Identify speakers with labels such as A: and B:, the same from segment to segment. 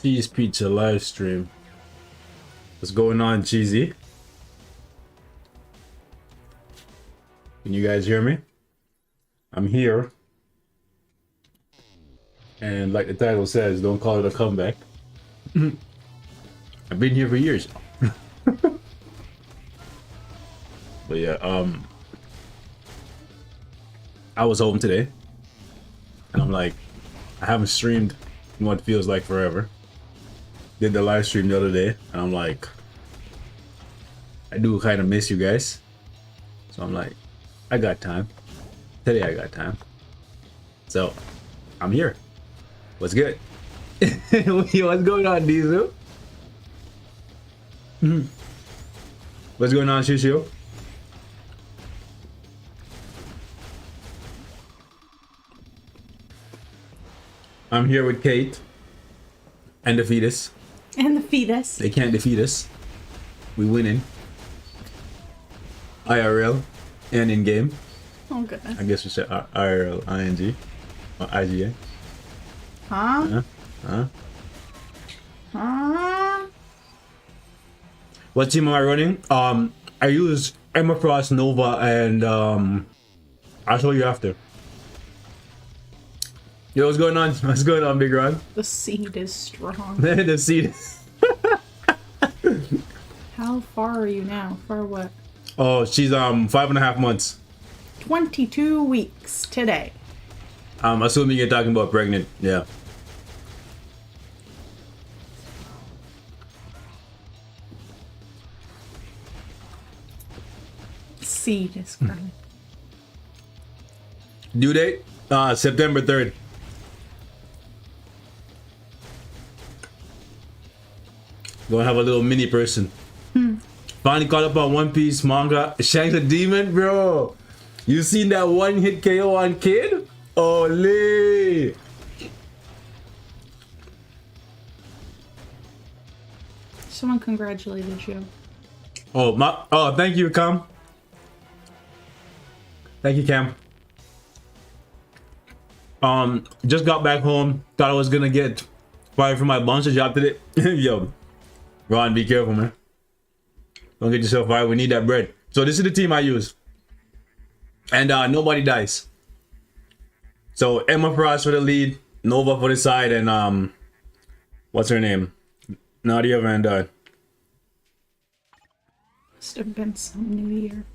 A: Cheese Pizza live stream. What's going on, Cheesy? Can you guys hear me? I'm here. And like the title says, don't call it a comeback. I've been here for years. But yeah, I was home today. And I'm like, I haven't streamed in what feels like forever. Did the live stream the other day, and I'm like, I do kind of miss you guys. So I'm like, I got time. Today I got time. So I'm here. What's good? What's going on, Diesel? What's going on, Shishio? I'm here with Kate and the fetus.
B: And the fetus.
A: They can't defeat us. We winning. IRL and in game.
B: Oh goodness.
A: I guess we said IRL, ING, or IGA.
B: Huh?
A: Huh?
B: Huh?
A: What team am I running? I use Emma Frost, Nova, and I'll show you after. Yo, what's going on? What's going on, Big Ron?
B: The seed is strong.
A: The seed.
B: How far are you now? Far what?
A: Oh, she's 5.5 months.
B: 22 weeks today.
A: I'm assuming you're talking about pregnant. Yeah.
B: Seed is growing.
A: Due date? September 3rd. Gonna have a little mini person. Finally caught up on One Piece manga. Shanks the Demon, bro. You seen that one hit KO on Kid? Ole!
B: Someone congratulated you.
A: Oh, thank you, Cam. Thank you, Cam. Just got back home. Thought I was gonna get fired from my bunch job today. Yo, Ron, be careful, man. Don't get yourself fired. We need that bread. So this is the team I use. And nobody dies. So Emma Frost for the lead, Nova for the side, and what's her name? Nadia Van Dyne.
B: Must have been some new year.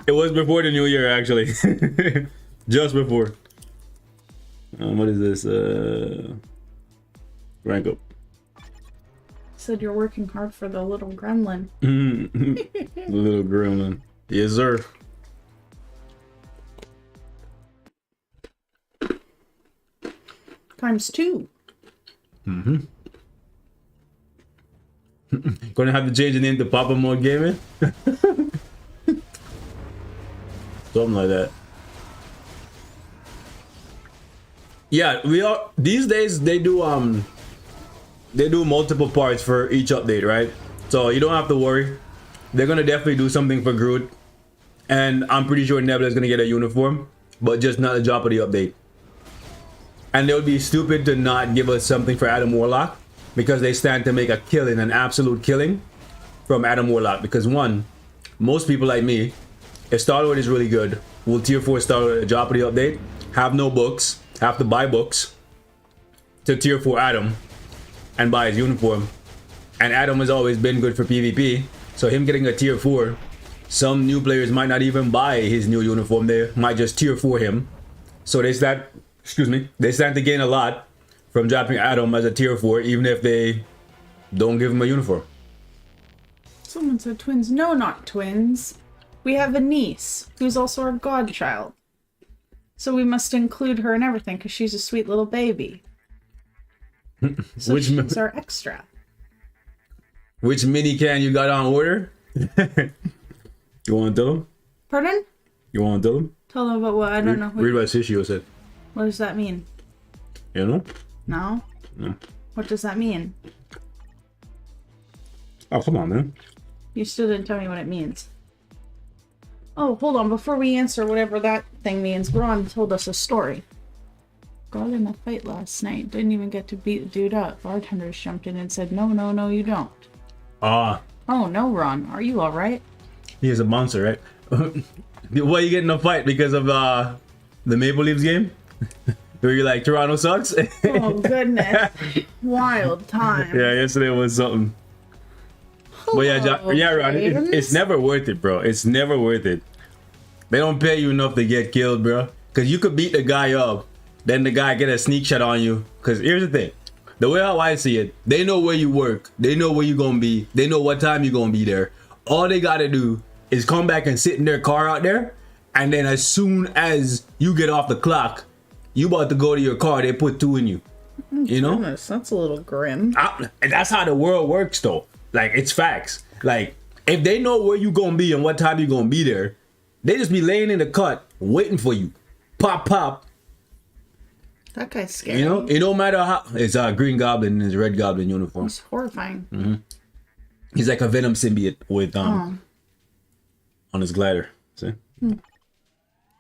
A: It was before the new year, actually. Just before. What is this? Rank up.
B: Said you're working hard for the little gremlin.
A: The little gremlin. Yes, sir.
B: ×2.
A: Gonna have to change the name to Papa Mode Gaming. Something like that. Yeah, we are these days they do multiple parts for each update, right? So you don't have to worry. They're gonna definitely do something for Groot. And I'm pretty sure Nebula's gonna get a uniform, but just not a drop of the update. And they would be stupid to not give us something for Adam Warlock, because they stand to make a killing, an absolute killing from Adam Warlock. Because one, most people like me, if Star-Lord is really good, will tier 4 Star-Lord at a drop of the update, have no books, have to buy books to tier 4 Adam and buy his uniform. And Adam has always been good for PvP, so him getting a tier 4, some new players might not even buy his new uniform, they might just tier 4 him. So they stand, they stand to gain a lot from dropping Adam as a tier 4, even if they don't give him a uniform.
B: Someone said twins. No, not twins. We have a niece who's also our godchild. So we must include her in everything because she's a sweet little baby. So she's our extra.
A: Which mini can you got on order? You want to tell them?
B: Pardon?
A: You want to tell them?
B: Tell them about what? I don't know.
A: Read what Shishio said.
B: What does that mean?
A: You know?
B: No?
A: No.
B: What does that mean?
A: Oh, come on, man.
B: You still didn't tell me what it means. Oh, hold on. Before we answer whatever that thing means, Ron told us a story. Got in a fight last night. Didn't even get to beat the dude up. Bartenders jumped in and said, no, no, no, you don't.
A: Ah,
B: Oh, no, Ron. Are you all right?
A: he is a monster, right? Why you get in a fight because of the Maple Leafs game? Where you're like, Toronto sucks?
B: Oh, goodness. Wild time.
A: Yeah, yesterday was something. But yeah, Ron, it's never worth it, bro. It's never worth it. They don't pay you enough to get killed, bro. Because you could beat the guy up, then the guy get a sneak shot on you. Because here's the thing. The way how I see it, they know where you work. They know where you're going to be. They know what time you're going to be there. All they got to do is come back and sit in their car out there. And then as soon as you get off the clock, you about to go to your car, they put two in you. You know?
B: Goodness, that's a little grim.
A: And that's how the world works, though. Like, it's facts. Like, if they know where you going to be and what time you're going to be there, they just be laying in the cut waiting for you. Pop, pop.
B: That guy's scary.
A: You know, it don't matter how. It's a Green Goblin in his Red Goblin uniform.
B: He's horrifying.
A: Mm-hmm. He's like a Venom symbiote with on his glider. See?
B: Are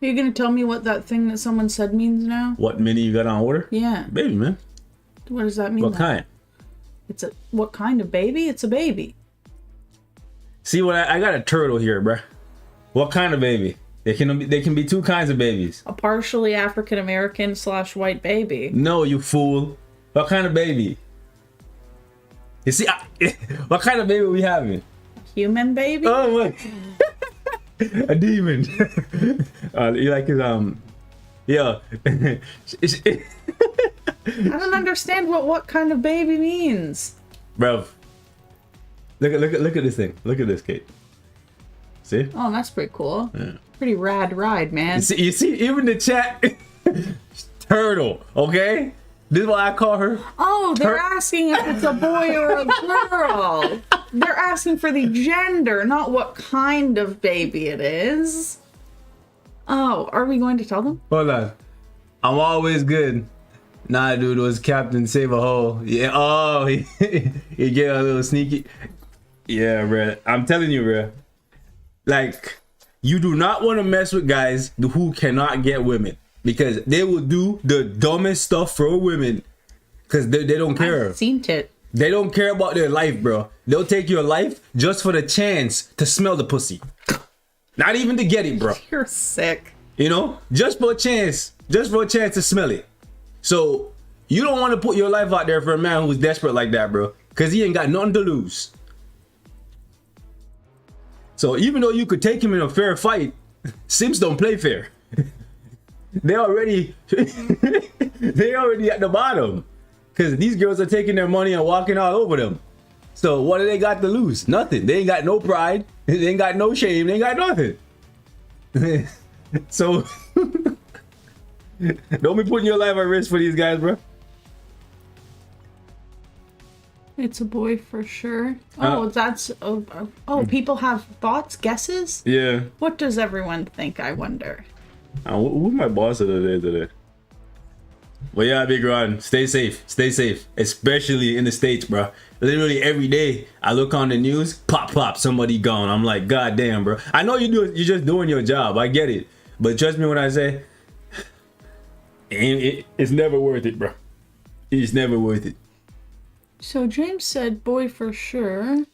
B: you gonna tell me what that thing that someone said means now?
A: What mini you got on order?
B: Yeah.
A: Baby, man.
B: What does that mean?
A: What kind?
B: It's a what kind of baby? It's a baby.
A: See what I got a turtle here, bruh. What kind of baby? They can be two kinds of babies.
B: A partially African American / white baby.
A: No, you fool. What kind of baby? You see, what kind of baby we having?
B: Human baby?
A: Oh my. A demon. You like his yeah.
B: I don't understand what kind of baby means.
A: Bro. Look at this thing. Look at this, Kate. See?
B: Oh, that's pretty cool.
A: Yeah.
B: Pretty rad ride, man.
A: You see even the chat turtle, okay? This is why I call her.
B: Oh, they're asking if it's a boy or a girl. They're asking for the gender, not what kind of baby it is. Oh, are we going to tell them?
A: Hold on. I'm always good. Nah, dude, it was Captain Save a Hole. Yeah, oh, he gave a little sneaky. Yeah, bruh. I'm telling you, bruh. Like, you do not want to mess with guys who cannot get women. Because they will do the dumbest stuff for women. Because they don't care.
B: I've seen it.
A: They don't care about their life, bro. They'll take your life just for the chance to smell the pussy. Not even to get it, bro.
B: You're sick.
A: You know? Just for a chance. Just for a chance to smell it. So, you don't want to put your life out there for a man who's desperate like that, bro. Because he ain't got nothing to lose. So, even though you could take him in a fair fight, Sims don't play fair. They already at the bottom. Because these girls are taking their money and walking all over them. So what do they got to lose? Nothing. They ain't got no pride. They ain't got no shame. They ain't got nothing. So don't be putting your life at risk for these guys, bro.
B: It's a boy for sure. Oh, that's... Oh, people have thoughts, guesses?
A: Yeah.
B: What does everyone think, I wonder?
A: Who's my boss of the day today? Well, yeah, Big Ron, stay safe, especially in the States, bro. Literally every day I look on the news, pop, somebody gone. I'm like, God damn, bro. I know you're just doing your job. I get it, but trust me when I say, it's never worth it, bro. It's never worth it.
B: So James said boy for sure.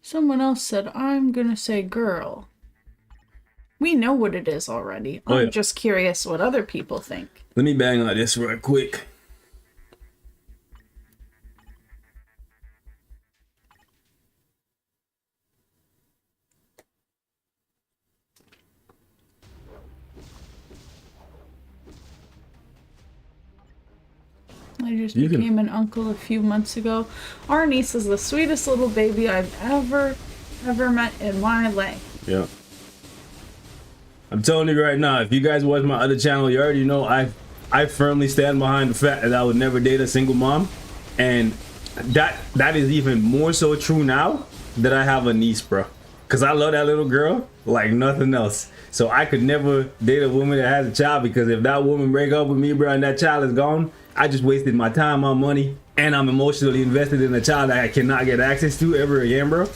B: Someone else said I'm gonna say girl. We know what it is already. I'm just curious what other people think.
A: Let me bang on this real quick.
B: I just became an uncle a few months ago. Our niece is the sweetest little baby I've ever met in my life.
A: Yeah. I'm telling you right now, if you guys watch my other channel, you already know I firmly stand behind the fact that I would never date a single mom. And that is even more so true now that I have a niece, bro. Because I love that little girl like nothing else. So I could never date a woman that has a child, because if that woman break up with me, bro, and that child is gone, I just wasted my time, my money, and I'm emotionally invested in a child that I cannot get access to ever again, bro.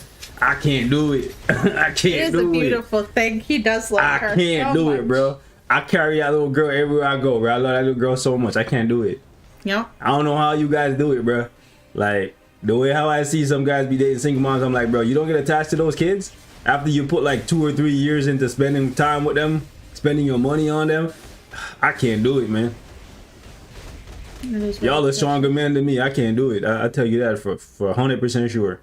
A: I can't do it. I can't do it.
B: It is a beautiful thing. He does love her.
A: I can't do it, bro. I carry that little girl everywhere I go, bro. I love that little girl so much. I can't do it.
B: Yep.
A: I don't know how you guys do it, bro. Like, the way how I see some guys be dating single moms, I'm like, bro, you don't get attached to those kids after you put like 2 or 3 years into spending time with them, spending your money on them. I can't do it, man. Y'all are stronger men than me. I can't do it. I tell you that for 100% sure.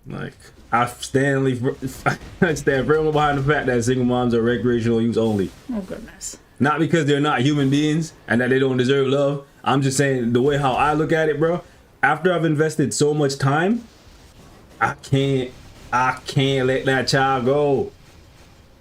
A: Like, I stand firmly behind the fact that single moms are recreational use only.
B: Oh, goodness.
A: Not because they're not human beings and that they don't deserve love. I'm just saying the way how I look at it, bro. After I've invested so much time, I can't let that child go.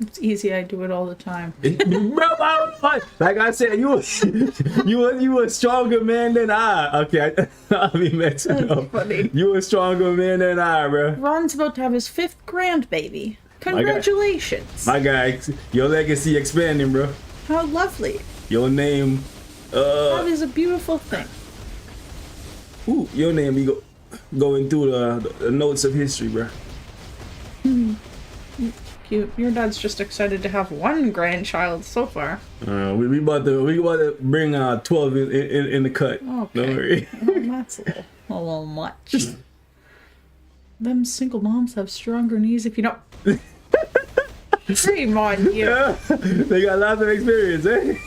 B: It's easy. I do it all the time.
A: Bro, like I said, you a stronger man than I. Okay, I'll be messing up.
B: Funny.
A: You a stronger man than I, bro.
B: Ron's about to have his 5th grandbaby. Congratulations.
A: My guy, your legacy expanding, bro.
B: How lovely.
A: Your name,
B: That is a beautiful thing.
A: ooh, your name be going through the notes of history, bro.
B: Cute. Your dad's just excited to have 1 grandchild so far.
A: We about to bring 12 in the cut.
B: Okay.
A: Don't worry.
B: Well, that's a little much. Them single moms have stronger knees if you don't. Shame on you.
A: They got lots of experience, eh?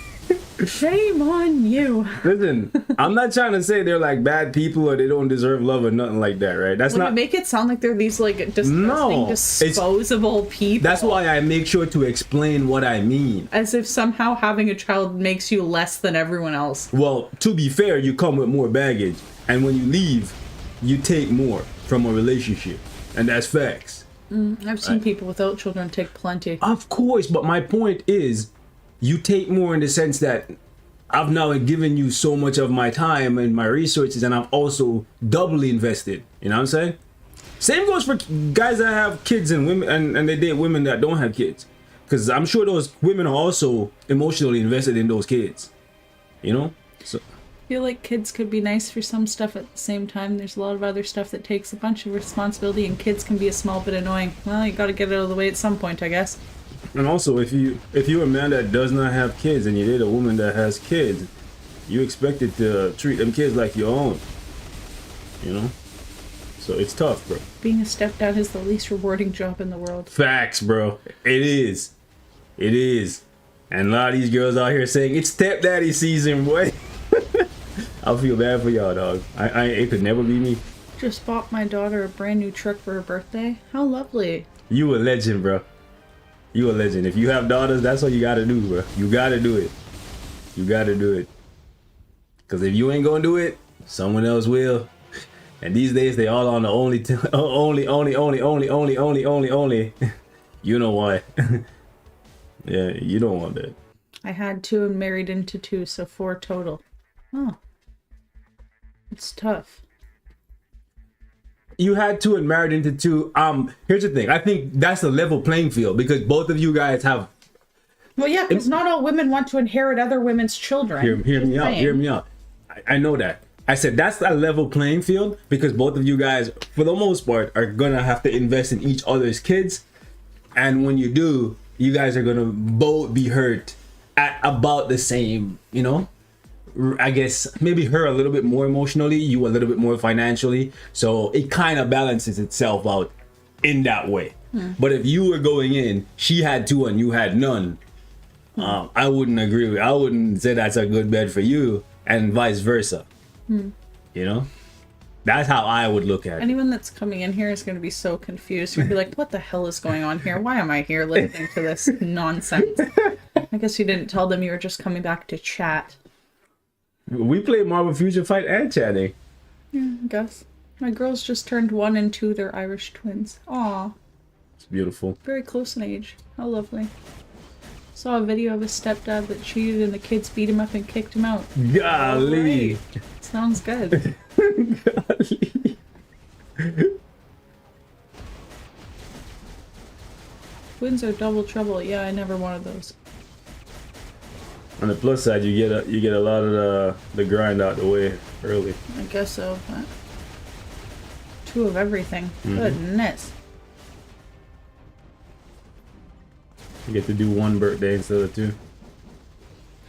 B: Shame on you.
A: Listen, I'm not trying to say they're like bad people or they don't deserve love or nothing like that, right? That's
B: When
A: not.
B: you make it sound like they're these like disgusting, disposable people.
A: That's why I make sure to explain what I mean.
B: As if somehow having a child makes you less than everyone else.
A: Well, to be fair, you come with more baggage, and when you leave, you take more from a relationship, and that's facts.
B: I've seen people without children take plenty.
A: Of course, but my point is, you take more in the sense that I've now given you so much of my time and my resources, and I've also doubly invested. You know what I'm saying? Same goes for guys that have kids and women, and they date women that don't have kids, because I'm sure those women are also emotionally invested in those kids. You know, so.
B: I feel like kids could be nice for some stuff at the same time. There's a lot of other stuff that takes a bunch of responsibility, and kids can be a small bit annoying. Well, you gotta get it out of the way at some point, I guess.
A: And also, if you're a man that does not have kids and you date a woman that has kids, you expected to treat them kids like your own. You know? So it's tough, bro.
B: Being a stepdad is the least rewarding job in the world.
A: Facts, bro. It is. It is. And a lot of these girls out here saying, it's stepdaddy season, boy. I feel bad for y'all, dog. It could never be me.
B: Just bought my daughter a brand new truck for her birthday. How lovely.
A: You a legend, bro. You a legend. If you have daughters, that's what you gotta do, bro. You gotta do it. You gotta do it. Because if you ain't gonna do it, someone else will. And these days, they all on the only. You know why. Yeah, you don't want that.
B: I had 2 and married into 2, so 4 total. Oh. It's tough.
A: You had 2 and married into 2. Here's the thing. I think that's a level playing field because both of you guys have.
B: Well, yeah, because not all women want to inherit other women's children.
A: Hear me out. Hear me out. I know that. I said that's a level playing field because both of you guys, for the most part, are gonna have to invest in each other's kids, and when you do, you guys are gonna both be hurt at about the same. You know. I guess maybe her a little bit more emotionally, you a little bit more financially. So it kind of balances itself out in that way. But if you were going in, she had 2 and you had none, I wouldn't agree with. I wouldn't say that's a good bed for you, and vice versa. You know, that's how I would look at it.
B: Anyone that's coming in here is going to be so confused. You'll be like, what the hell is going on here? Why am I here listening to this nonsense? I guess you didn't tell them you were just coming back to chat.
A: We play Marvel Future Fight and chatting.
B: Yeah, I guess. My girls just turned 1 and 2. They're Irish twins. Aw.
A: It's beautiful.
B: Very close in age. How lovely. Saw a video of a stepdad that cheated and the kids beat him up and kicked him out.
A: Golly.
B: Right. Sounds good.
A: Golly.
B: Twins are double trouble. Yeah, I never wanted those.
A: On the plus side, you get a lot of the grind out the way early.
B: I guess so, but 2 of everything. Goodness.
A: You get to do one birthday instead of two.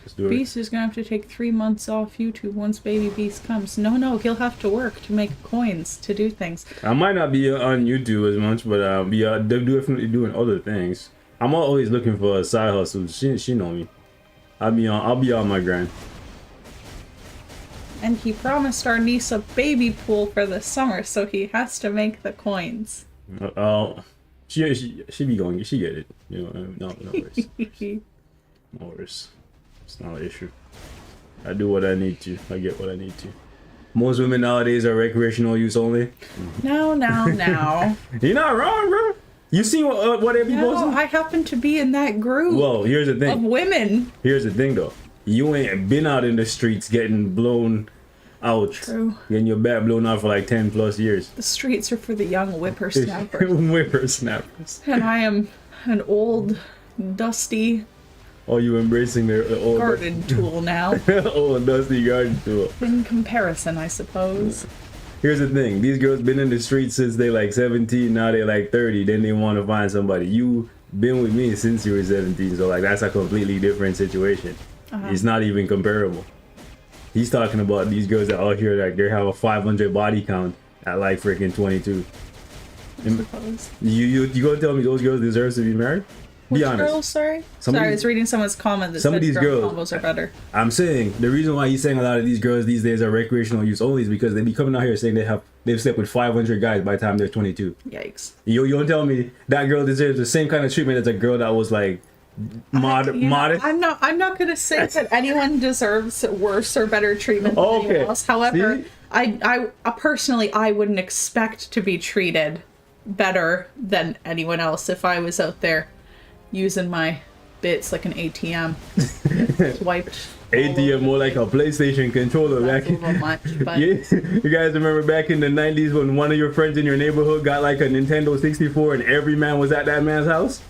A: Just do it.
B: Beast is gonna have to take 3 months off YouTube once baby Beast comes. No, he'll have to work to make coins to do things.
A: I might not be on YouTube as much, but they're definitely doing other things. I'm always looking for a side hustle. She know me. I'll be on my grind.
B: And he promised our niece a baby pool for the summer, so he has to make the coins.
A: She be going. She get it. You know, no worries. No worries. It's not an issue. I do what I need to. I get what I need to. Most women nowadays are recreational use only.
B: No.
A: You're not wrong, bro. You seen what they be posting?
B: I happen to be in that group.
A: Well, here's the thing.
B: Of women.
A: Here's the thing, though. You ain't been out in the streets getting blown out.
B: True.
A: Getting your back blown out for like 10 plus years.
B: The streets are for the young whippersnappers.
A: Whippersnappers.
B: And I am an old, dusty
A: Oh, you embracing the old
B: garden tool now.
A: old dusty garden tool.
B: In comparison, I suppose.
A: Here's the thing. These girls been in the streets since they like 17. Now they like 30. Then they want to find somebody. You been with me since you were 17. So like that's a completely different situation. It's not even comparable. He's talking about these girls that out here like they have a 500 body count at like freaking 22.
B: I suppose.
A: You gonna tell me those girls deserve to be married? Be
B: Which
A: honest.
B: girls, sorry?
A: Some of
B: Sorry, I
A: these-
B: was reading someone's comment that
A: some of
B: said
A: these girls-
B: combos are better.
A: I'm saying the reason why he's saying a lot of these girls these days are recreational use only is because they be coming out here saying they've slept with 500 guys by the time they're 22.
B: Yikes.
A: You don't tell me that girl deserves the same kind of treatment as a girl that was like modest.
B: I'm not gonna say that anyone deserves worse or better treatment than
A: Okay.
B: anyone else. However,
A: See?
B: I personally I wouldn't expect to be treated better than anyone else if I was out there using my bits like an ATM. Swiped.
A: ATM more like a PlayStation controller back
B: That's a little much, but
A: Yeah, you guys remember back in the 90s when one of your friends in your neighborhood got like a Nintendo 64 and every man was at that man's house?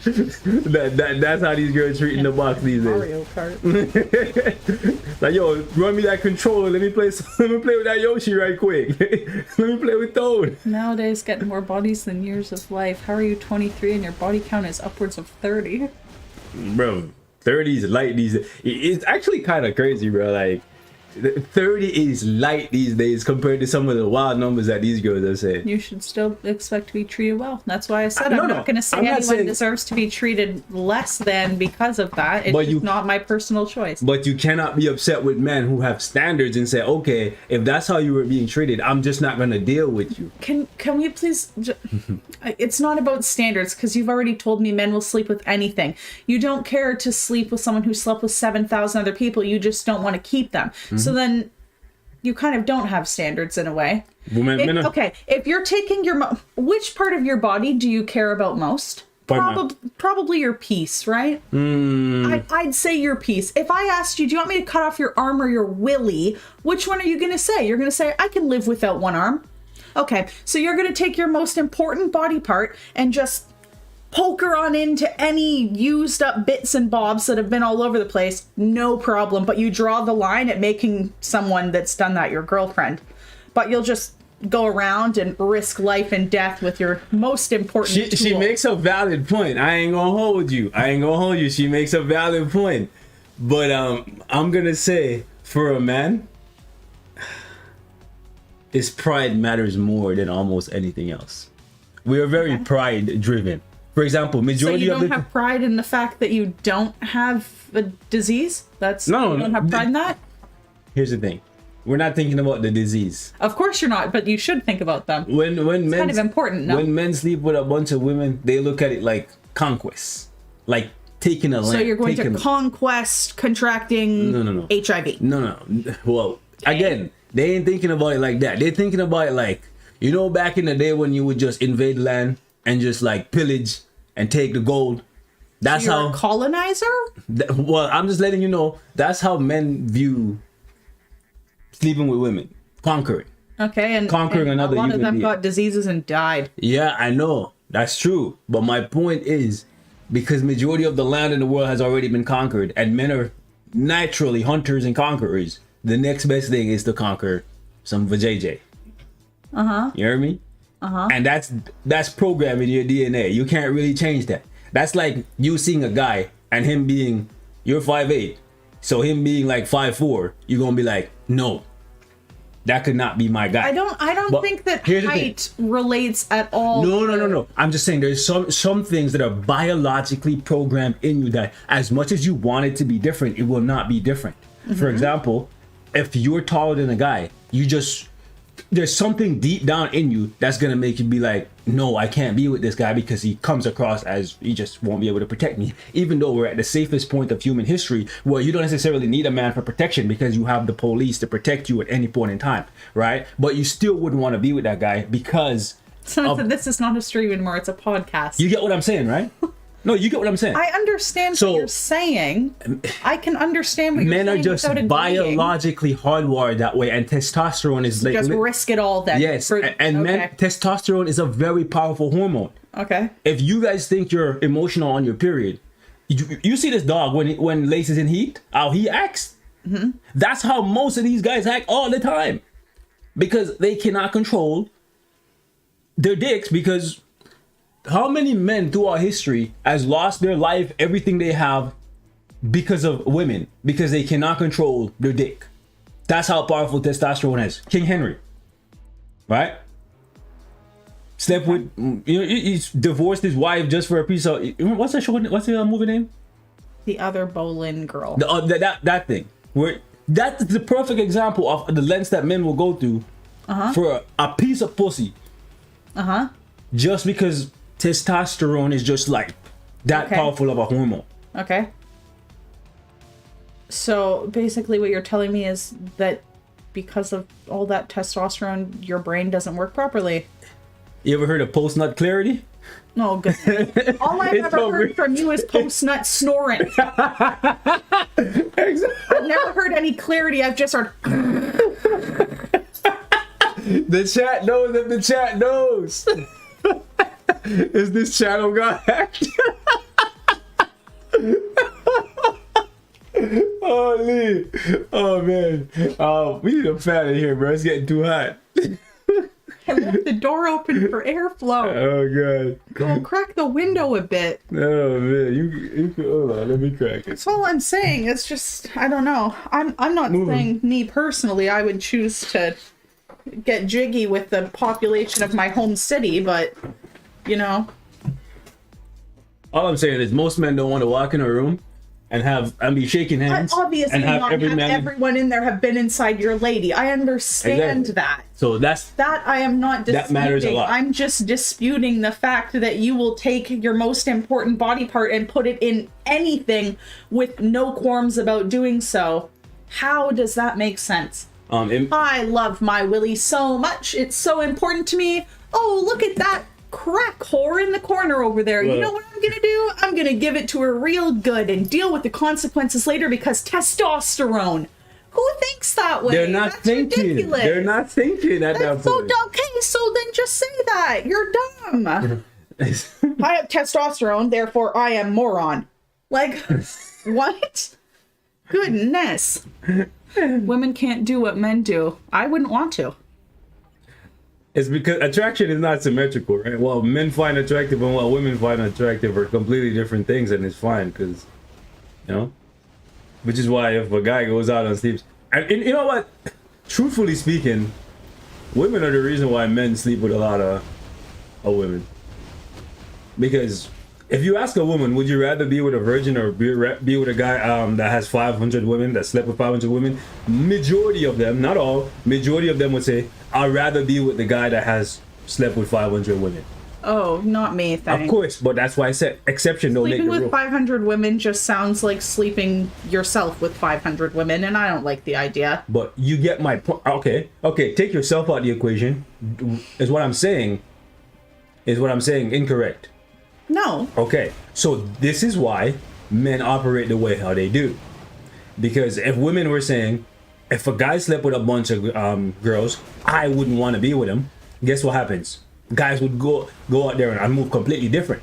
A: That's how these girls treating the box these days.
B: Mario Kart.
A: Like, yo, run me that controller. Let me play with that Yoshi right quick. Let me play with Toad.
B: Nowadays, getting more bodies than years of life. How are you 23 and your body count is upwards of 30?
A: Bro, 30 is light these days. It's actually kind of crazy, bro. Like, 30 is light these days compared to some of the wild numbers that these girls are saying.
B: You should still expect to be treated well. That's why I said
A: No,
B: I'm
A: no,
B: not going to say
A: I'm not
B: anyone
A: saying-
B: deserves to be treated less than because of that. It's
A: But
B: just
A: you-
B: not my personal choice.
A: But you cannot be upset with men who have standards and say, okay, if that's how you were being treated, I'm just not going to deal with you.
B: Can we please? It's not about standards because you've already told me men will sleep with anything. You don't care to sleep with someone who slept with 7,000 other people. You just don't want to keep them. So then you kind of don't have standards in a way. Okay, if you're taking which part of your body do you care about most? Probably your piece, right? I'd say your piece. If I asked you, do you want me to cut off your arm or your willy? Which one are you going to say? You're going to say, I can live without one arm. Okay, so you're going to take your most important body part and just poke her on into any used up bits and bobs that have been all over the place. No problem. But you draw the line at making someone that's done that your girlfriend. But you'll just go around and risk life and death with your most important tool.
A: She makes a valid point. I ain't gonna hold you. She makes a valid point. But I'm gonna say for a man, his pride matters more than almost anything else. We are very pride driven. For example,
B: So
A: majority
B: you
A: of
B: don't
A: the
B: have pride in the fact that you don't have a disease? You don't have pride in that?
A: Here's the thing. We're not thinking about the disease.
B: Of course you're not, but you should think about them.
A: When men
B: kind of important, no?
A: When men sleep with a bunch of women, they look at it like conquest. Like taking a land.
B: So you're going to conquest contracting
A: No.
B: HIV.
A: No. Well, again, they ain't thinking about it like that. They're thinking about it like, you know, back in the day when you would just invade land and just like pillage and take the gold. That's
B: You're
A: how
B: a colonizer?
A: well, I'm just letting you know that's how men view sleeping with women. Conquering.
B: Okay, and
A: Conquering another
B: a lot of
A: human
B: them
A: being.
B: got diseases and died.
A: Yeah, I know. That's true. But my point is, because majority of the land in the world has already been conquered, and men are naturally hunters and conquerors, the next best thing is to conquer some vajayjay. You hear me? And that's programmed in your DNA. You can't really change that. That's like you seeing a guy and him being, you're 5'8", so him being like 5'4", you're gonna be like, no, that could not be my guy.
B: I don't
A: But
B: think that
A: here's the
B: height relates at all.
A: No. I'm just saying there's some things that are biologically programmed in you that as much as you want it to be different, it will not be different. For example, if you're taller than a guy, there's something deep down in you that's gonna make you be like, no, I can't be with this guy because he comes across as he just won't be able to protect me. Even though we're at the safest point of human history where you don't necessarily need a man for protection because you have the police to protect you at any point in time, right? But you still wouldn't want to be with that guy because
B: This is not a stream anymore, it's a podcast.
A: you get what I'm saying, right? No, you get what I'm saying.
B: I understand what you're saying. I can understand what you're saying.
A: Men are just
B: without agreeing.
A: biologically hardwired that way, and testosterone is like
B: Just risk it all then.
A: yes, and men, testosterone is a very powerful hormone.
B: Okay.
A: If you guys think you're emotional on your period, you see this dog when Lace is in heat, how he acts. That's how most of these guys act all the time, because they cannot control their dicks. Because how many men throughout history has lost their life, everything they have, because of women, because they cannot control their dick? That's how powerful testosterone is. King Henry, right? Slept with, he's divorced his wife just for a piece of, what's that show? What's the movie name?
B: The other Bolin girl.
A: That thing. Where that's the perfect example of the lengths that men will go through for a piece of pussy. Just because testosterone is just like that powerful of a hormone.
B: Okay. So basically what you're telling me is that because of all that testosterone, your brain doesn't work properly.
A: You ever heard of post-nut clarity?
B: Oh, good. All I've ever heard from you is post-nut snoring. I've never heard any clarity. I've just heard...
A: The chat knows that the chat knows. Is this channel got hacked? Holy. Oh, man. We need a fan in here, bro. It's getting too hot.
B: I left the door open for airflow.
A: Oh, God.
B: Go crack the window a bit.
A: Oh, man. You hold on. Let me crack it.
B: That's all I'm saying. It's just, I don't know. I'm not saying me personally. I would choose to get jiggy with the population of my home city, but, you know.
A: All I'm saying is most men don't want to walk in a room and be shaking hands.
B: Obviously
A: and have
B: not
A: every
B: have
A: man
B: everyone in there have been inside your lady. I understand that.
A: So that
B: I am not disputing.
A: That matters a lot.
B: I'm just disputing the fact that you will take your most important body part and put it in anything with no qualms about doing so. How does that make sense? I love my willy so much. It's so important to me. Oh, look at that crack whore in the corner over there. You know what I'm gonna do? I'm gonna give it to her real good and deal with the consequences later because testosterone. Who thinks that way?
A: They're not
B: That's
A: thinking.
B: ridiculous.
A: They're not thinking at that point.
B: Okay, so then just say that. You're dumb. I have testosterone, therefore I am moron. Like, what? Goodness. Women can't do what men do. I wouldn't want to.
A: It's because attraction is not symmetrical, right? What men find attractive and what women find attractive are completely different things, and it's fine because, which is why if a guy goes out and sleeps, and you know what? Truthfully speaking, women are the reason why men sleep with a lot of women. Because if you ask a woman, would you rather be with a virgin or be with a guy that has 500 women, that slept with 500 women? Majority of them, not all, majority of them would say, I'd rather be with the guy that has slept with 500 women.
B: Oh, not me, thanks.
A: Of course, but that's why I said exception don't make the rule.
B: Sleeping with 500 women just sounds like sleeping yourself with 500 women, and I don't like the idea.
A: But you get my point. Okay, take yourself out of the equation. Is what I'm saying incorrect?
B: No.
A: Okay, so this is why men operate the way how they do. Because if women were saying, if a guy slept with a bunch of girls, I wouldn't want to be with him. Guess what happens? Guys would go out there and move completely different.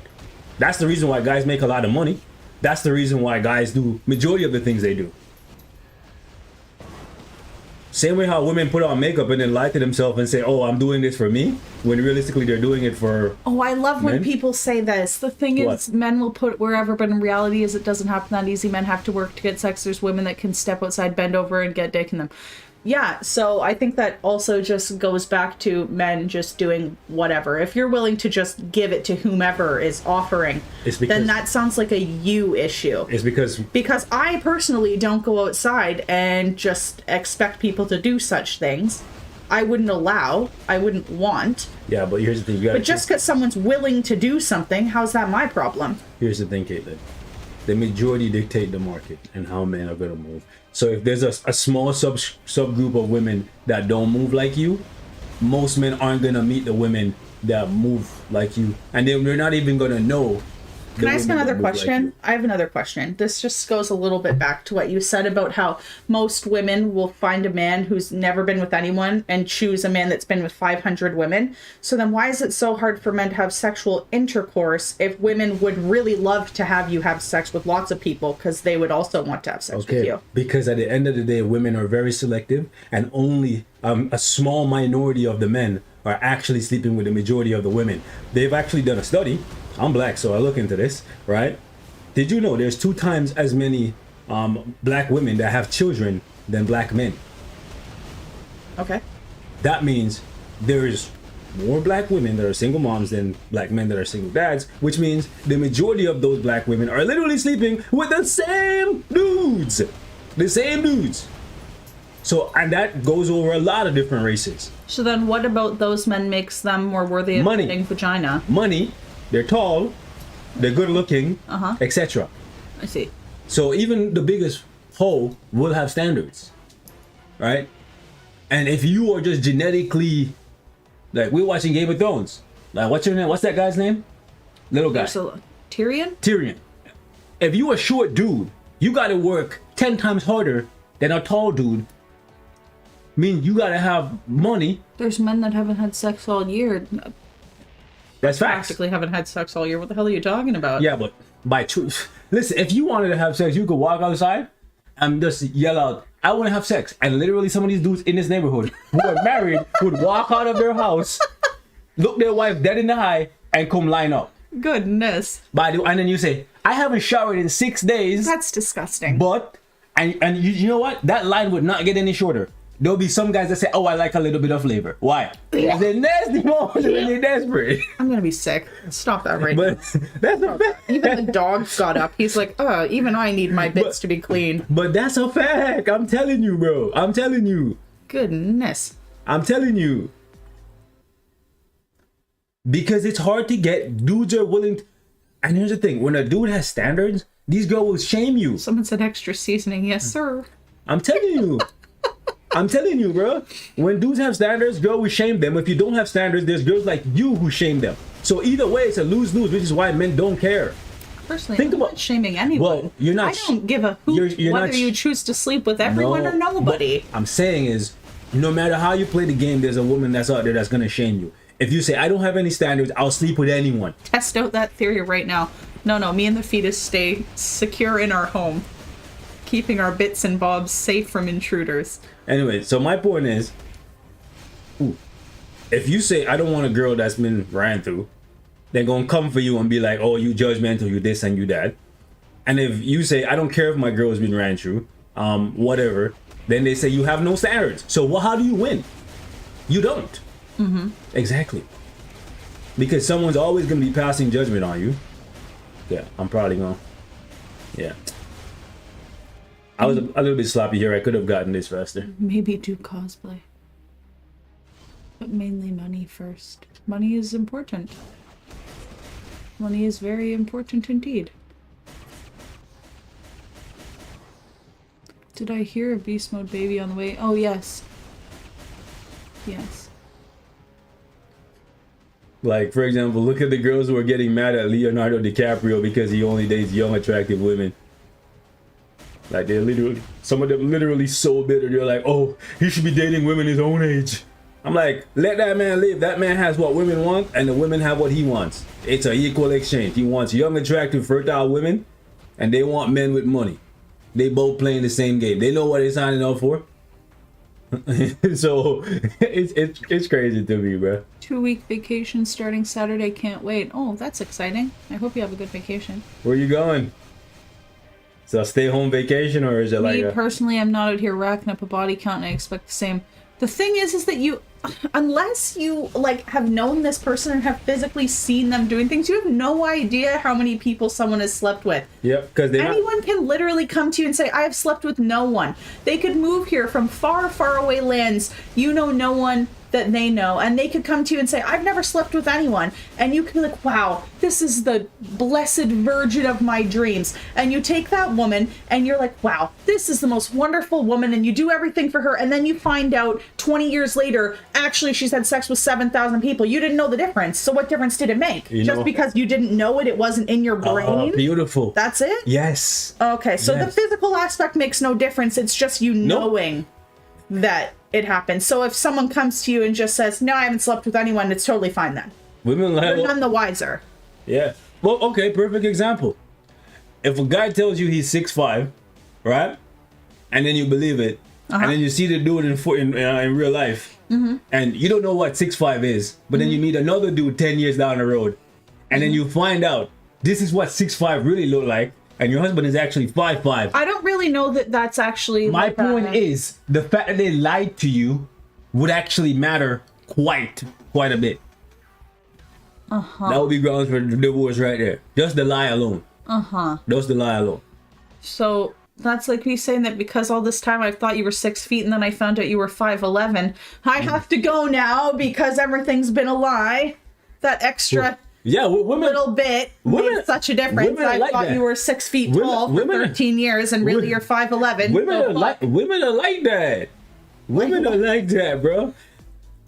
A: That's the reason why guys make a lot of money. That's the reason why guys do majority of the things they do. Same way how women put on makeup and then lie to themselves and say, "Oh, I'm doing this for me," when realistically they're doing it for.
B: Oh, I love when
A: men.
B: people say this. The thing is,
A: What?
B: men will put wherever, but in reality, is it doesn't happen that easy. Men have to work to get sex. There's women that can step outside, bend over, and get dick in them. Yeah, so I think that also just goes back to men just doing whatever. If you're willing to just give it to whomever is offering,
A: It's because-
B: then that sounds like a you issue.
A: It's because
B: Because I personally don't go outside and just expect people to do such things. I wouldn't allow. I wouldn't want.
A: yeah, but here's the thing. You gotta
B: But just because someone's willing to do something, how's that my problem?
A: Here's the thing, Caitlin. The majority dictate the market and how men are gonna move. So if there's a small subgroup of women that don't move like you, most men aren't gonna meet the women that move like you, and they're not even gonna know.
B: Can I ask another question? I have another question. This just goes a little bit back to what you said about how most women will find a man who's never been with anyone and choose a man that's been with 500 women. So then why is it so hard for men to have sexual intercourse if women would really love to have you have sex with lots of people because they would also want to have sex with you?
A: Because at the end of the day, women are very selective, and only a small minority of the men are actually sleeping with the majority of the women. They've actually done a study. I'm black, so I look into this, right? Did you know there's 2 times as many black women that have children than black men?
B: Okay.
A: That means there's more black women that are single moms than black men that are single dads, which means the majority of those black women are literally sleeping with the same dudes. The same dudes. So, and that goes over a lot of different races.
B: So then what about those men makes them more worthy of
A: Money.
B: getting vagina?
A: Money, they're tall, they're good looking, etc.
B: I see.
A: So even the biggest hoe will have standards, right? And if you are just genetically, like we're watching Game of Thrones, like what's your name? What's that guy's name? Little guy.
B: So, Tyrion?
A: Tyrion. If you a short dude, you got to work 10 times harder than a tall dude. Mean you got to have money.
B: There's men that haven't had sex all year.
A: That's facts.
B: Practically haven't had sex all year. What the hell are you talking about?
A: Yeah, but by truth. Listen, if you wanted to have sex, you could walk outside and just yell out, "I want to have sex." And literally some of these dudes in this neighborhood who are married would walk out of their house, look their wife dead in the eye, and come line up.
B: Goodness.
A: And then you say, "I haven't showered in 6 days."
B: That's disgusting.
A: But, and you know what? That line would not get any shorter. There'll be some guys that say, "Oh, I like a little bit of flavor." Why? They're nasty moments when they're desperate.
B: I'm gonna be sick. Stop that right
A: But that's a fact.
B: now. Even the dog got up. He's like, even I need my bits to be clean.
A: But that's a fact. I'm telling you, bro. I'm telling you.
B: Goodness.
A: I'm telling you. Because it's hard to get. Dudes are willing to, and here's the thing. When a dude has standards, these girls will shame you.
B: Someone said extra seasoning. Yes, sir.
A: I'm telling you. I'm telling you, bro. When dudes have standards, girl will shame them. If you don't have standards, there's girls like you who shame them. So either way, it's a lose-lose, which is why men don't care.
B: Personally,
A: Think
B: I'm
A: about-
B: not shaming anyone.
A: Well, you're not.
B: I don't give a hoot
A: you're
B: whether
A: not-
B: you choose to sleep with everyone or
A: No,
B: nobody.
A: what I'm saying is, no matter how you play the game, there's a woman that's out there that's gonna shame you. If you say, "I don't have any standards, I'll sleep with anyone."
B: Test out that theory right now. No, me and the fetus stay secure in our home, keeping our bits and bobs safe from intruders.
A: Anyway, so my point is, if you say, "I don't want a girl that's been ran through," they're gonna come for you and be like, "Oh, you judgmental, you this and you that." And if you say, "I don't care if my girl has been ran through, whatever," then they say you have no standards. So how do you win? You don't. Mm-hmm. Exactly. Because someone's always gonna be passing judgment on you. Yeah, I'm probably gonna. Yeah. I was a little bit sloppy here. I could have gotten this faster.
B: Maybe do cosplay. But mainly money first. Money is important. Money is very important indeed. Did I hear a beast mode baby on the way? Oh, yes. Yes.
A: Like, for example, look at the girls who are getting mad at Leonardo DiCaprio because he only dates young, attractive women. Like, they're literally, some of them literally so bitter. They're like, "Oh, he should be dating women his own age." I'm like, let that man live. That man has what women want, and the women have what he wants. It's an equal exchange. He wants young, attractive, fertile women, and they want men with money. They both playing the same game. They know what they're signing up for. So it's crazy to me, bro.
B: 2-week vacation starting Saturday. Can't wait. Oh, that's exciting. I hope you have a good vacation.
A: Where you going? Is that a stay-home vacation, or is it like
B: Me
A: a...
B: personally, I'm not out here racking up a body count, and I expect the same. The thing is that you, unless you like have known this person and have physically seen them doing things, you have no idea how many people someone has slept with.
A: Yep, because
B: Anyone can literally come to you and say, I have slept with no one. They could move here from far, far away lands. You know no one that they know. And they could come to you and say, I've never slept with anyone. And you can be like, wow, this is the blessed virgin of my dreams. And you take that woman and you're like, wow, this is the most wonderful woman. And you do everything for her. And then you find out 20 years later, actually, she's had sex with 7,000 people. You didn't know the difference. So what difference did it make? Just because you didn't know it, it wasn't in your brain?
A: Beautiful.
B: That's it?
A: Yes.
B: Okay, so
A: Yes.
B: the physical aspect makes no difference. It's just you knowing that it happened. So if someone comes to you and just says, no, I haven't slept with anyone, it's totally fine then.
A: Women like...
B: You're none the wiser.
A: Yeah. Well, okay, perfect example. If a guy tells you he's 6'5", right? And then you believe it, and then you see the dude in real life, and you don't know what 6'5" is, but then you meet another dude 10 years down the road, and then you find out this is what 6'5" really look like, and your husband is actually 5'5".
B: I don't really know that that's actually...
A: My
B: like
A: point is, the fact that they lied to you would actually matter quite a bit. That would be grounds for divorce right there. Just the lie alone. Just the lie alone.
B: So that's like me saying that because all this time I thought you were 6 feet and then I found out you were 5'11". I have to go now because everything's been a lie. That extra...
A: Yeah, women,
B: little bit made such a difference. I
A: like
B: thought
A: that.
B: you were 6 feet tall for 13 years, and really you're 5'11".
A: Women are like that. Women are like that, bro.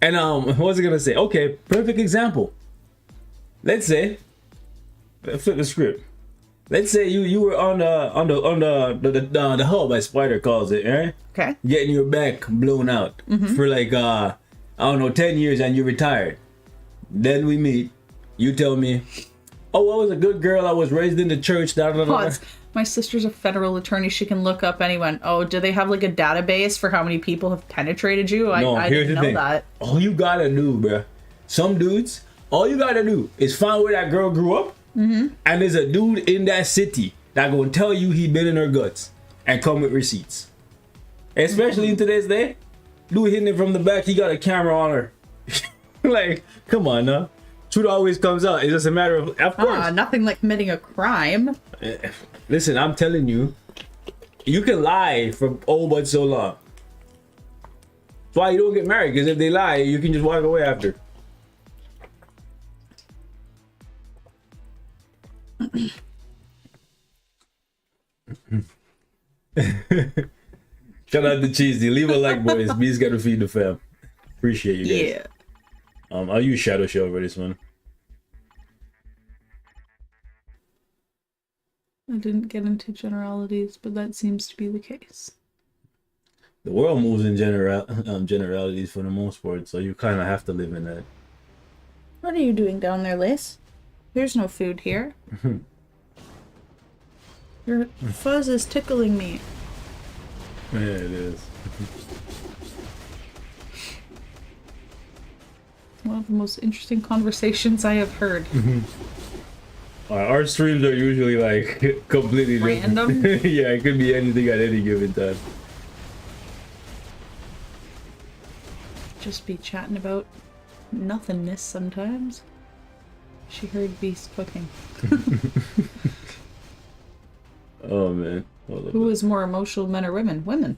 A: And what was I gonna say? Okay, perfect example. Let's say, flip the script. Let's say you were on the hub, as Spider calls it, right?
B: Okay.
A: Getting your back blown out for like I don't know, 10 years, and you retired. Then we meet. You tell me, oh, I was a good girl. I was raised in the church.
B: Pause. My sister's a federal attorney. She can look up anyone. Oh, do they have like a database for how many people have penetrated you? I didn't know that.
A: All you gotta do, bro. Some dudes, all you gotta do is find where that girl grew up, and there's a dude in that city that gonna tell you he been in her guts and come with receipts. Especially in today's day, dude hitting it from the back. He got a camera on her. Like, come on, now. Truth always comes out. It's just a matter of course.
B: Nothing like committing a crime.
A: Listen, I'm telling you, you can lie for but so long. That's why you don't get married, because if they lie, you can just walk away after. Shout out to Cheesy. Leave a like, boys. B's got to feed the fam. Appreciate you guys.
B: Yeah.
A: I'll use Shadow Show for this one.
B: I didn't get into generalities, but that seems to be the case.
A: The world moves in generalities for the most part, so you kind of have to live in that.
B: What are you doing down there, Liz? There's no food here. Your fuzz is tickling me.
A: Yeah, it is.
B: One of the most interesting conversations I have heard.
A: Our streams are usually like completely
B: random.
A: Yeah, it could be anything at any given time.
B: Just be chatting about nothingness sometimes. She heard Beast cooking.
A: Oh man.
B: Who is more emotional, men or women? Women.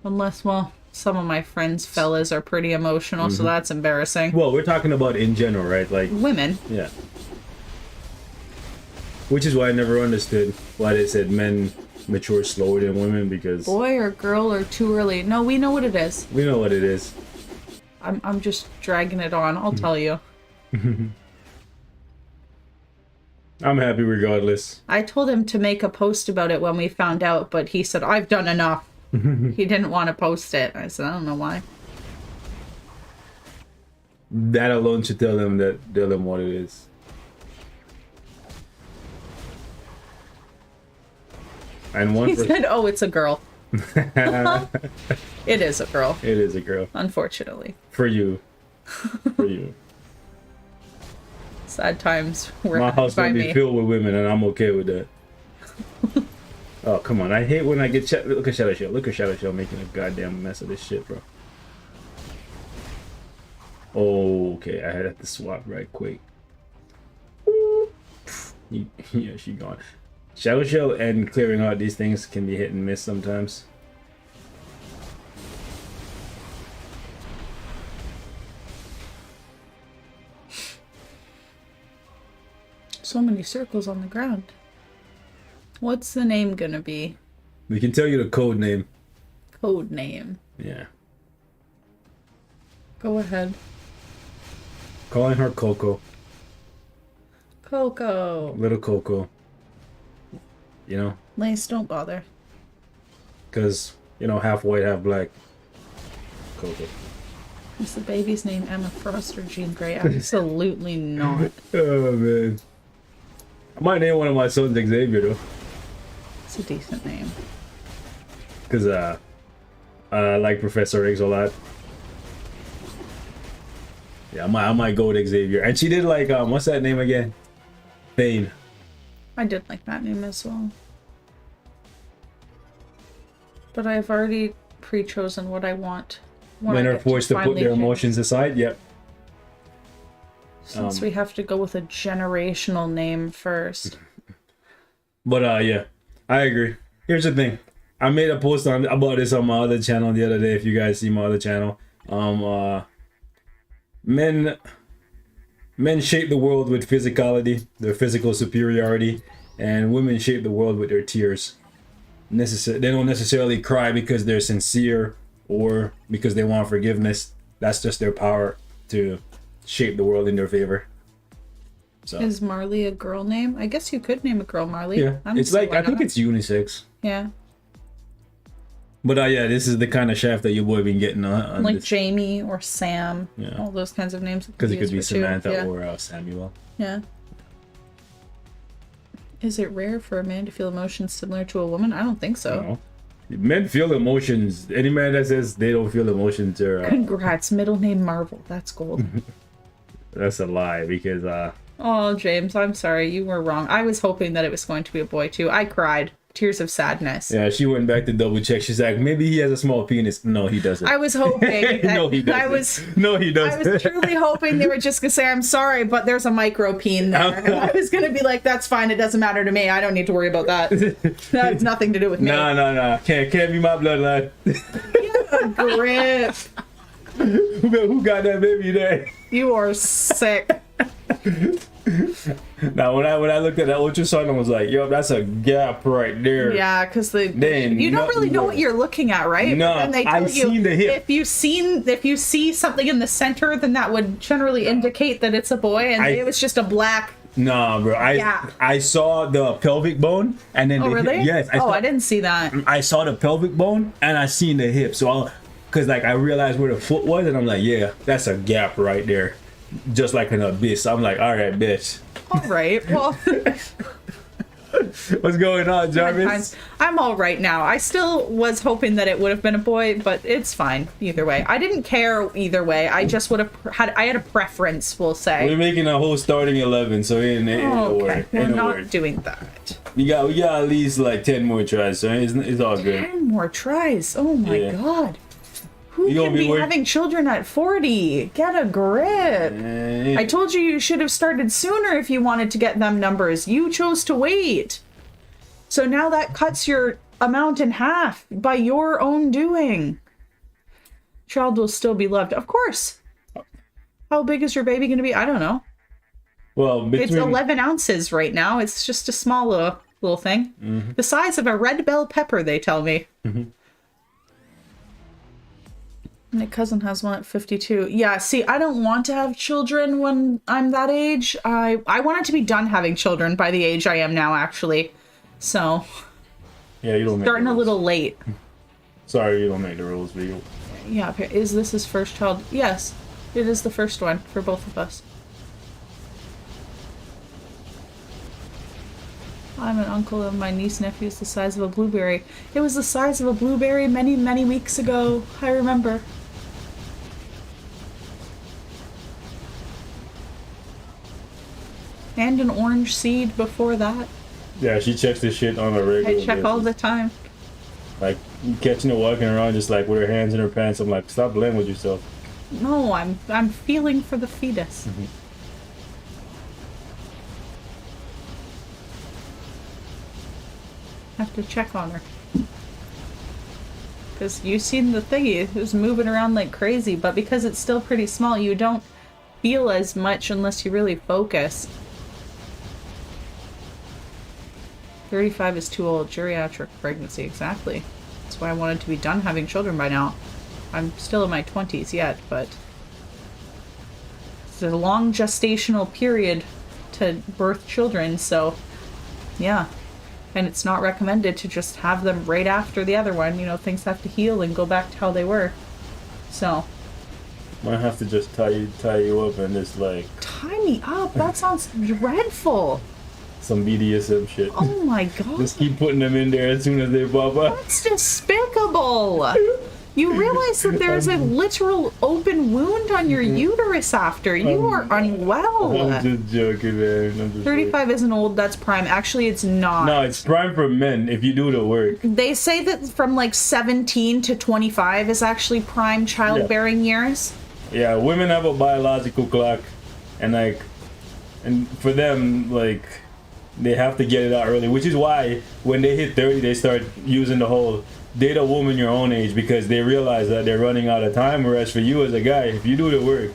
B: Unless, well, some of my friends' fellas are pretty emotional, so that's embarrassing.
A: Well, we're talking about in general, right? Like
B: women.
A: Yeah. Which is why I never understood why they said men mature slower than women, because
B: boy or girl or too early. No, we know what it is.
A: We know what it is.
B: I'm just dragging it on. I'll tell you.
A: I'm happy regardless.
B: I told him to make a post about it when we found out, but he said, I've done enough. He didn't want to post it. I said, I don't know why.
A: That alone should tell them what it is. And
B: he said, oh, it's a girl. It is a girl,
A: It is a girl.
B: unfortunately.
A: For you. For you.
B: Sad times were
A: My house
B: by
A: will be
B: me.
A: filled with women, and I'm okay with that. Oh, come on. I hate when I get... Look at Shadow Shell. Look at Shadow Shell making a goddamn mess of this shit, bro. Oh, okay. I had to swap right quick. Yeah, she gone. Shadow Shell and clearing out these things can be hit and miss sometimes.
B: So many circles on the ground. What's the name gonna be?
A: We can tell you the code name.
B: Code name.
A: Yeah.
B: Go ahead.
A: Calling her Coco.
B: Coco.
A: Little Coco. You know?
B: Lace, don't bother.
A: Because, you know, half white, half black. Coco.
B: Is the baby's name Emma Frost or Jean Grey? Absolutely not.
A: Oh, man. I might name one of my sons Xavier, though.
B: It's a decent name.
A: Because, I like Professor X a lot. Yeah, I might go with Xavier. And she did like, what's that name again? Thane.
B: I did like that name as well. But I've already pre-chosen what I want.
A: Men are forced to put their emotions aside. Yep.
B: Since we have to go with a generational name first.
A: But yeah, I agree. Here's the thing. I made a post about this on my other channel the other day. If you guys see my other channel, men shape the world with physicality, their physical superiority, and women shape the world with their tears. They don't necessarily cry because they're sincere or because they want forgiveness. That's just their power to shape the world in their favor. So
B: Is Marley a girl name? I guess you could name a girl Marley.
A: yeah, it's like I think it's unisex.
B: Yeah.
A: But yeah, this is the kind of shaft that your boy been getting on
B: Like
A: this.
B: Jamie or Sam.
A: Yeah.
B: All those kinds of names.
A: Because it could be
B: used for two.
A: Samantha
B: Yeah.
A: or Samuel.
B: Yeah. Is it rare for a man to feel emotions similar to a woman? I don't think so.
A: No. Men feel emotions. Any man that says they don't feel emotions are
B: Congrats, middle name Marvel. That's gold.
A: that's a lie because
B: Oh, James, I'm sorry. You were wrong. I was hoping that it was going to be a boy, too. I cried. Tears of sadness.
A: yeah, she went back to double check. She's like, maybe he has a small penis. No, he doesn't.
B: I was hoping. That
A: No, he doesn't. No, he
B: I
A: doesn't.
B: was truly hoping they were just going to say, I'm sorry, but there's a micro peen there. And I was going to be like, that's fine. It doesn't matter to me. I don't need to worry about that. That has nothing to do with me.
A: No. Can't be my bloodline.
B: Grip.
A: Who got that baby there?
B: You are sick.
A: Now, when I looked at that ultrasound, I was like, yo, that's a gap right there.
B: Yeah, because you
A: Then
B: don't really know
A: no-
B: what you're looking at, right?
A: No,
B: But then they tell
A: I seen the hip.
B: If you see something in the center, then that would generally indicate that it's a boy, and it was just a black.
A: Nah, bro.
B: Yeah.
A: I saw the pelvic bone and then
B: Oh,
A: the
B: really?
A: hip. Yes.
B: I didn't see that.
A: I saw the pelvic bone and I seen the hip. So because like I realized where the foot was and I'm like, yeah, that's a gap right there. Just like an abyss. I'm like, all right, bitch.
B: All right. Well,
A: What's going on, Jarvis?
B: I'm all right now. I still was hoping that it would have been a boy, but it's fine either way. I didn't care either way. I just would have I had a preference, we'll say.
A: We're making a whole starting 11, so ain't no
B: Okay,
A: worry.
B: we're
A: Ain't no
B: not
A: worry.
B: doing that.
A: We got at least like 10 more tries, so it's all good.
B: 10 more tries. Oh my
A: Yeah.
B: God. Who
A: You gonna
B: can
A: be
B: be
A: work-
B: having children at 40? Get a grip. I told you should have started sooner if you wanted to get them numbers. You chose to wait. So now that cuts your amount in half by your own doing. Child will still be loved. Of course. How big is your baby going to be? I don't know.
A: Well,
B: It's 11 ounces right now. It's just a small little thing.
A: Mm-hmm.
B: The size of a red bell pepper, they tell me.
A: Mm-hmm.
B: My cousin has one at 52. Yeah, see, I don't want to have children when I'm that age. I wanted to be done having children by the age I am now, actually. So,
A: yeah, you don't make
B: starting
A: the
B: a
A: rules.
B: little late.
A: Sorry, you don't make the rules, Beagle.
B: Yeah, is this his first child? Yes, it is the first one for both of us. I'm an uncle of my niece nephew's the size of a blueberry. It was the size of a blueberry many, many weeks ago. I remember. And an orange seed before that.
A: Yeah, she checks this shit on a regular
B: I check
A: basis.
B: all the time.
A: Like, you catching her walking around just like with her hands in her pants. I'm like, stop playing with yourself.
B: No, I'm feeling for the fetus.
A: Mm-hmm.
B: Have to check on her. Because you've seen the thingy, it was moving around like crazy, but because it's still pretty small, you don't feel as much unless you really focus. 35 is too old. Geriatric pregnancy, exactly. That's why I wanted to be done having children by now. I'm still in my 20s yet, but it's a long gestational period to birth children, so yeah. And it's not recommended to just have them right after the other one. You know, things have to heal and go back to how they were. So.
A: Might have to just tie you up and just like
B: Tie me up? That sounds dreadful.
A: some BDSM shit.
B: Oh my god.
A: Just keep putting them in there as soon as they pop up.
B: That's despicable. You realize that there's a literal open wound on your uterus after. You are unwell.
A: I'm just joking, man. I'm just
B: 35 isn't old, that's prime. Actually, it's not.
A: No, it's prime for men if you do the work.
B: They say that from like 17 to 25 is actually prime childbearing years.
A: Yeah, women have a biological clock, and for them, like, they have to get it out early, which is why when they hit 30, they start using the whole date a woman your own age because they realize that they're running out of time. Whereas for you as a guy, if you do the work,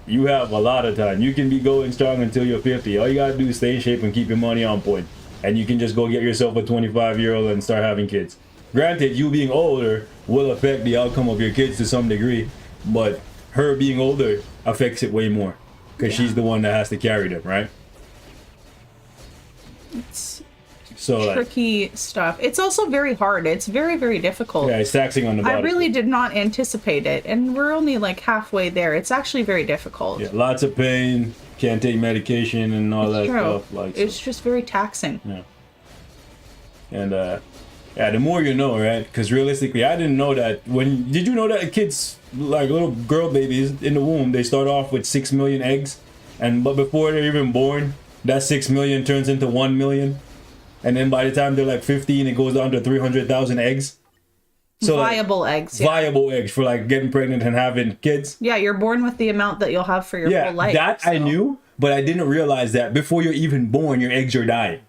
A: you have a lot of time. You can be going strong until you're 50. All you gotta do is stay in shape and keep your money on point, and you can just go get yourself a 25-year-old and start having kids. Granted, you being older will affect the outcome of your kids to some degree, but her being older affects it way more because she's the one that has to carry them, right?
B: It's
A: So
B: tricky stuff. It's also very hard. It's very, very difficult.
A: yeah, it's taxing on the body.
B: I really did not anticipate it, and we're only like halfway there. It's actually very difficult.
A: Yeah, lots of pain, can't take medication and all that
B: True.
A: stuff. Like,
B: It's just very taxing.
A: yeah. And yeah, the more you know, right? Because realistically, I didn't know that. Did you know that kids, like little girl babies in the womb, they start off with 6 million eggs, but before they're even born, that 6 million turns into 1 million, and then by the time they're like 15, it goes down to 300,000 eggs. So
B: Viable eggs. Yeah.
A: viable eggs for like getting pregnant and having kids.
B: Yeah, you're born with the amount that you'll have for your whole life.
A: That I
B: so.
A: knew, but I didn't realize that before you're even born, your eggs are dying.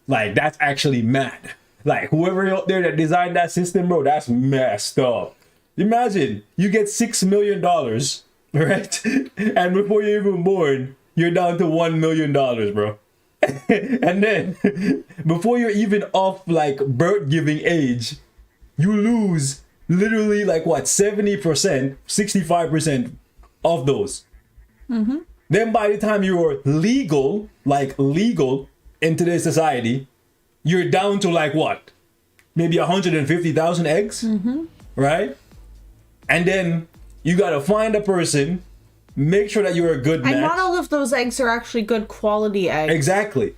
A: Like, that's actually mad. Like, whoever out there that designed that system, bro, that's messed up. Imagine you get $6 million, right? And before you're even born, you're down to $1 million, bro. And then before you're even off like birth giving age, you lose literally like what, 70%, 65% of those. Mm-hmm. Then by the time you're legal in today's society, you're down to like what? Maybe 150,000 eggs, right? And then you gotta find a person, make sure that you're a good match.
B: And not all of those eggs are actually good quality eggs.
A: Exactly,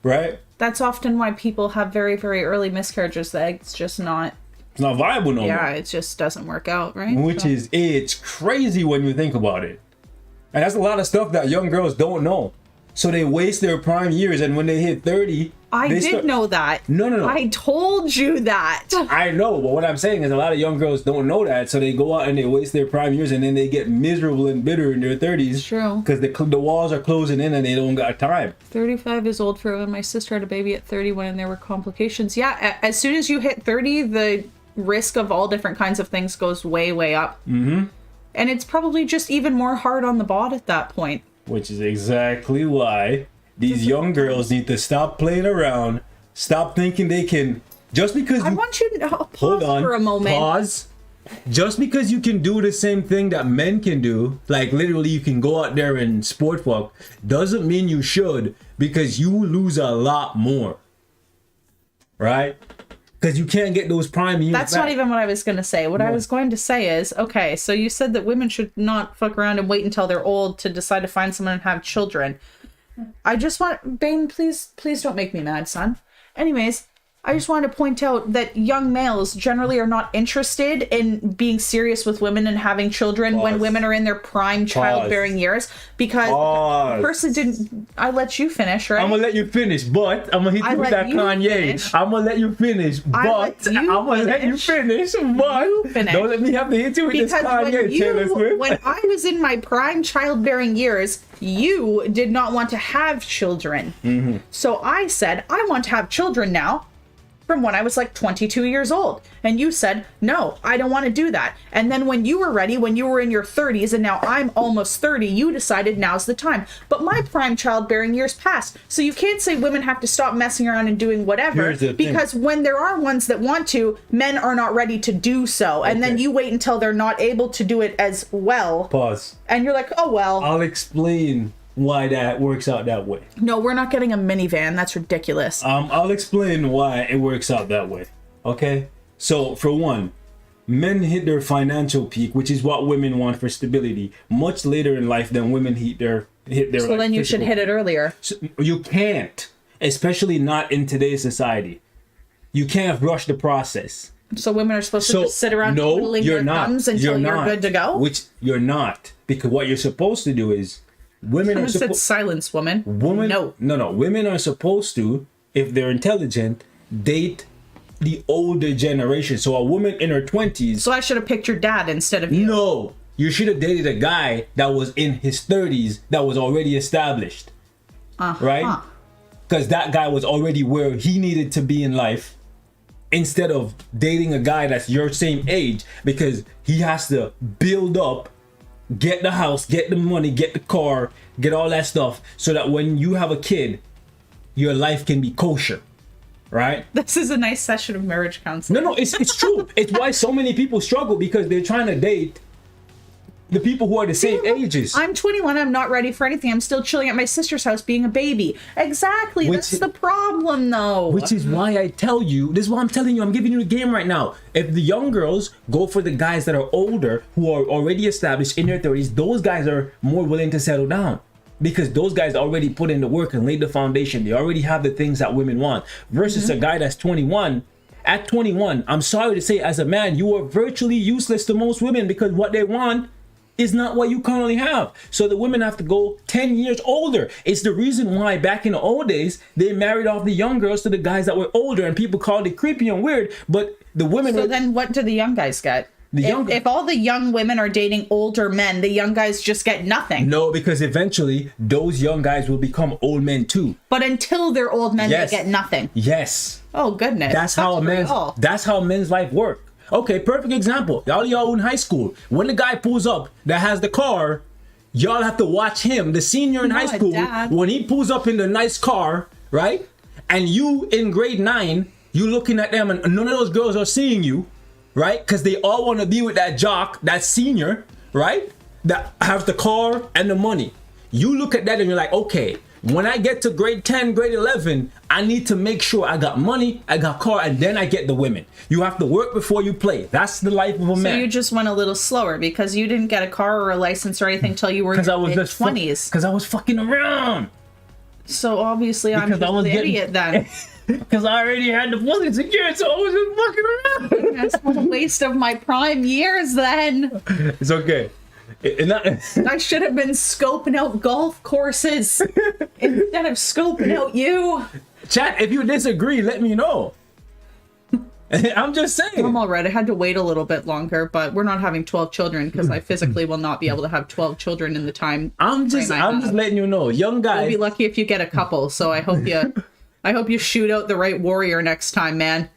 A: right?
B: That's often why people have very, very early miscarriages. The egg's just not.
A: It's not viable no more.
B: Yeah, it just doesn't work out, right?
A: It's crazy when you think about it. And that's a lot of stuff that young girls don't know. So they waste their prime years, and when they hit 30,
B: I did know that.
A: No.
B: I told you that.
A: I know, but what I'm saying is a lot of young girls don't know that, so they go out and they waste their prime years, and then they get miserable and bitter in their 30s.
B: True.
A: Because the walls are closing in and they don't got time.
B: 35 is old for when my sister had a baby at 31 and there were complications. Yeah, as soon as you hit 30, the risk of all different kinds of things goes way, way up. Mm-hmm. And it's probably just even more hard on the bod at that point.
A: Which is exactly why these young girls need to stop playing around, stop thinking they can, just because
B: I want you to pause
A: hold on,
B: for a moment.
A: Pause. Just because you can do the same thing that men can do, like literally you can go out there and sport fuck, doesn't mean you should, because you lose a lot more. Right? Because you can't get those prime years
B: That's
A: back.
B: not even what I was going to say. What I was going to say is, okay, so you said that women should not fuck around and wait until they're old to decide to find someone and have children. I just want, Bane, please don't make me mad, son. Anyways, I just wanted to point out that young males generally are not interested in being serious with women and having children when women are in their prime childbearing years, because personally didn't I let you finish, right?
A: I'm gonna let you finish, but I'm gonna hit you with that Kanye.
B: Finish.
A: I'm gonna let you finish, but I'm gonna let you finish, but don't let me have to hit you with this Kanye, Taylor Swift.
B: When I was in my prime childbearing years, you did not want to have children.
A: Mm-hmm.
B: So I said, I want to have children now. From when I was like 22 years old. And you said, no, I don't want to do that. And then when you were ready, when you were in your 30s, and now I'm almost 30, you decided now's the time. But my prime childbearing years passed. So you can't say women have to stop messing around and doing whatever. Because when there are ones that want to, men are not ready to do so. And then you wait until they're not able to do it as well.
A: Pause.
B: And you're like, oh, well.
A: I'll explain why that works out that way.
B: No, we're not getting a minivan. That's ridiculous.
A: I'll explain why it works out that way. Okay? So, for one, men hit their financial peak, which is what women want for stability, much later in life than women hit their
B: so
A: like,
B: then you
A: physical.
B: should hit it earlier.
A: So you can't, especially not in today's society. You can't rush the process.
B: So women are supposed to just sit around twiddling their thumbs until you're good to go?
A: Which you're not. Because what you're supposed to do is women are
B: supposed silence, woman.
A: No. Women are supposed to, if they're intelligent, date the older generation. So a woman in her 20s.
B: So I should have picked your dad instead of you.
A: No, you should have dated a guy that was in his 30s that was already established. Right? Because that guy was already where he needed to be in life. Instead of dating a guy that's your same age, because he has to build up, get the house, get the money, get the car, get all that stuff, so that when you have a kid, your life can be kosher, right?
B: This is a nice session of marriage counseling.
A: No, it's true. It's why so many people struggle, because they're trying to date the people who are the same ages.
B: I'm 21. I'm not ready for anything. I'm still chilling at my sister's house being a baby. Exactly. That's the problem, though.
A: Which is why I tell you, this is why I'm telling you, I'm giving you the game right now. If the young girls go for the guys that are older, who are already established in their 30s, those guys are more willing to settle down. Because those guys already put in the work and laid the foundation. They already have the things that women want. Versus a guy that's 21. At 21, I'm sorry to say, as a man, you are virtually useless to most women, because what they want is not what you currently have. So the women have to go 10 years older. It's the reason why back in the old days, they married off the young girls to the guys that were older, and people called it creepy and weird, but the women
B: So then what do the young guys get? If all the young women are dating older men, the young guys just get nothing.
A: No, because eventually those young guys will become old men too.
B: But until they're old men, they get nothing.
A: Yes.
B: Oh goodness.
A: That's how men's life work. Okay, perfect example. Y'all in high school. When the guy pulls up that has the car, y'all have to watch him, the senior in high school, Dad. When he pulls up in the nice car, right? And you in grade 9, you looking at them and none of those girls are seeing you, right? Because they all want to be with that jock, that senior, right? That has the car and the money. You look at that and you're like, okay, when I get to grade 10, grade 11, I need to make sure I got money, I got car, and then I get the women. You have to work before you play. That's the life of a man.
B: So you just went a little slower because you didn't get a car or a license or anything until you were in your mid-20s.
A: Because I was fucking around.
B: So obviously I'm just the idiot then.
A: Because I already had the fully secured, so I was just fucking around.
B: That's what a waste of my prime years then.
A: It's okay.
B: I should have been scoping out golf courses instead of scoping out you.
A: Chat, if you disagree, let me know. I'm just saying.
B: I'm all right. I had to wait a little bit longer, but we're not having 12 children because I physically will not be able to have 12 children in the time.
A: I'm just letting you know, young guys.
B: You'll be lucky if you get a couple. So I hope you shoot out the right warrior next time, man.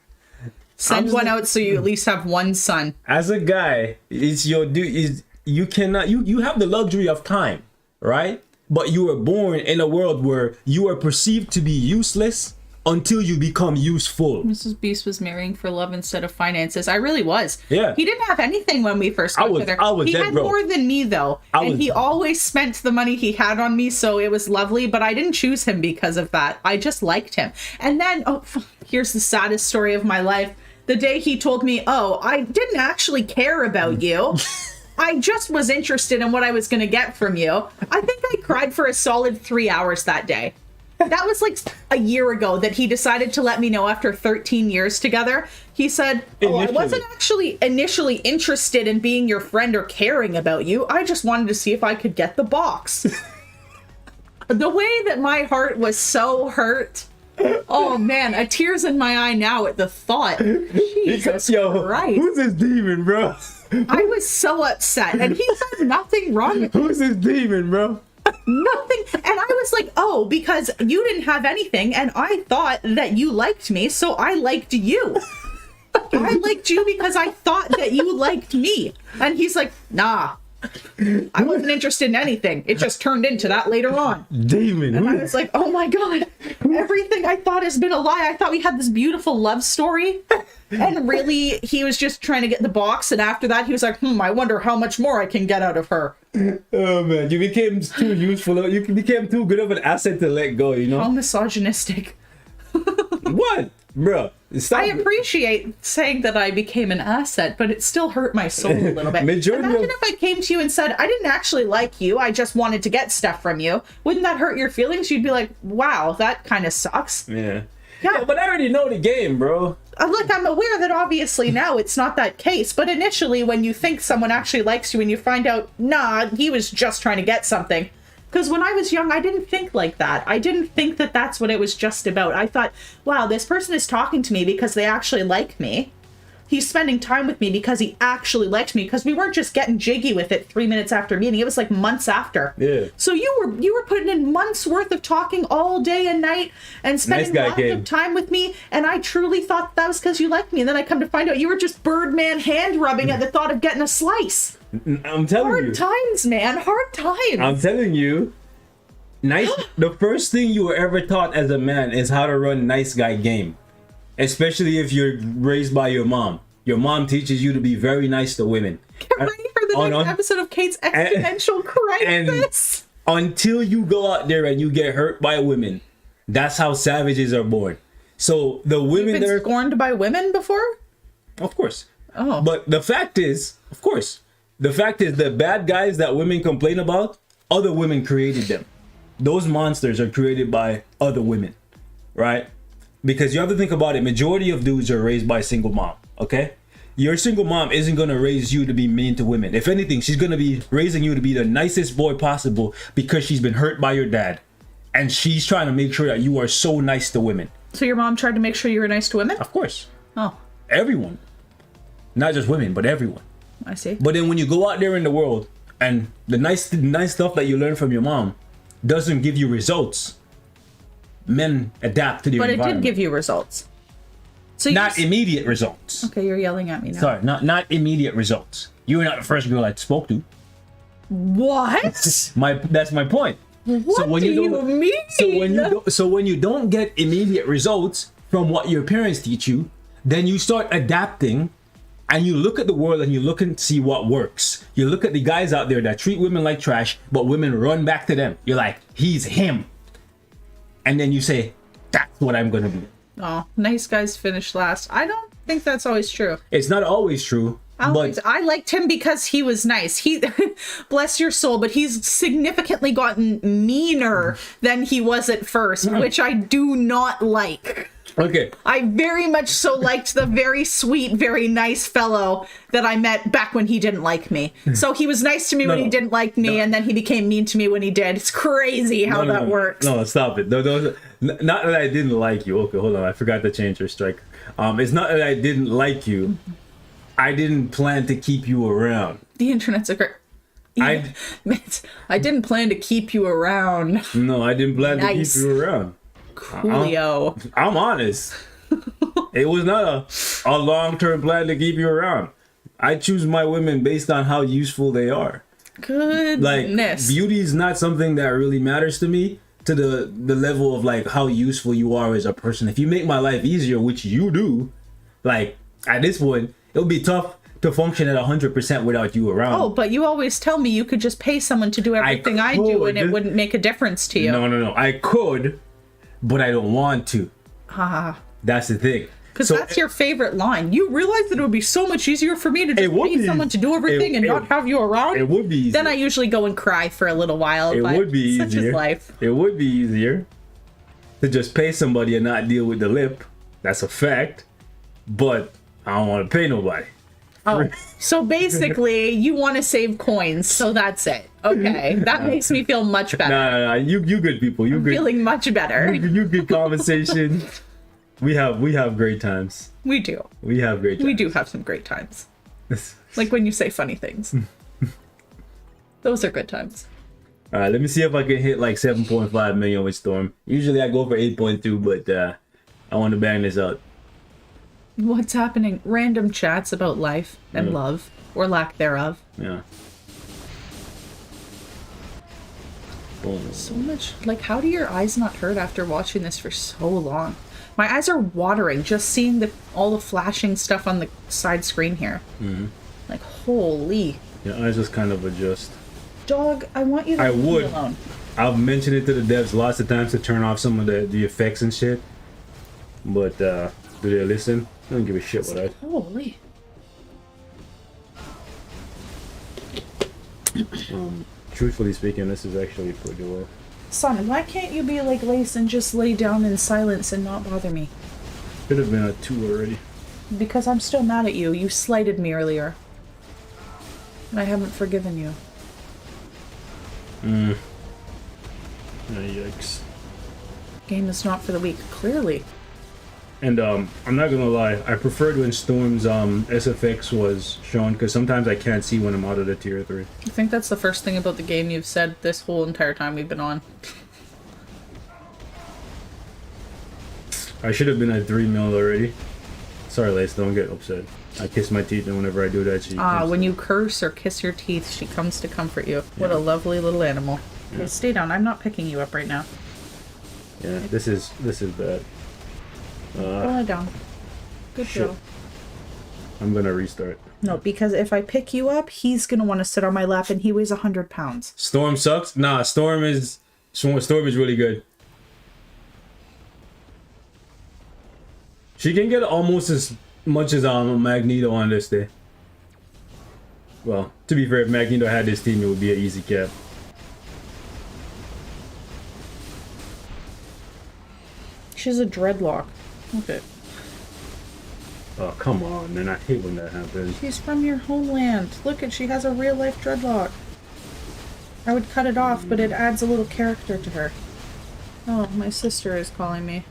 B: Send one out so you at least have one son.
A: As a guy, it's your dude. You cannot. You have the luxury of time, right? But you were born in a world where you are perceived to be useless until you become useful.
B: Mrs. Beast was marrying for love instead of finances. I really was.
A: Yeah.
B: He didn't have anything when we first got together. He had more than me, though. He always spent the money he had on me, so it was lovely, but I didn't choose him because of that. I just liked him. And then, here's the saddest story of my life. The day he told me, I didn't actually care about you. I just was interested in what I was going to get from you. I think I cried for a solid 3 hours that day. That was like a year ago that he decided to let me know after 13 years together. He said, oh, I wasn't actually initially interested in being your friend or caring about you. I just wanted to see if I could get the box. The way that my heart was so hurt. Oh man, a tear's in my eye now at the thought. Jesus Christ.
A: Who's this demon, bro?
B: I was so upset. And he said nothing wrong.
A: Who's this demon, bro?
B: Nothing. And I was like, oh, because you didn't have anything and I thought that you liked me, so I liked you. I liked you because I thought that you liked me. And he's like, nah, I wasn't interested in anything. It just turned into that later on.
A: Demon.
B: And I was like, oh my God, everything I thought has been a lie. I thought we had this beautiful love story. And really, he was just trying to get the box. And after that, he was like, I wonder how much more I can get out of her.
A: Oh man, you became too useful. You became too good of an asset to let go, you know?
B: How misogynistic.
A: What? Bro, stop.
B: I appreciate saying that I became an asset, but it still hurt my soul a little bit. Imagine if I came to you and said, I didn't actually like you, I just wanted to get stuff from you. Wouldn't that hurt your feelings? You'd be like, wow, that kind of sucks.
A: Yeah, but I already know the game, bro.
B: Look, I'm aware that obviously now it's not that case, but initially when you think someone actually likes you and you find out, nah, he was just trying to get something. Because when I was young, I didn't think like that. I didn't think that that's what it was just about. I thought, wow, this person is talking to me because they actually like me. He's spending time with me because he actually liked me, because we weren't just getting jiggy with it 3 minutes after meeting. It was like months after.
A: Yeah.
B: So you were putting in months worth of talking all day and night and spending lots of time with me, and I truly thought that was because you liked me. And then I come to find out you were just Birdman hand rubbing at the thought of getting a slice.
A: I'm telling you.
B: Hard times, man. Hard times.
A: I'm telling you. The first thing you were ever taught as a man is how to run nice guy game. Especially if you're raised by your mom. Your mom teaches you to be very nice to women.
B: Get ready for the next episode of Kate's Existential Crisis.
A: And until you go out there and you get hurt by women, that's how savages are born. So the women
B: You've been scorned by women before?
A: Of course.
B: Oh.
A: But the fact is, the bad guys that women complain about, other women created them. Those monsters are created by other women, right? Because you have to think about it. Majority of dudes are raised by a single mom, okay? Your single mom isn't going to raise you to be mean to women. If anything, she's going to be raising you to be the nicest boy possible because she's been hurt by your dad. And she's trying to make sure that you are so nice to women.
B: So your mom tried to make sure you were nice to women?
A: Of course.
B: Oh.
A: Everyone. Not just women, but everyone.
B: I see.
A: But then when you go out there in the world and the nice stuff that you learn from your mom doesn't give you results, men adapt to the environment.
B: But it did give you results. So
A: not immediate results.
B: Okay, you're yelling at me now.
A: Sorry, not immediate results. You were not the first girl I spoke to.
B: What?
A: That's my point.
B: What do you mean?
A: So when you don't get immediate results from what your parents teach you, then you start adapting, and you look at the world and you look and see what works. You look at the guys out there that treat women like trash, but women run back to them. You're like, he's him. And then you say, that's what I'm going to be.
B: Oh, nice guys finish last. I don't think that's always true.
A: It's not always true. But
B: I liked him because he was nice. He, bless your soul, but he's significantly gotten meaner than he was at first, which I do not like.
A: Okay.
B: I very much so liked the very sweet, very nice fellow that I met back when he didn't like me. So he was nice to me when he didn't like me, and then he became mean to me when he did. It's crazy how that works.
A: No, stop it. Not that I didn't like you. Okay, hold on. I forgot to change your strike. It's not that I didn't like you. I didn't plan to keep you around.
B: The internet's a great... I didn't plan to keep you around.
A: No, I didn't plan to keep you around.
B: Coolio.
A: I'm honest. It was not a long-term plan to keep you around. I choose my women based on how useful they are.
B: Goodness.
A: Like, beauty is not something that really matters to me to the level of like how useful you are as a person. If you make my life easier, which you do, like at this point, it'll be tough to function at 100% without you around.
B: Oh, but you always tell me you could just pay someone to do everything I do and it wouldn't make a difference to you.
A: No. I could, but I don't want to. That's the thing.
B: Because
A: So
B: that's your favorite line. You realize that it would be so much easier for me to just
A: would
B: pay
A: be-
B: someone to do everything and not have you around.
A: it would be easier.
B: Then I usually go and cry for a little while.
A: It
B: but
A: would be
B: such
A: easier.
B: is life.
A: It would be easier to just pay somebody and not deal with the lip. That's a fact. But I don't want to pay nobody.
B: Oh, so basically, you want to save coins, so that's it. Okay, that makes me feel much better.
A: Nah. You good people. You good.
B: Feeling much better.
A: You good conversation. We have great times.
B: We do.
A: We have great times.
B: We do have some great times. Like when you say funny things. Those are good times.
A: All right, let me see if I can hit like 7.5 million with Storm. Usually I go for 8.2, but I want to bang this out.
B: What's happening? Random chats about life and love, or lack thereof.
A: Yeah. Boom.
B: So much. Like, how do your eyes not hurt after watching this for so long? My eyes are watering just seeing all the flashing stuff on the side screen here. Mm-hmm. Like, holy.
A: Your eyes just kind of adjust.
B: Dog, I want you to
A: I
B: leave me
A: would.
B: alone.
A: I've mentioned it to the devs lots of times to turn off some of the effects and shit. But do they listen? I don't give a shit what I.
B: Holy.
A: Truthfully speaking, this is actually pretty low.
B: Son, why can't you be like Lace and just lay down in silence and not bother me?
A: Could have been a 2 already.
B: Because I'm still mad at you. You slighted me earlier. And I haven't forgiven you.
A: Yikes.
B: Game is not for the weak, clearly.
A: And I'm not gonna lie, I preferred when Storm's SFX was shown because sometimes I can't see when I'm out of the tier 3.
B: I think that's the first thing about the game you've said this whole entire time we've been on.
A: I should have been at 3 mil already. Sorry, Lace, don't get upset. I kiss my teeth, and whenever I do that, she.
B: When you curse or kiss your teeth, she comes to comfort you. What a lovely little animal. Okay, stay down. I'm not picking you up right now.
A: Yeah, this is bad.
B: Go lie down. Good
A: Shit.
B: girl.
A: I'm gonna restart.
B: No, because if I pick you up, he's gonna want to sit on my lap, and he weighs 100 pounds.
A: Storm sucks. Nah, Storm is really good. She can get almost as much as Magneto on this day. Well, to be fair, if Magneto had this team, it would be an easy cap.
B: She's a dreadlock. Okay.
A: Oh, come on, man. I hate when that happens.
B: She's from your homeland. Look at, she has a real life dreadlock. I would cut it off, but it adds a little character to her. Oh, my sister is calling me.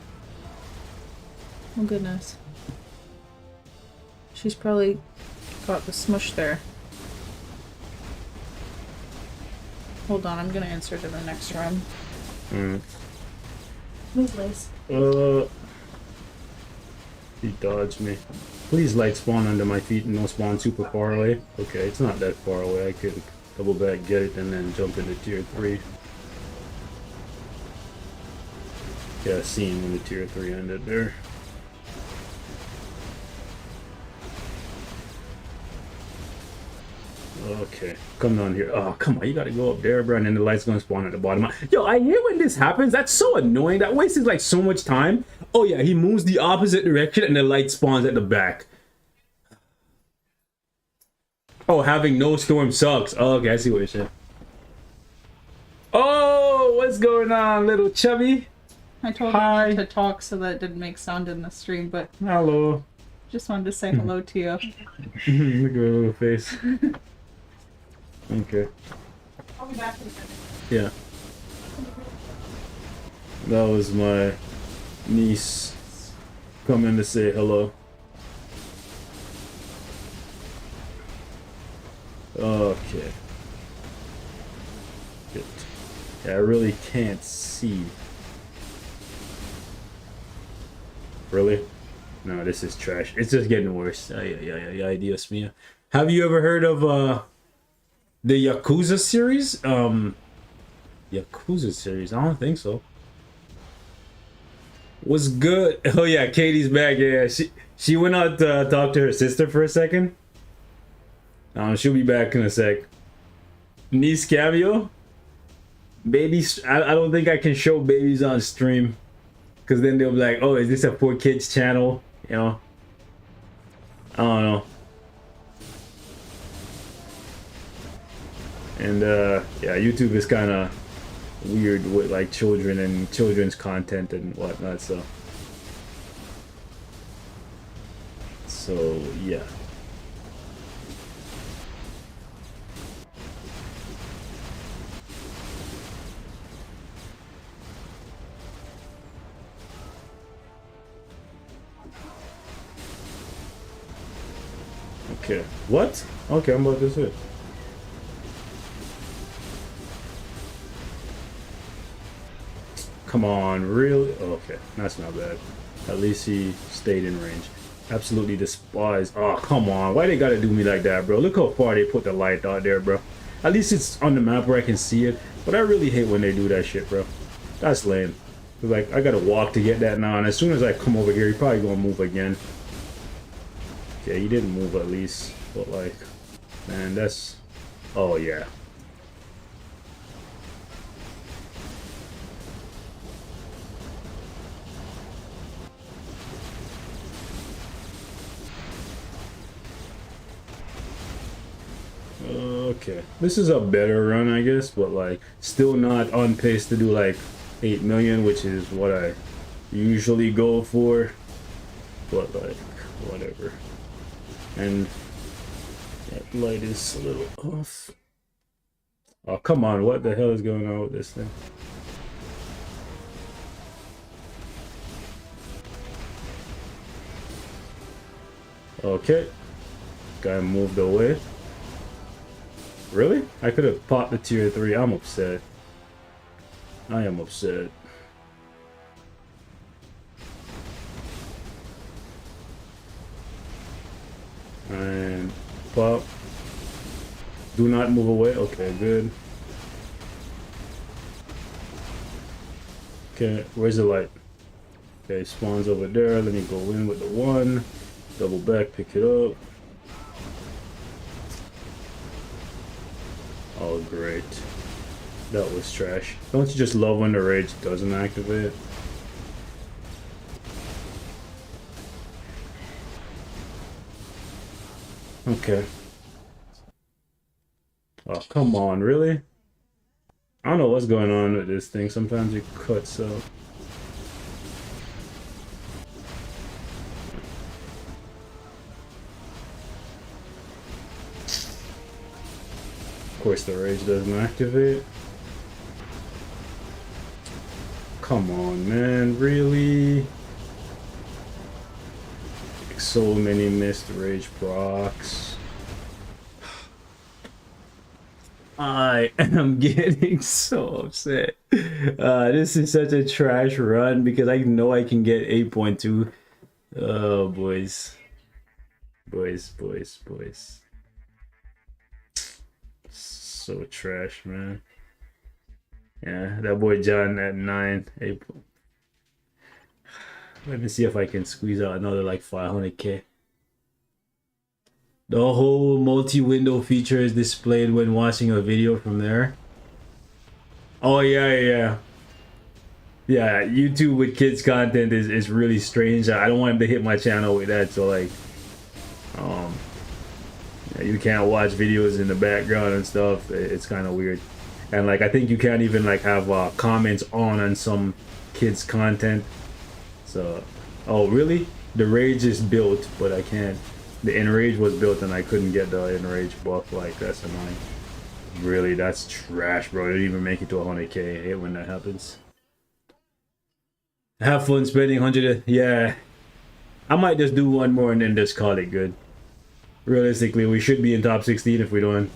B: Oh goodness. She's probably got the smush there. Hold on, I'm gonna answer to the next room. Move, Lace.
A: He dodged me. Please light spawn under my feet and no spawn super far away. Okay, it's not that far away. I could double back, get it, and then jump into tier 3. Yeah, seen when the tier 3 ended there. Okay, come down here. Oh, come on, you gotta go up there, bro, and then the light's gonna spawn at the bottom. Yo, I hate when this happens. That's so annoying. That wastes like so much time. Oh yeah, he moves the opposite direction and the light spawns at the back. Oh, having no storm sucks. Oh, okay, I see what you're saying. Oh, what's going on, little chubby?
B: I told
A: Hi.
B: her to talk so that it didn't make sound in the stream, but
A: Hello.
B: just wanted to say hello to you.
A: Look at her little face. Okay.
B: I'll be back in a minute.
A: Yeah. That was my niece coming to say hello. Okay. Good. Yeah, I really can't see. Really? No, this is trash. It's just getting worse. Yeah, Dios mío. Have you ever heard of the Yakuza series? Yakuza series? I don't think so. Was good. Oh yeah, Katie's back. Yeah, she went out to talk to her sister for a second. She'll be back in a sec. Niece cameo. Babies. I don't think I can show babies on stream, because then they'll be like, "Oh, is this a 4 kids channel?" you know, I don't know. And yeah, YouTube is kind of weird with like children and children's content and whatnot. So yeah. Okay. What? Okay, I'm about to say. Come on, really? Oh, okay, that's not bad. At least he stayed in range. Absolutely despise. Oh, come on. Why they gotta do me like that, bro? Look how far they put the light out there, bro. At least it's on the map where I can see it. But I really hate when they do that shit, bro. That's lame. Like, I gotta walk to get that now. And as soon as I come over here, he probably gonna move again. Okay, he didn't move at least. But, like, man, that's... Oh, yeah. Okay, this is a better run, I guess, but like still not on pace to do like 8 million, which is what I usually go for. But like, whatever. And that light is a little off. Oh, come on, what the hell is going on with this thing? Okay, guy moved away. Really? I could have popped the tier 3. I'm upset. I am upset. And pop. Do not move away. Okay, good. Okay, where's the light? Okay, spawns over there. Let me go in with the 1. Double back, pick it up. Oh, great. That was trash. Don't you just love when the rage doesn't activate? Okay. Oh, come on, really? I don't know what's going on with this thing. Sometimes it cuts out. Of course, the rage doesn't activate. Come on, man, really? Like, so many missed rage procs. I am getting so upset. This is such a trash run because I know I can get 8.2. Oh, boys. Boys. So trash, man. Yeah, that boy John at 9. 8. Let me see if I can squeeze out another like 500k. The whole multi-window feature is displayed when watching a video from there. Oh yeah. Yeah, YouTube with kids content is really strange. I don't want him to hit my channel with that, so like yeah, you can't watch videos in the background and stuff. It's kind of weird. And like I think you can't even like have comments on some kids content. So oh really? The rage is built, but I can't. The enrage was built and I couldn't get the enrage buff. Like that's annoying. Really, that's trash, bro. It didn't even make it to 100k. I hate when that happens. Have fun spending 100. Yeah, I might just do one more and then just call it good. Realistically, we should be in top 16 if we don't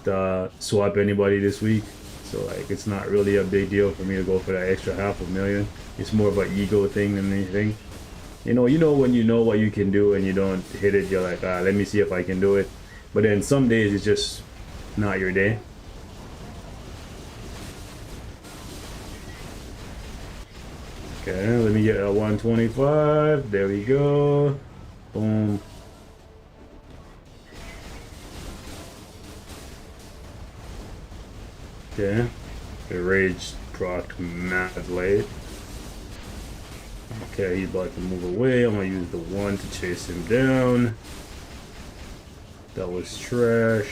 A: swap anybody this week. So like, it's not really a big deal for me to go for that extra 500,000. It's more of an ego thing than anything. You know when you know what you can do and you don't hit it, you're like, let me see if I can do it. But then some days it's just not your day. Okay, let me get a 125. There we go. Boom. Okay. The rage proc mad late. Okay, he's about to move away. I'm gonna use the 1 to chase him down. That was trash.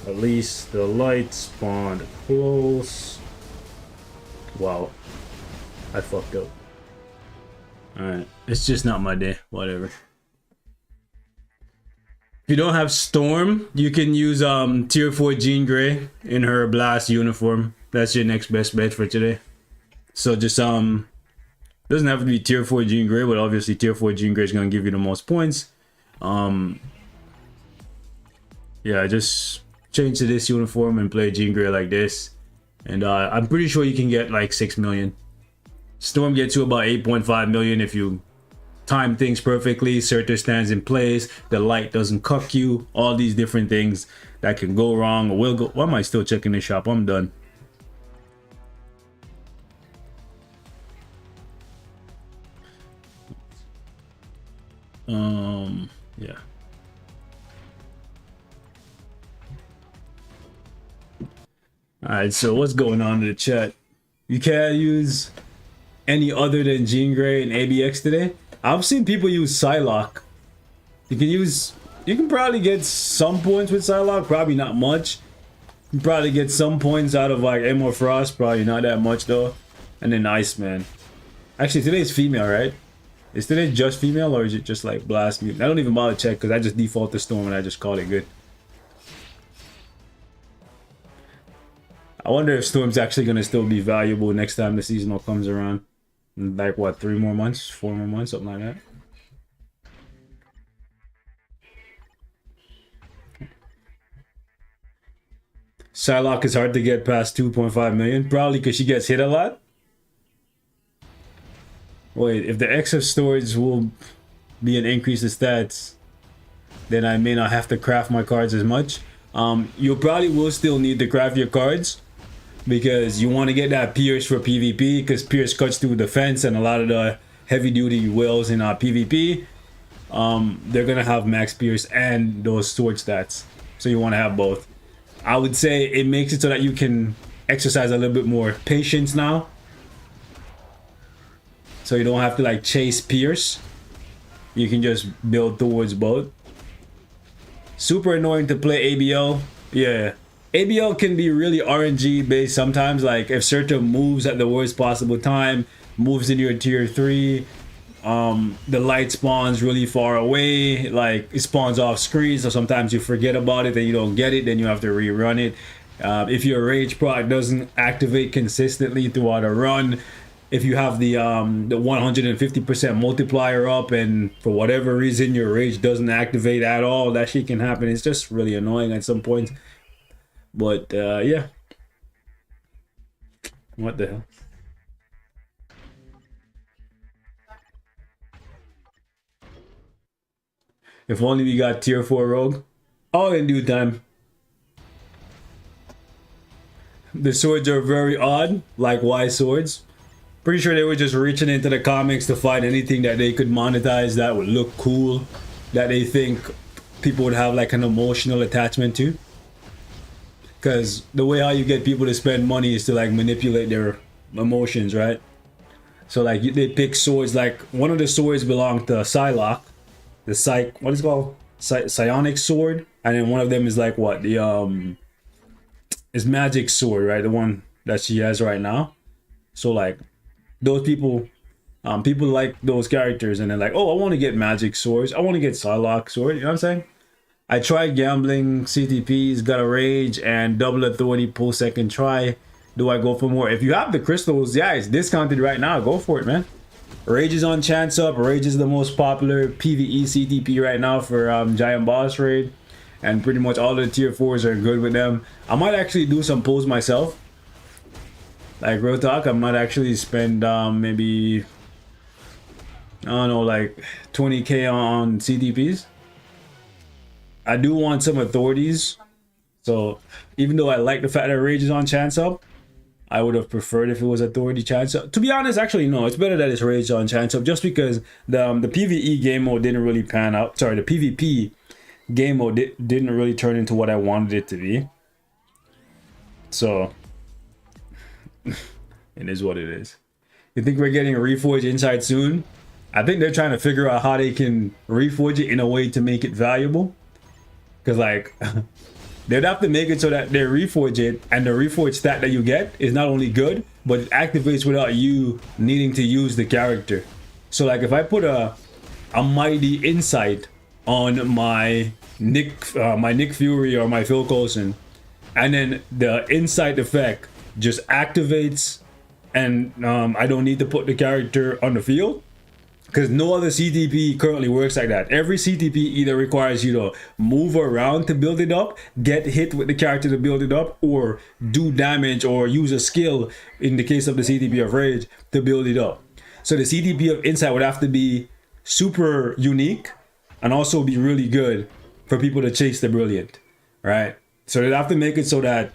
A: At least the light spawned close. Wow. I fucked up. Alright. It's just not my day. Whatever. If you don't have Storm, you can use tier 4 Jean Grey in her blast uniform. That's your next best bet for today. So just doesn't have to be tier 4 Jean Grey, but obviously tier 4 Jean Grey is gonna give you the most points. Yeah, just change to this uniform and play Jean Grey like this. And I'm pretty sure you can get like 6 million. Storm gets you about 8.5 million if you time things perfectly. Surtur stands in place. The light doesn't cuck you. All these different things that can go wrong or will go. Why am I still checking the shop? I'm done. Yeah. Alright, so what's going on in the chat? You can't use any other than Jean Grey and ABX today? I've seen people use Psylocke. You can probably get some points with Psylocke, probably not much. You can probably get some points out of like Emma Frost, probably not that much though. And then Iceman. Actually, today's female, right? Is today just female or is it just like Blast Mutant? I don't even bother check because I just default to Storm and I just call it good. I wonder if Storm's actually gonna still be valuable next time the seasonal comes around. In like what, 3 more months, 4 more months, something like that. Psylocke is hard to get past 2.5 million, probably because she gets hit a lot. Wait, if the excess storage will be an increase in stats, then I may not have to craft my cards as much. You probably will still need to craft your cards because you want to get that Pierce for PvP because Pierce cuts through defense and a lot of the heavy duty wills in PvP, they're gonna have max Pierce and those sword stats. So you want to have both. I would say it makes it so that you can exercise a little bit more patience now. So you don't have to like chase Pierce. You can just build towards both. Super annoying to play ABL. Yeah. ABL can be really RNG based sometimes. Like if Surtur moves at the worst possible time, moves into your tier 3, the light spawns really far away, like it spawns off screen, so sometimes you forget about it, then you don't get it, then you have to rerun it. If your rage proc doesn't activate consistently throughout a run, if you have the 150% multiplier up and for whatever reason your rage doesn't activate at all, that shit can happen. It's just really annoying at some points. But yeah. What the hell? If only we got tier 4 rogue. All in due time. The swords are very odd, like Y swords. Pretty sure they were just reaching into the comics to find anything that they could monetize that would look cool, that they think people would have like an emotional attachment to. Because the way how you get people to spend money is to like manipulate their emotions, right? So like they pick swords, like one of the swords belonged to Psylocke, the what is it called? Psionic sword, and then one of them is like what, the is magic sword, right? The one that she has right now. So like those people, people like those characters, and they're like, oh, I want to get magic swords. I want to get Psylocke sword. You know what I'm saying? I tried gambling CTPs, got a rage, and double authority pull second try. Do I go for more? If you have the crystals, yeah, it's discounted right now. Go for it, man. Rage is on chance up. Rage is the most popular PvE CTP right now for Giant Boss Raid. And pretty much all the tier 4s are good with them. I might actually do some pulls myself. Like real talk, I might actually spend maybe, I don't know, like 20k on CTPs. I do want some authorities. So even though I like the fact that Rage is on chance up, I would have preferred if it was authority chance up. To be honest, actually no, it's better that it's Rage on chance up just because the PvE game mode didn't really pan out. Sorry, the PvP game mode didn't really turn into what I wanted it to be. So it is what it is. You think we're getting a Reforged Insight soon? I think they're trying to figure out how they can reforge it in a way to make it valuable. Because, like, they'd have to make it so that they reforge it, and the reforge stat that you get is not only good, but it activates without you needing to use the character. So, like, if I put a mighty insight on my Nick Fury or my Phil Coulson, and then the insight effect just activates, and I don't need to put the character on the field, because no other CTP currently works like that. Every CTP either requires you to move around to build it up, get hit with the character to build it up, or do damage or use a skill, in the case of the CTP of Rage, to build it up. So the CTP of Insight would have to be super unique and also be really good for people to chase the Brilliant, right? So they'd have to make it so that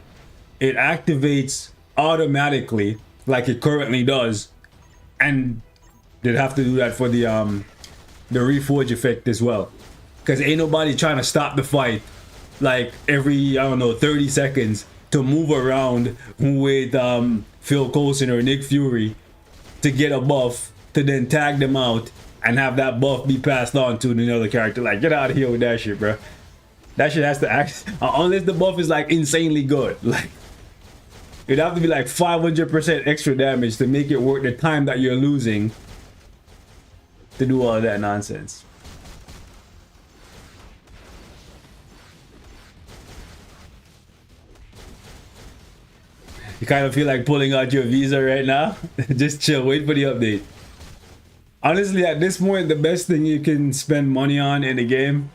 A: it activates automatically like it currently does, and they'd have to do that for the reforge effect as well, because ain't nobody trying to stop the fight like every, I don't know, 30 seconds to move around with Phil Coulson or Nick Fury to get a buff to then tag them out and have that buff be passed on to another character. Like, get out of here with that shit, bro. That shit has to act unless the buff is like insanely good. Like, it'd have to be like 500% extra damage to make it worth the time that you're losing to do all of that nonsense. You kind of feel like pulling out your visa right now? Just chill, wait for the update. Honestly, at this point, the best thing you can spend money on in the game,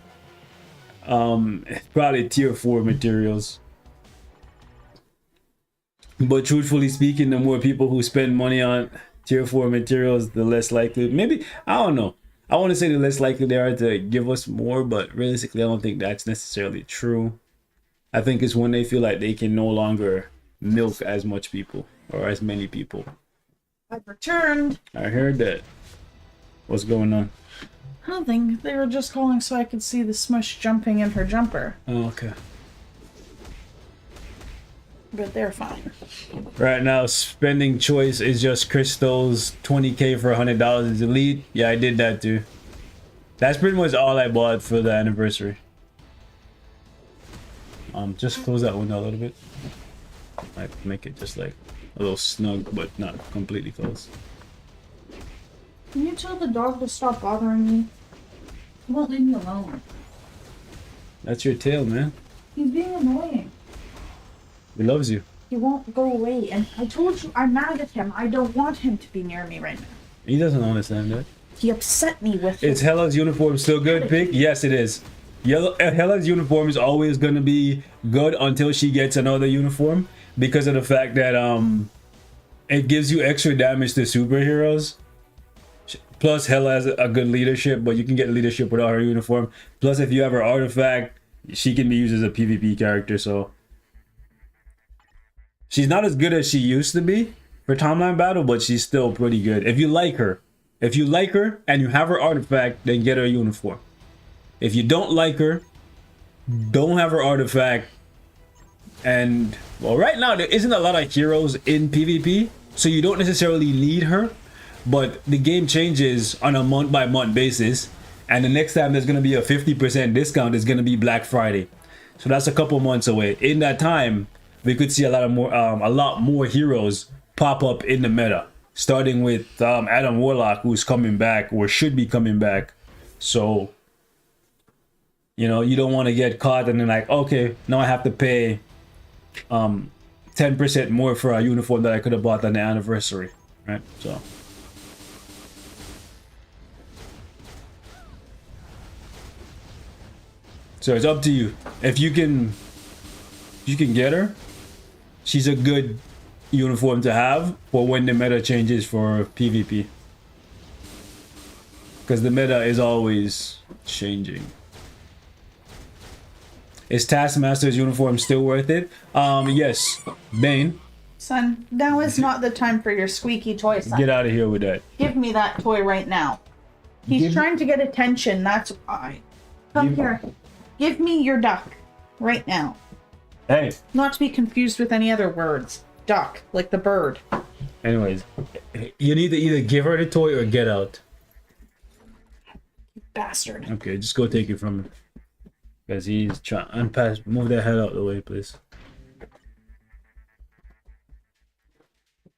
A: probably tier 4 materials. But truthfully speaking, the more people who spend money on tier 4 materials, the less likely, maybe, I don't know. I want to say the less likely they are to give us more, but realistically, I don't think that's necessarily true. I think it's when they feel like they can no longer milk as much people or as many people.
B: I've returned.
A: I heard that. What's going on?
B: Nothing. They were just calling so I could see the Smush jumping in her jumper.
A: Oh, okay.
B: But they're fine.
A: Right now, spending choice is just Crystal's 20k for $100 is elite. Yeah, I did that too. That's pretty much all I bought for the anniversary. Just close that window a little bit. Might make it just like a little snug, but not completely closed.
B: Can you tell the dog to stop bothering me? He won't leave me alone.
A: That's your tail, man.
B: He's being annoying.
A: He loves you.
B: He won't go away, and I told you I'm mad at him. I don't want him to be near me right now.
A: He doesn't understand that.
B: He upset me with
A: Is Hella's uniform still good, Pick? Yes, it is. Hella's uniform is always going to be good until she gets another uniform, because of the fact that it gives you extra damage to superheroes. Plus, Hella has a good leadership, but you can get leadership without her uniform. Plus, if you have her artifact, she can be used as a PvP character, so she's not as good as she used to be for timeline battle, but she's still pretty good. If you like her and you have her artifact, then get her uniform. If you don't like her, don't have her artifact. And, well, right now there isn't a lot of heroes in PvP, so you don't necessarily need her, but the game changes on a month-by-month basis, and the next time there's going to be a 50% discount is going to be Black Friday. So that's a couple months away. In that time, we could see a lot more heroes pop up in the meta, starting with Adam Warlock, who's coming back or should be coming back. So, you know, you don't want to get caught and then like, okay, now I have to pay 10% more for a uniform that I could have bought on the anniversary, right? So it's up to you. If you can get her, she's a good uniform to have for when the meta changes for PvP, because the meta is always changing. Is Taskmaster's uniform still worth it? Yes. Bane.
B: Son, now is not the time for your squeaky toy, son.
A: Get out of here with that.
B: Give me that toy right now. He's trying to get attention, that's why. Come here. Give me your duck. Right now.
A: Hey.
B: Not to be confused with any other words. Duck, like the bird.
A: Anyways, you need to either give her the toy or get out.
B: Bastard.
A: Okay, just go take it from him. Because he's trying unpass. Move that head out the way, please.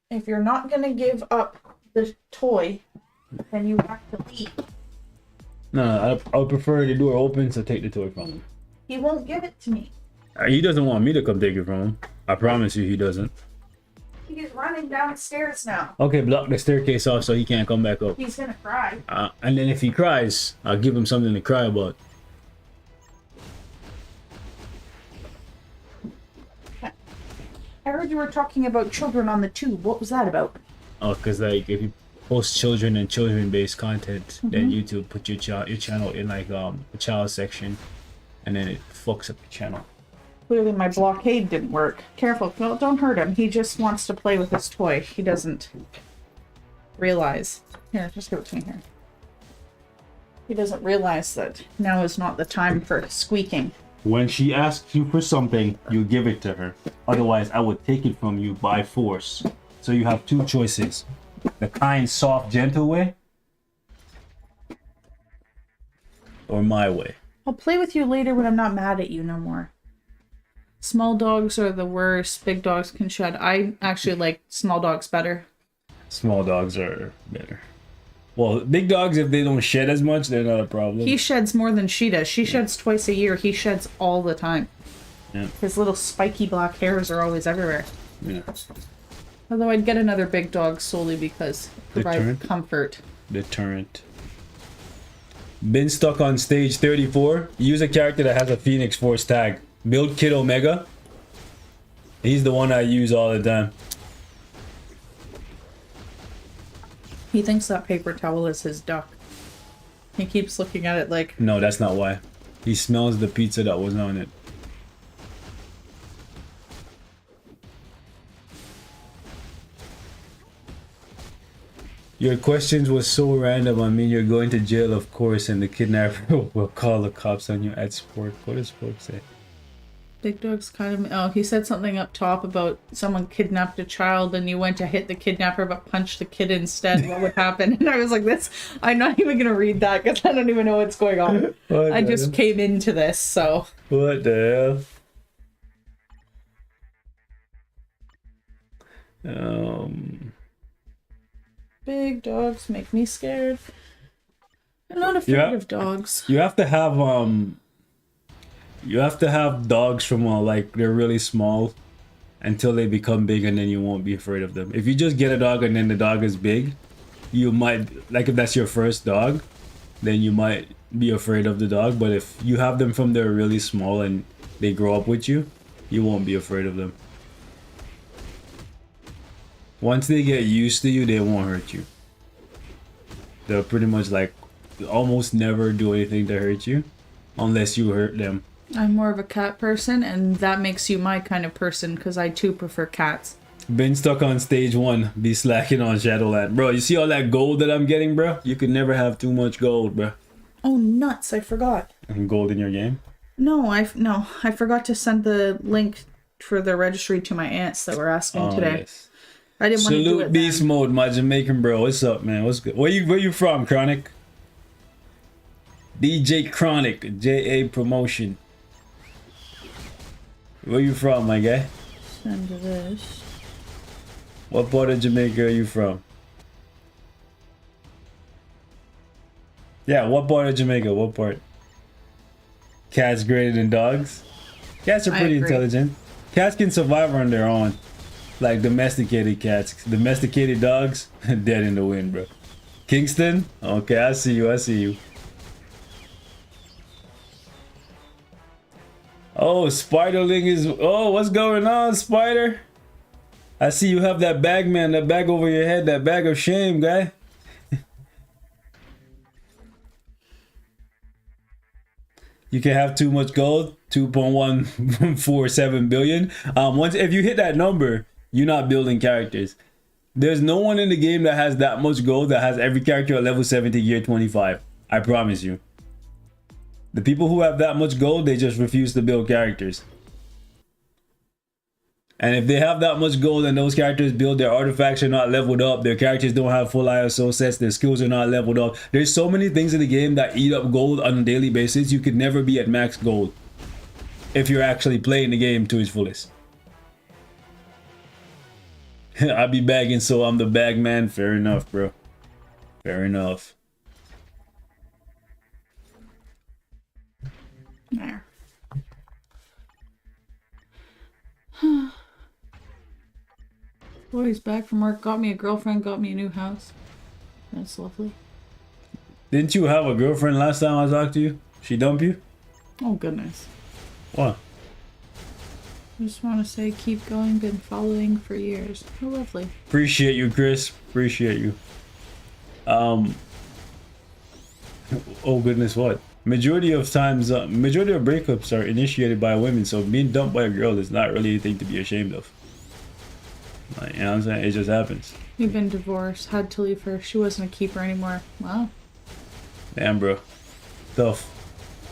B: If you're not gonna give up the toy, then you have to leave.
A: No, I would prefer the door open, so take the toy from him.
B: He won't give it to me.
A: He doesn't want me to come take it from him. I promise you, he doesn't.
B: He's running downstairs now.
A: Okay, block the staircase off so he can't come back up.
B: He's gonna cry.
A: And then if he cries, I'll give him something to cry about.
B: I heard you were talking about children on the tube. What was that about?
A: Oh, because like if you post children and children-based content, then YouTube put your channel in like a child section, and then it fucks up your channel.
B: Clearly my blockade didn't work. Careful, don't hurt him. He just wants to play with his toy. He doesn't realize. Here, just give it to me here. He doesn't realize that now is not the time for squeaking.
A: When she asks you for something, you give it to her. Otherwise, I would take it from you by force. So you have two choices. The kind, soft, gentle way, or my way.
B: I'll play with you later when I'm not mad at you no more. Small dogs are the worst. Big dogs can shed. I actually like small dogs better.
A: Small dogs are better. Well, big dogs, if they don't shed as much, they're not a problem.
B: He sheds more than she does. She sheds twice a year. He sheds all the time.
A: Yeah.
B: His little spiky black hairs are always everywhere.
A: Yeah.
B: Although I'd get another big dog solely because it provides
A: Deterrent?
B: comfort.
A: Deterrent. Been stuck on stage 34. Use a character that has a Phoenix Force tag. Build Kid Omega. He's the one I use all the time.
B: He thinks that paper towel is his duck. He keeps looking at it like...
A: No, that's not why. He smells the pizza that was on it. Your questions was so random. I mean, you're going to jail, of course, and the kidnapper will call the cops on you at sport. What does sport say?
B: Big dog's kind of... Oh, he said something up top about someone kidnapped a child and you went to hit the kidnapper but punched the kid instead. What would happen? And I was like, this... I'm not even going to read that because I don't even know what's going on. I just came into this, so...
A: What the hell?
B: Big dogs make me scared. I'm not afraid of dogs.
A: You have to have dogs from like they're really small until they become big, and then you won't be afraid of them. If you just get a dog and then the dog is big, you might, like if that's your first dog, then you might be afraid of the dog. But if you have them from they're really small and they grow up with you, you won't be afraid of them. Once they get used to you, they won't hurt you. They'll pretty much like almost never do anything to hurt you unless you hurt them.
B: I'm more of a cat person, and that makes you my kind of person because I too prefer cats.
A: Been stuck on stage 1, be slacking on Shadowland. Bro, you see all that gold that I'm getting, bro? You could never have too much gold, bro.
B: Oh, nuts, I forgot.
A: And gold in your game?
B: No, I forgot to send the link for the registry to my aunts that were asking today.
A: Yes.
B: I didn't want to do
A: Salute
B: it
A: Beast
B: then.
A: Mode, my Jamaican bro. What's up, man? What's good? Where you from, Chronic? DJ Chronic, JA Promotion. Where you from, my guy?
B: Send this.
A: What part of Jamaica are you from? Yeah, what part of Jamaica? What part? Cats greater than dogs? Cats are pretty intelligent. Cats can survive on their own. Like domesticated cats. Domesticated dogs, dead in the wind, bro. Kingston? Okay, I see you, I see you. Oh, Spiderling is... Oh, what's going on, Spider? I see you have that bag, man. That bag over your head. That bag of shame, guy. You can have too much gold. 2.147 billion. Once if you hit that number, you're not building characters. There's no one in the game that has that much gold that has every character at level 70 year 25. I promise you. The people who have that much gold, they just refuse to build characters. And if they have that much gold and those characters build, their artifacts are not leveled up, their characters don't have full ISO sets, their skills are not leveled up. There's so many things in the game that eat up gold on a daily basis. You could never be at max gold if you're actually playing the game to its fullest. I be bagging, so I'm the bag man. Fair enough, bro. Fair enough.
B: There. Boy's back from work, got me a girlfriend, got me a new house. That's lovely.
A: Didn't you have a girlfriend last time I talked to you? She dumped you?
B: Oh, goodness.
A: What?
B: I just want to say keep going, been following for years. Oh, lovely.
A: Appreciate you, Chris. Appreciate you. Oh goodness, what? Majority of times, majority of breakups are initiated by women, so being dumped by a girl is not really anything to be ashamed of. Like, you know what I'm saying? It just happens.
B: We've been divorced, had to leave her. She wasn't a keeper anymore. Wow.
A: Damn, bro. Tough.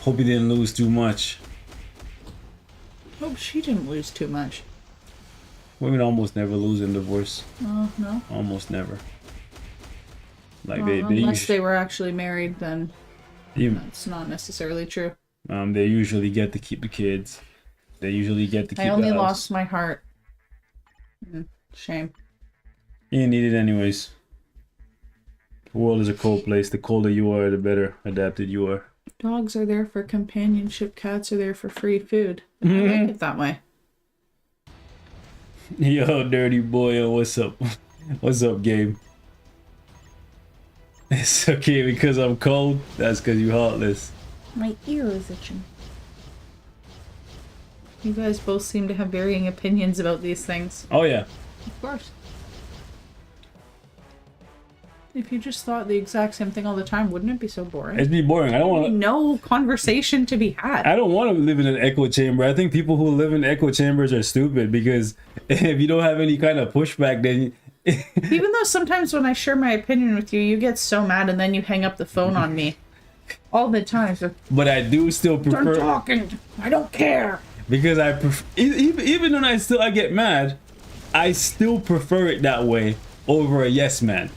A: Hope you didn't lose too much.
B: Hope she didn't lose too much.
A: Women almost never lose in divorce.
B: Oh, no?
A: Almost never. Like
B: Well, unless they were actually married, then that's not necessarily true.
A: They usually get to keep the kids. They usually get to keep
B: I only
A: the house.
B: lost my heart. Shame.
A: You need it anyways. The world is a cold place. The colder you are, the better adapted you are.
B: Dogs are there for companionship. Cats are there for free food. I like it that way.
A: Yo, dirty boy, what's up? What's up, Gabe? It's okay because I'm cold. That's because you heartless.
B: My ear is itching. You guys both seem to have varying opinions about these things.
A: Oh yeah.
B: Of course. If you just thought the exact same thing all the time, wouldn't it be so boring?
A: It'd be boring. I don't want
B: no conversation to be had.
A: I don't want to live in an echo chamber. I think people who live in echo chambers are stupid because if you don't have any kind of pushback, then
B: even though sometimes when I share my opinion with you, you get so mad and then you hang up the phone on me. All the time. So,
A: but I do still prefer.
B: I'm talking. I don't care.
A: Because I prefer, even when I get mad, I still prefer it that way over a yes man.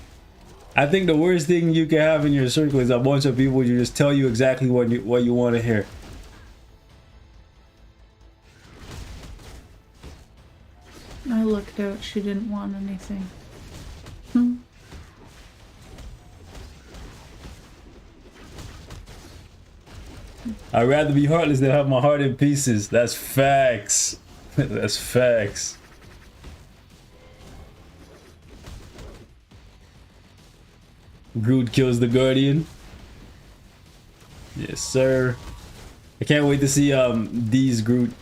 A: I think the worst thing you can have in your circle is a bunch of people who just tell you exactly what you want to hear.
B: I looked out. She didn't want anything.
A: I'd rather be heartless than have my heart in pieces. That's facts. That's facts. Groot kills the Guardian. Yes, sir. I can't wait to see D's Groot.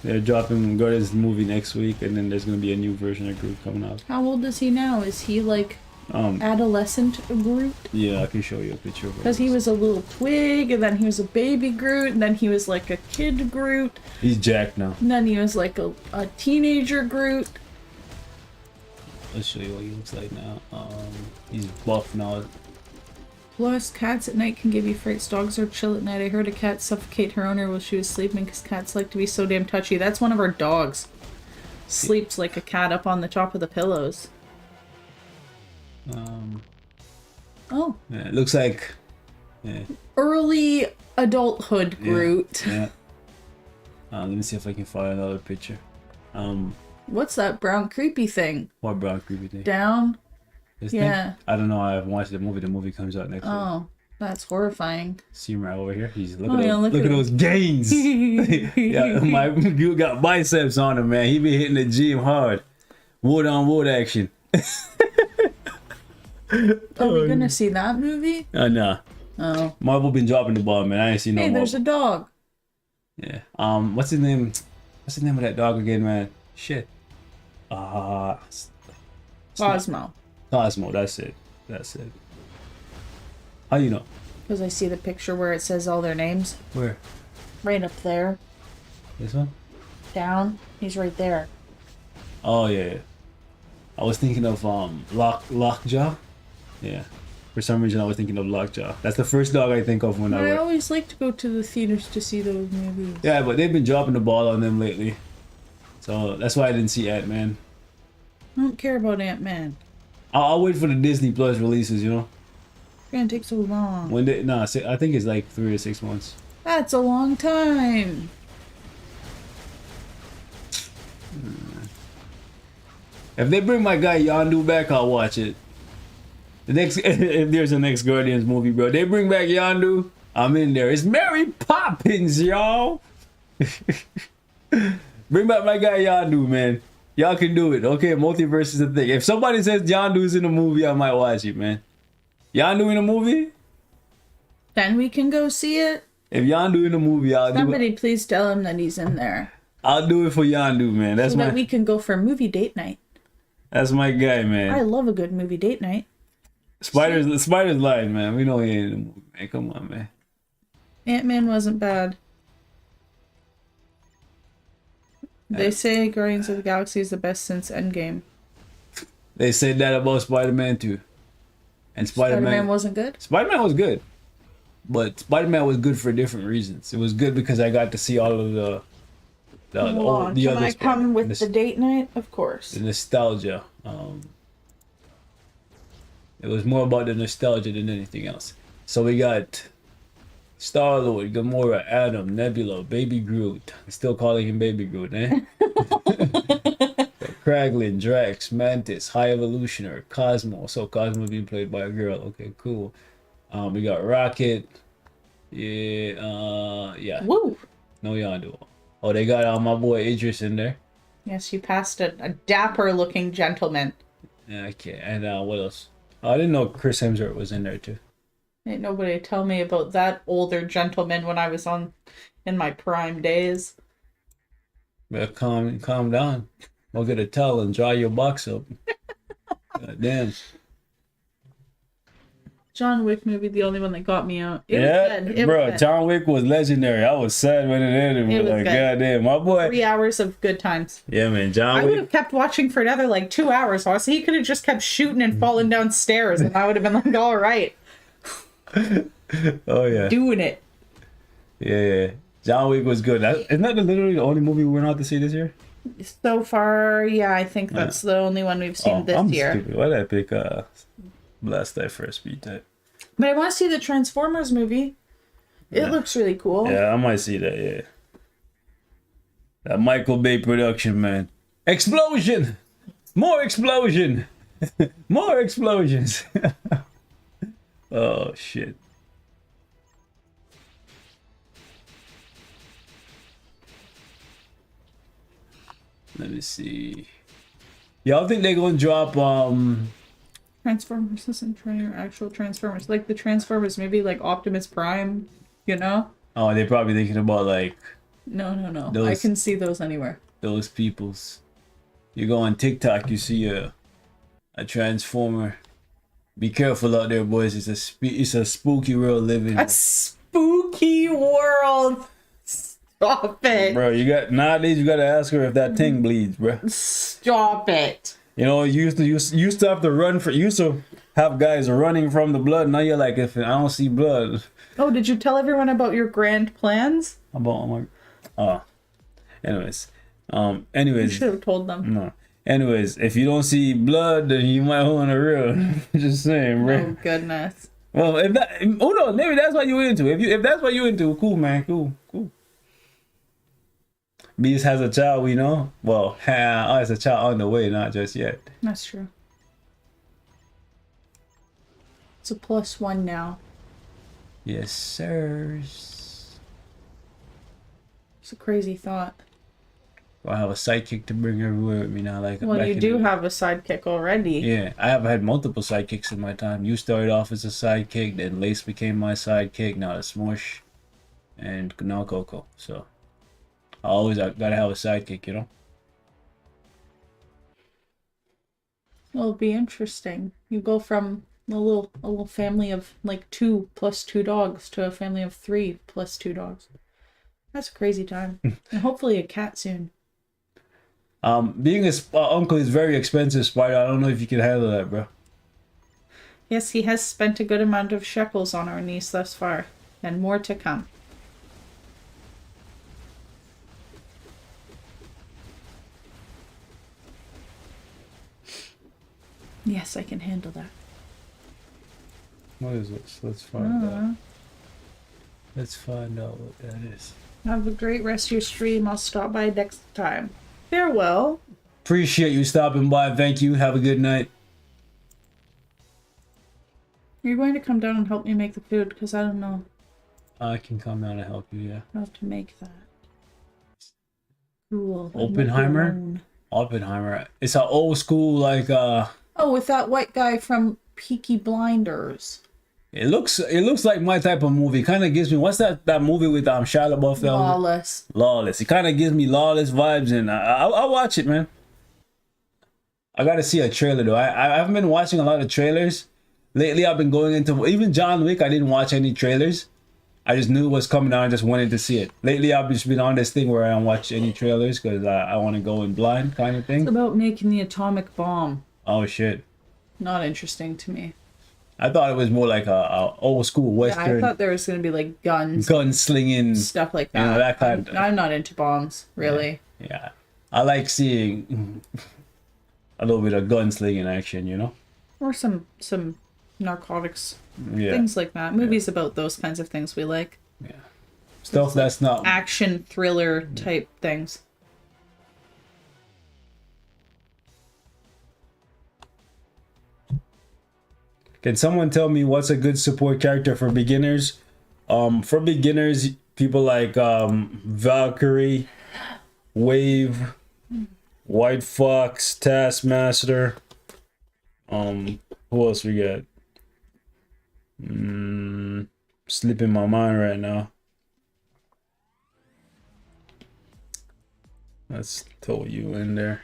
A: They're dropping Guardians movie next week, and then there's gonna be a new version of Groot coming out.
B: How old is he now? Is he like adolescent Groot?
A: Yeah, I can show you a picture of him.
B: Because he was a little twig, and then he was a baby Groot, and then he was like a kid Groot.
A: He's jacked now.
B: And then he was like a teenager Groot.
A: Let's show you what he looks like now. He's buff now.
B: Plus, cats at night can give you frights. Dogs are chill at night. I heard a cat suffocate her owner while she was sleeping because cats like to be so damn touchy. That's one of our dogs. Sleeps like a cat up on the top of the pillows. Oh.
A: Yeah, it looks like... Yeah.
B: Early adulthood Groot.
A: Yeah. Let me see if I can find another picture.
B: What's that brown creepy thing?
A: What brown creepy thing?
B: Down?
A: This
B: yeah.
A: thing? I don't know. I haven't watched the movie. The movie comes out next week.
B: Oh, that's horrifying.
A: See him right over here. He's look at those gains. Yeah, my dude got biceps on him, man. He be hitting the gym hard. Wood on wood action.
B: Are we gonna see that movie?
A: Nah.
B: Oh.
A: Marvel been dropping the ball, man. I ain't seen no
B: Hey,
A: more.
B: there's a dog.
A: Yeah. What's his name? What's the name of that dog again, man? Shit.
B: Cosmo.
A: Cosmo, that's it. That's it. How you know?
B: Because I see the picture where it says all their names.
A: Where?
B: Right up there.
A: This one?
B: Down. He's right there.
A: Oh yeah. I was thinking of Lockjaw. Yeah. For some reason I was thinking of Lockjaw. That's the first dog I think of when
B: I always like to go to the theaters to see those movies.
A: Yeah, but they've been dropping the ball on them lately. So that's why I didn't see Ant-Man.
B: I don't care about Ant-Man.
A: I'll wait for the Disney Plus releases, you know?
B: It's gonna take so long.
A: When they, nah, I think it's like 3 to 6 months.
B: That's a long time.
A: If they bring my guy Yondu back, I'll watch it. The next, if there's a next Guardians movie, bro, they bring back Yondu, I'm in there. It's Mary Poppins, y'all. Bring back my guy Yondu, man. Y'all can do it. Okay, multiverse is a thing. If somebody says Yondu's in a movie, I might watch it, man. Yondu in a movie?
B: Then we can go see it.
A: If Yondu in a movie, I'll do it.
B: Somebody please tell him that he's in there.
A: I'll do it for Yondu, man. That's
B: so
A: my.
B: that we can go for a movie date night.
A: That's my guy, man.
B: I love a good movie date night.
A: Spider's lying, man. We know he ain't in the movie, man. Come on, man.
B: Ant-Man wasn't bad. They say Guardians of the Galaxy is the best since Endgame.
A: They said that about Spider-Man too. And
B: Spider-Man wasn't good?
A: Spider-Man was good. But Spider-Man was good for different reasons. It was good because I got to see all of the
B: Can
A: other
B: I come with the date night? Of course.
A: The nostalgia. It was more about the nostalgia than anything else. So we got Star-Lord, Gamora, Adam, Nebula, Baby Groot. I'm still calling him Baby Groot, eh? Kraglin, Drax, Mantis, High Evolutioner, Cosmo. So Cosmo being played by a girl. Okay, cool. We got Rocket. Yeah.
B: Woo!
A: No Yondu. Oh, they got my boy Idris in there.
B: Yes, you passed a dapper-looking gentleman.
A: Okay, and what else? I didn't know Chris Hemsworth was in there too.
B: Ain't nobody tell me about that older gentleman when I was in my prime days.
A: Better calm down. I'll get a towel and dry your box up. God damn.
B: John Wick movie, the only one that got me out.
A: It was good. Bro, John Wick was legendary. I was sad when it ended. It was like, God damn, my boy.
B: 3 hours of good times.
A: Yeah, man, John Wick.
B: I would have kept watching for another 2 hours. So he could have just kept shooting and falling downstairs, and I would have been like, all right.
A: Oh yeah.
B: Doing it.
A: Yeah. John Wick was good. Isn't that literally the only movie we went out to see this year?
B: So far, yeah, I think that's the only one we've seen this year.
A: Stupid. Why did I pick Blast Type for a speed type?
B: But I want to see the Transformers movie. It looks really cool.
A: Yeah, I might see that, yeah. That Michael Bay production, man. Explosion! More explosion! More explosions! Oh, shit. Let me see. Y'all think they're gonna drop
B: Transformers isn't actual Transformers. Like the Transformers movie, like Optimus Prime, you know?
A: Oh, they're probably thinking about
B: No. I can see those anywhere.
A: those peoples. You go on TikTok, you see a Transformer. Be careful out there, boys. It's a spooky world living.
B: A spooky world. Stop it.
A: Bro, nowadays you gotta ask her if that thing bleeds, bro.
B: Stop it.
A: You know, you used to have to run for. You used to have guys running from the blood. Now you're like, if I don't see blood.
B: Oh, did you tell everyone about your grand plans?
A: Anyways,
B: You should have told them.
A: No. Anyways, if you don't see blood, then you might want to run. Just saying, bro.
B: Oh goodness.
A: Well, if that, oh no, maybe that's what you're into. If that's what you're into, cool, man, cool. Beast has a child, we know. Well, has a child on the way, not just yet.
B: That's true. It's a +1 now.
A: Yes, sir.
B: It's a crazy thought.
A: I have a sidekick to bring everywhere with me now.
B: Well, you do have a sidekick already.
A: Yeah, I have had multiple sidekicks in my time. You started off as a sidekick, then Lace became my sidekick, now it's Smush, and now Coco. So I gotta have a sidekick, you know?
B: It'll be interesting. You go from a little family of 2 + 2 dogs to a family of 3 + 2 dogs. That's a crazy time. And hopefully a cat soon.
A: Being a uncle is very expensive, Spider. I don't know if you can handle that, bro.
B: Yes, he has spent a good amount of shekels on our niece thus far, and more to come. Yes, I can handle that.
A: What is this? Let's find out. Let's find out what that is.
B: Have a great rest of your stream. I'll stop by next time. Farewell.
A: Appreciate you stopping by. Thank you. Have a good night.
B: You're going to come down and help me make the food because I don't know
A: I can come down and help you, yeah.
B: how to make that. Cool.
A: Oppenheimer? Oppenheimer. It's an old school, like,
B: Oh, with that white guy from Peaky Blinders.
A: It looks like my type of movie. Kind of gives me, what's that movie with Shia LaBeouf?
B: Lawless.
A: Lawless. It kind of gives me Lawless vibes, and I'll watch it, man. I gotta see a trailer though. I haven't been watching a lot of trailers lately. I've been going into even John Wick. I didn't watch any trailers. I just knew it was coming out and just wanted to see it. Lately, I've just been on this thing where I don't watch any trailers because I want to go in blind kind of thing.
B: It's about making the atomic bomb.
A: Oh shit!
B: Not interesting to me.
A: I thought it was more like a old school western.
B: Yeah, I thought there was going to be like guns,
A: gunslinging,
B: stuff like that.
A: You know, that kind.
B: I'm not into bombs, really.
A: Yeah, I like seeing a little bit of gunslinging action, you know,
B: or some narcotics,
A: yeah,
B: things like that. Movies about those kinds of things we like.
A: Yeah, stuff that's not
B: action thriller type things.
A: Can someone tell me what's a good support character for beginners? For beginners, people like Valkyrie, Wave, White Fox, Taskmaster. Who else we got? Slipping my mind right now. Let's throw you in there.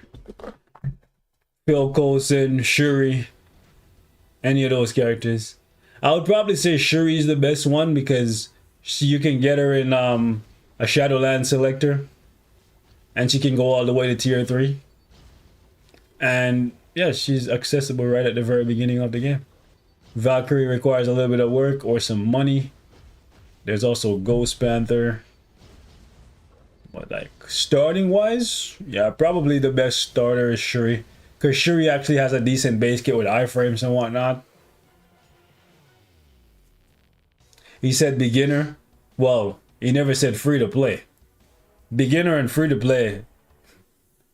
A: Phil Coulson, Shuri. Any of those characters. I would probably say Shuri's the best one because you can get her in a Shadowland selector. And she can go all the way to tier 3. And yeah, she's accessible right at the very beginning of the game. Valkyrie requires a little bit of work or some money. There's also Ghost Panther. But like starting wise, yeah, probably the best starter is Shuri. Because Shuri actually has a decent base kit with iframes and whatnot. He said beginner. Well, he never said free to play. Beginner and free to play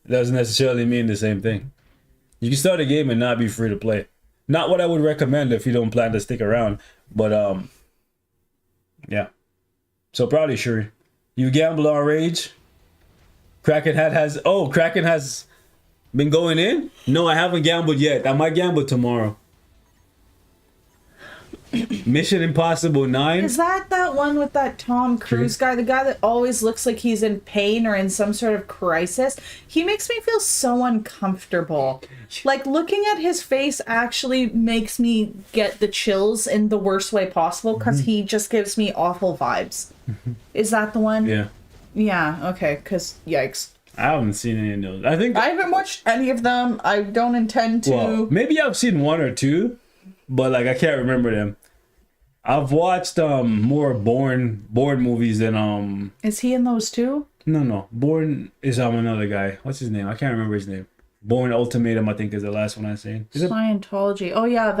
A: doesn't necessarily mean the same thing. You can start a game and not be free to play. Not what I would recommend if you don't plan to stick around. But yeah. So probably Shuri. You gamble on Rage. Kraken has been going in? No, I haven't gambled yet. I might gamble tomorrow. Mission Impossible 9.
B: Is that one with that Tom Cruise guy? The guy that always looks like he's in pain or in some sort of crisis? He makes me feel so uncomfortable. Like, looking at his face actually makes me get the chills in the worst way possible because he just gives me awful vibes. Is that the one?
A: Yeah.
B: Yeah, okay, because yikes.
A: I haven't seen any of those. I
B: haven't watched any of them. I don't intend to.
A: Well, maybe I've seen one or two, but like I can't remember them. I've watched more Bourne movies than
B: Is he in those too?
A: No. Bourne is another guy. What's his name? I can't remember his name. Bourne Ultimatum, I think, is the last one I seen.
B: Scientology. Oh yeah,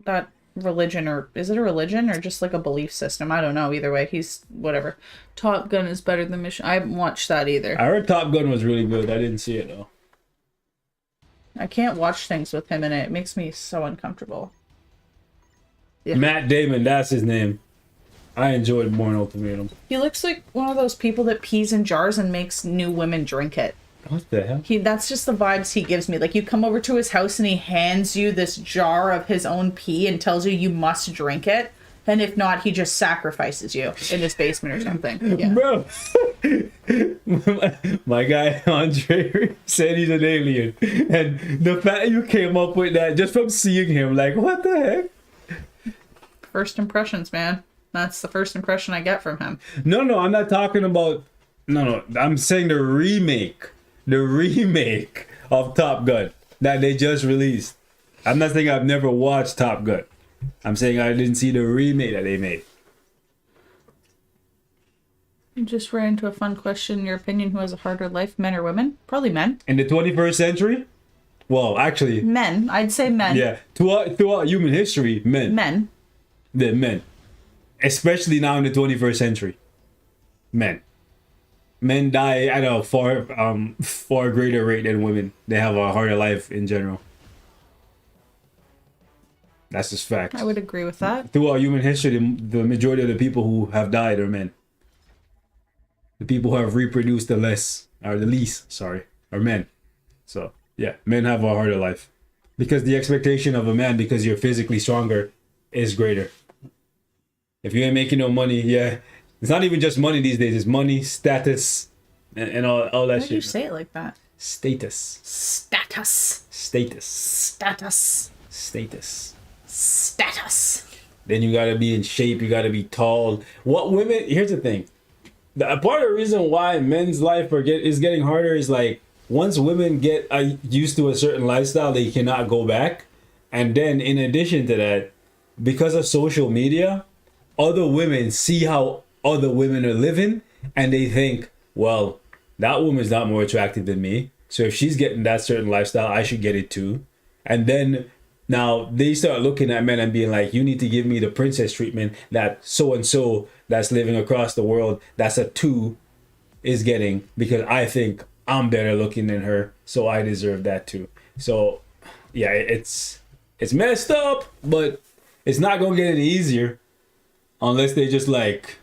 B: that religion, or is it a religion or just like a belief system? I don't know. Either way, he's whatever. Top Gun is better than Mission. I haven't watched that either.
A: I heard Top Gun was really good. I didn't see it though.
B: I can't watch things with him in it. It makes me so uncomfortable.
A: Yeah. Matt Damon, that's his name. I enjoyed Bourne Ultimatum.
B: He looks like one of those people that pees in jars and makes new women drink it.
A: What the hell?
B: That's just the vibes he gives me. Like, you come over to his house and he hands you this jar of his own pee and tells you must drink it. And if not, he just sacrifices you in his basement or something. Yeah.
A: Bro, my guy Andre said he's an alien. And the fact you came up with that just from seeing him, like, what the heck?
B: First impressions, man. That's the first impression I get from him.
A: No, I'm not talking about... No, I'm saying the remake. The remake of Top Gun that they just released. I'm not saying I've never watched Top Gun. I'm saying I didn't see the remake that they made.
B: You just ran into a fun question. In your opinion, who has a harder life, men or women? Probably men.
A: In the 21st century? Well, actually,
B: Men. I'd say men.
A: yeah. Throughout human history, men.
B: Men.
A: They're men. Especially now in the 21st century. Men. Men die at a far greater rate than women. They have a harder life in general. That's just fact.
B: I would agree with that.
A: Throughout human history, the majority of the people who have died are men. The people who have reproduced the least, are men. So, yeah, men have a harder life. Because the expectation of a man, because you're physically stronger, is greater. If you ain't making no money, yeah. It's not even just money these days. It's money, status, and all that
B: Why
A: shit.
B: do you say it like that?
A: Status.
B: Status.
A: Status.
B: Status.
A: Status.
B: Status.
A: Then you gotta be in shape. You gotta be tall. What women? Here's the thing. A part of the reason why men's life is getting harder is like once women get used to a certain lifestyle, they cannot go back. And then in addition to that, because of social media, other women see how other women are living, and they think, well, that woman's not more attractive than me. So if she's getting that certain lifestyle, I should get it too. And then now they start looking at men and being like, you need to give me the princess treatment that so-and-so that's living across the world, that's a 2, is getting, because I think I'm better looking than her, so I deserve that too. So yeah, it's messed up, but it's not gonna get any easier unless they just like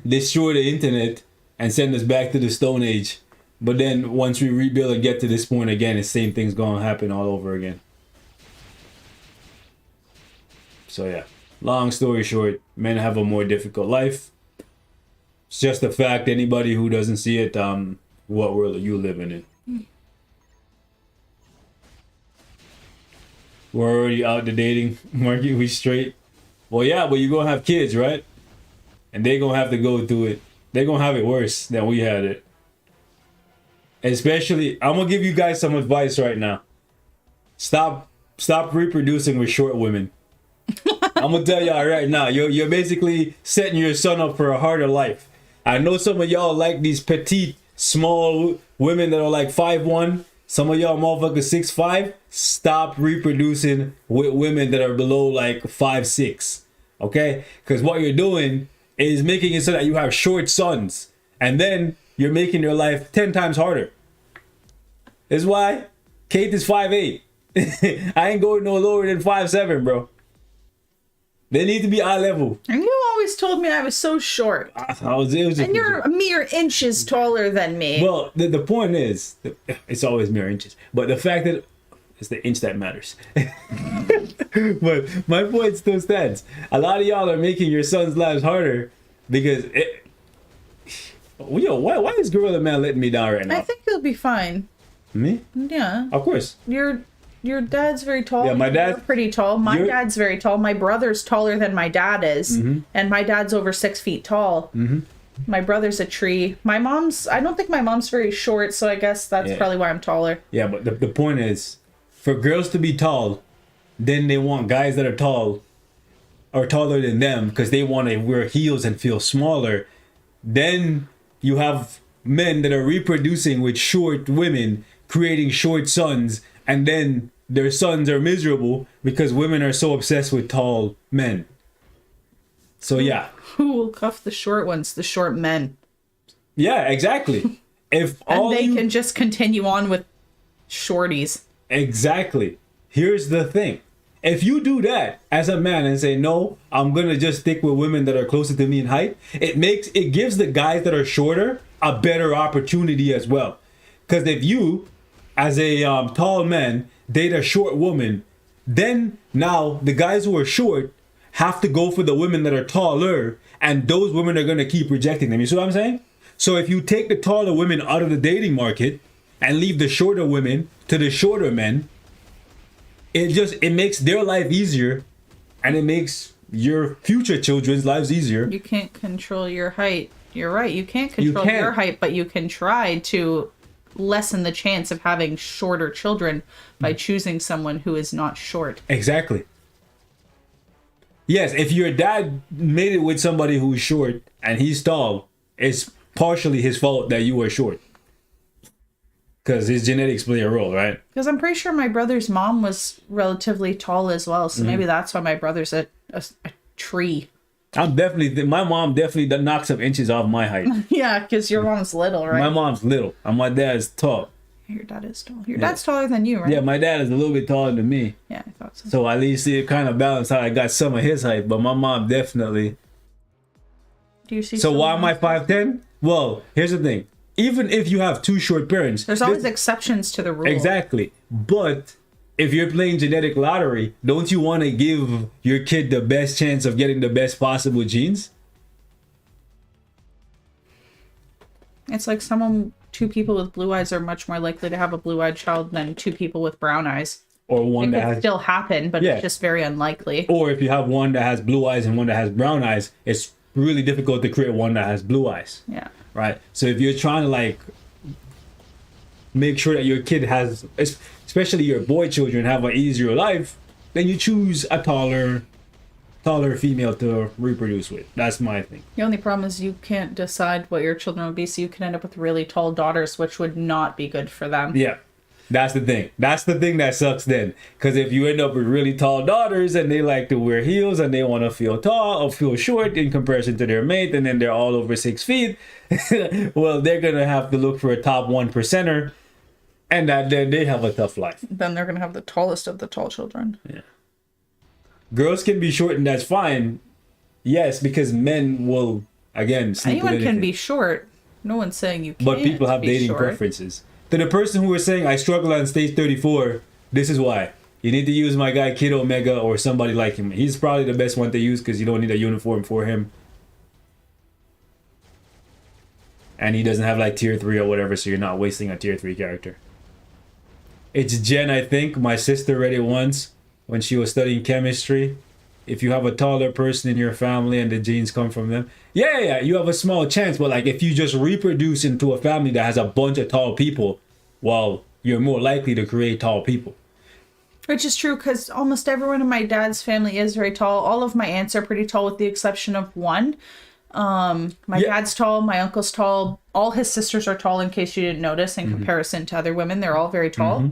A: destroy the internet and send us back to the Stone Age. But then once we rebuild and get to this point again, the same thing's gonna happen all over again. So yeah, long story short, men have a more difficult life. It's just a fact. Anybody who doesn't see it, what world are you living in? We're already out the dating market. We straight. Well, yeah, but you're gonna have kids, right? And they're gonna have to go through it. They're gonna have it worse than we had it. Especially, I'm gonna give you guys some advice right now. Stop reproducing with short women. I'm gonna tell y'all right now, you're basically setting your son up for a harder life. I know some of y'all like these petite, small women that are like 5'1". Some of y'all motherfuckers 6'5". Stop reproducing with women that are below like 5'6". Okay? Because what you're doing is making it so that you have short sons. And then you're making your life 10 times harder. This is why Kate is 5'8". I ain't going no lower than 5'7", bro. They need to be eye level.
B: And you always told me I was so short.
A: And
B: you're a mere inches taller than me.
A: Well, the point is, it's always mere inches. But the fact that it's the inch that matters. But my point still stands. A lot of y'all are making your son's lives harder because why is Gorilla Man letting me down right now?
B: I think you'll be fine.
A: Me?
B: Yeah.
A: Of course.
B: Your dad's very tall.
A: Yeah, my dad's
B: You're pretty tall. My dad's very tall. My brother's taller than my dad is.
A: Mm-hmm.
B: And my dad's over 6 feet tall.
A: Mm-hmm.
B: My brother's a tree. I don't think my mom's very short, so I guess that's probably why I'm taller.
A: Yeah, but the point is, for girls to be tall, then they want guys that are tall or taller than them because they want to wear heels and feel smaller. Then you have men that are reproducing with short women, creating short sons, and then their sons are miserable because women are so obsessed with tall men. So yeah.
B: Who will cuff the short ones? The short men.
A: Yeah, exactly. If
B: and
A: all
B: they can just continue on with shorties.
A: Exactly. Here's the thing. If you do that as a man and say, no, I'm going to just stick with women that are closer to me in height, it gives the guys that are shorter a better opportunity as well. Because if you, as a tall man, date a short woman, then now the guys who are short have to go for the women that are taller, and those women are going to keep rejecting them. You see what I'm saying? So if you take the taller women out of the dating market and leave the shorter women to the shorter men, it makes their life easier, and it makes your future children's lives easier.
B: You can't control your height. You're right. You can't control your height, but you can try to lessen the chance of having shorter children by choosing someone who is not short.
A: Exactly. Yes, if your dad made it with somebody who's short and he's tall, it's partially his fault that you are short. Because his genetics play a role, right?
B: Because I'm pretty sure my brother's mom was relatively tall as well, so maybe that's why my brother's a tree.
A: My mom definitely knocks up inches off my height.
B: Yeah, because your mom's little, right?
A: My mom's little, and my dad's tall.
B: Your dad is tall. Your dad's taller than you, right?
A: Yeah, my dad is a little bit taller than me.
B: Yeah, I thought so.
A: So at least it kind of balanced out. I got some of his height, but my mom definitely.
B: Do you see?
A: So why am I 5'10"? Well, here's the thing. Even if you have two short parents,
B: there's always exceptions to the rule.
A: Exactly. But if you're playing genetic lottery, don't you want to give your kid the best chance of getting the best possible genes?
B: It's like two people with blue eyes are much more likely to have a blue-eyed child than two people with brown eyes.
A: Or one that
B: could still happen, but it's just very unlikely.
A: Or if you have one that has blue eyes and one that has brown eyes, it's really difficult to create one that has blue eyes.
B: Yeah.
A: Right? So if you're trying to like make sure that your kid has, especially your boy children, have an easier life, then you choose a taller female to reproduce with. That's my thing.
B: The only problem is you can't decide what your children would be, so you can end up with really tall daughters, which would not be good for them.
A: Yeah. That's the thing. That's the thing that sucks then. Because if you end up with really tall daughters and they like to wear heels and they want to feel tall or feel short in comparison to their mate, and then they're all over 6 feet, well, they're going to have to look for a top 1%er, and then they have a tough life.
B: Then they're going to have the tallest of the tall children.
A: Yeah. Girls can be short and that's fine. Yes, because men will, again,
B: anyone can be short. No one's saying you can't.
A: But people have dating
B: short.
A: preferences. To the person who was saying, I struggle on stage 34, this is why. You need to use my guy Kid Omega or somebody like him. He's probably the best one to use because you don't need a uniform for him. And he doesn't have like tier 3 or whatever, so you're not wasting a tier 3 character. It's Jen, I think. My sister read it once when she was studying chemistry. If you have a taller person in your family and the genes come from them, yeah, you have a small chance. But like if you just reproduce into a family that has a bunch of tall people, well, you're more likely to create tall people.
B: Which is true because almost everyone in my dad's family is very tall. All of my aunts are pretty tall with the exception of one. My dad's tall, my uncle's tall. All his sisters are tall in case you didn't notice in comparison to other women. They're all very tall.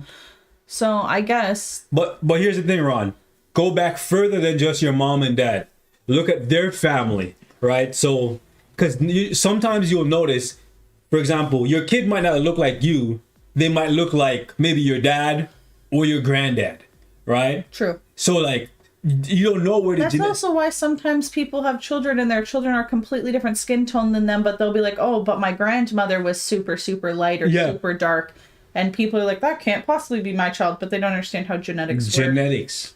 B: So I guess. But
A: here's the thing, Ron. Go back further than just your mom and dad. Look at their family, right? So, because sometimes you'll notice, for example, your kid might not look like you. They might look like maybe your dad or your granddad, right?
B: True.
A: So, like, you don't know where the
B: That's also why sometimes people have children and their children are completely different skin tone than them, but they'll be like, oh, but my grandmother was super, super light or super dark. And people are like, that can't possibly be my child, but they don't understand how genetics work.
A: Genetics.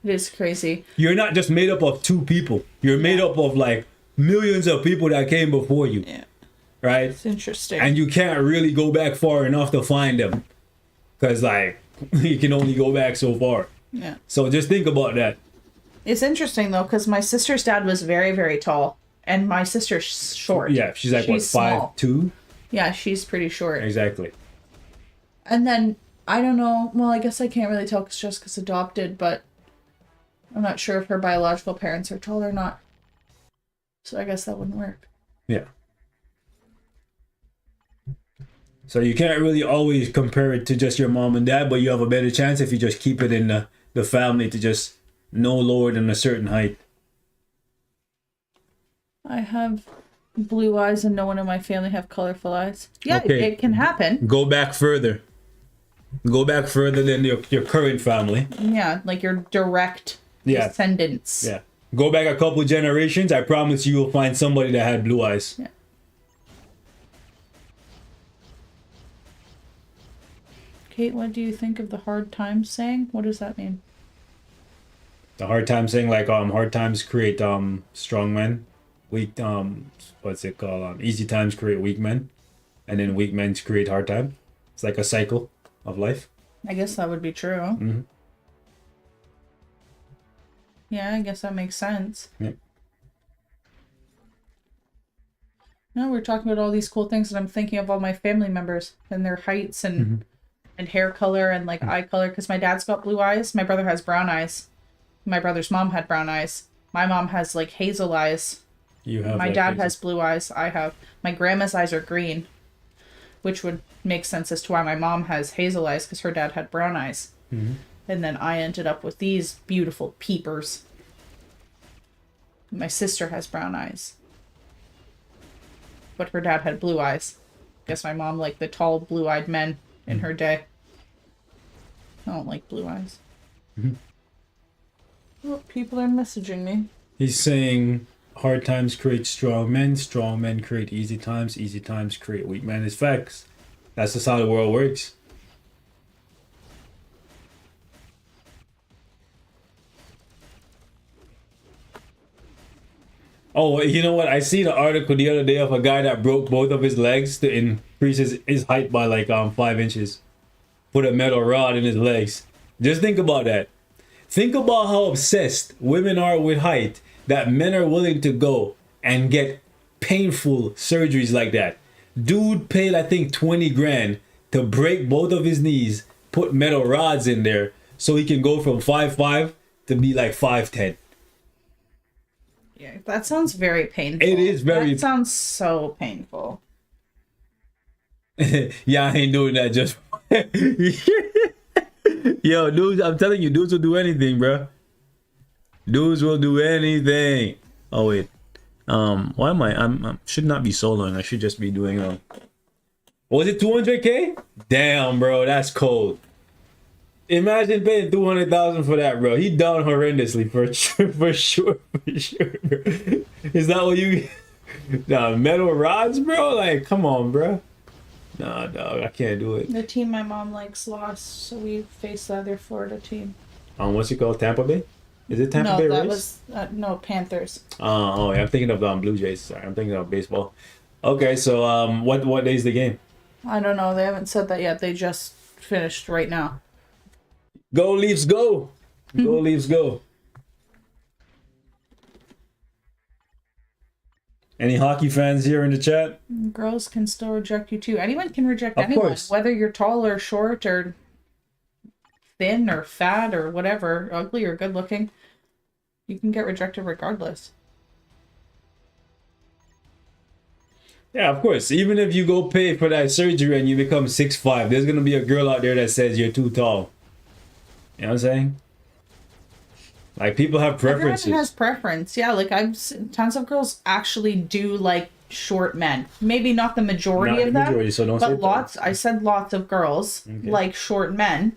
B: It is crazy.
A: You're not just made up of 2 people. You're made up of like millions of people that came before you.
B: Yeah.
A: Right?
B: It's interesting.
A: And you can't really go back far enough to find them. Because like, you can only go back so far.
B: Yeah.
A: So just think about that.
B: It's interesting though, because my sister's dad was very, very tall. And my sister's short.
A: Yeah, she's like, what, 5'2"?
B: Yeah, she's pretty short.
A: Exactly.
B: And then, I don't know, well, I guess I can't really tell just because adopted, but I'm not sure if her biological parents are tall or not. So I guess that wouldn't work.
A: Yeah. So you can't really always compare it to just your mom and dad, but you have a better chance if you just keep it in the family to just no lower than a certain height.
B: I have blue eyes and no one in my family have colorful eyes. Yeah,
A: okay.
B: It can happen.
A: Go back further. Go back further than your current family.
B: Yeah, like your direct descendants.
A: Yeah. Go back a couple generations. I promise you will find somebody that had blue eyes.
B: Yeah. Kate, what do you think of the hard times saying? What does that mean?
A: The hard times saying like hard times create strong men. Weak what's it called? Easy times create weak men. And then weak men create hard time. It's like a cycle of life.
B: I guess that would be true.
A: Mm-hmm.
B: Yeah, I guess that makes sense.
A: Yeah.
B: Now we're talking about all these cool things and I'm thinking of all my family members and their heights and hair color and like eye color because my dad's got blue eyes. My brother has brown eyes. My brother's mom had brown eyes. My mom has like hazel eyes.
A: You have
B: my dad has blue eyes. I have. My grandma's eyes are green. which would make sense as to why my mom has hazel eyes, because her dad had brown eyes.
A: Mm-hmm.
B: And then I ended up with these beautiful peepers. My sister has brown eyes. But her dad had blue eyes. Guess my mom liked the tall, blue-eyed men in her day. I don't like blue eyes.
A: Mm-hmm.
B: Oh, people are messaging me.
A: He's saying hard times create strong men create easy times create weak men. It's facts. That's just how the world works. Oh, you know what? I seen an article the other day of a guy that broke both of his legs to increase his height by like 5 inches. Put a metal rod in his legs. Just think about that. Think about how obsessed women are with height that men are willing to go and get painful surgeries like that. Dude paid, I think, 20 grand to break both of his knees, put metal rods in there so he can go from 5'5" to be like 5'10".
B: Yeah, that sounds very painful.
A: It is very.
B: That sounds so painful.
A: Yeah, I ain't doing that just. Yo, dudes, I'm telling you, dudes will do anything, bro. Dudes will do anything. Oh wait, why am I should not be soloing. I should just be doing was it 200K? Damn, bro, that's cold. Imagine paying 200,000 for that, bro. He down horrendously for sure, for sure. Is that what you? Nah, metal rods, bro. Like, come on, bro. Nah, dog, I can't do it.
B: The team my mom likes lost, so we faced the other Florida team.
A: What's it called? Tampa Bay? Is it Tampa Bay?
B: No, that
A: Rays?
B: was no Panthers.
A: Oh, yeah, I'm thinking of Blue Jays. Sorry, I'm thinking of baseball. Okay, so what day is the game?
B: I don't know. They haven't said that yet. They just finished right now.
A: Go Leafs, go! Go Leafs, go! Any hockey fans here in the chat?
B: Girls can still reject you too. Anyone can reject
A: Of
B: anyone,
A: course.
B: whether you're tall or short or thin or fat or whatever, ugly or good looking. You can get rejected regardless.
A: Yeah, of course. Even if you go pay for that surgery and you become 6'5", there's gonna be a girl out there that says you're too tall. You know what I'm saying? Like, people have preferences.
B: Everyone has preference. Yeah, like tons of girls actually do like short men. Maybe not the majority
A: Not
B: of
A: the
B: them,
A: majority, so don't say
B: but lots. I said lots of girls like short men,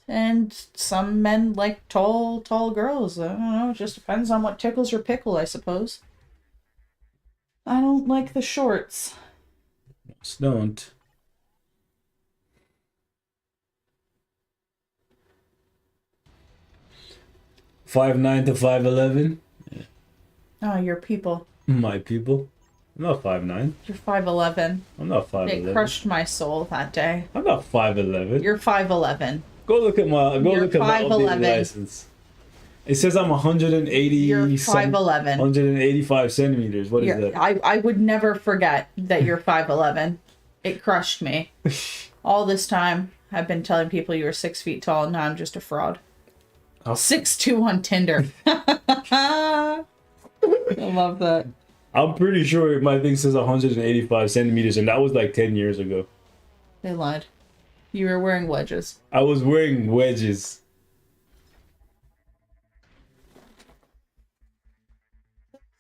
B: and some men like tall girls. I don't know. It just depends on what tickles your pickle, I suppose. I don't like the shorts.
A: Don't. "5'9" to 5'11".
B: Oh, your people.
A: My people. I'm not 5'9".
B: You're 5'11.
A: I'm not
B: It
A: 5'11".
B: crushed my soul that day.
A: I'm not 5'11".
B: You're 5'11.
A: Go look at my
B: You're
A: updated
B: 5'11".
A: license. It says I'm 180.
B: You're 5'11.
A: 185 centimeters. What is
B: Yeah,
A: that?
B: I would never forget that you're 5'11. It crushed me. All this time, I've been telling people you were 6 feet tall, and now I'm just a fraud. 6'2" on Tinder. I love that.
A: I'm pretty sure my thing says 185 centimeters, and that was like 10 years ago.
B: They lied. You were wearing wedges.
A: I was wearing wedges.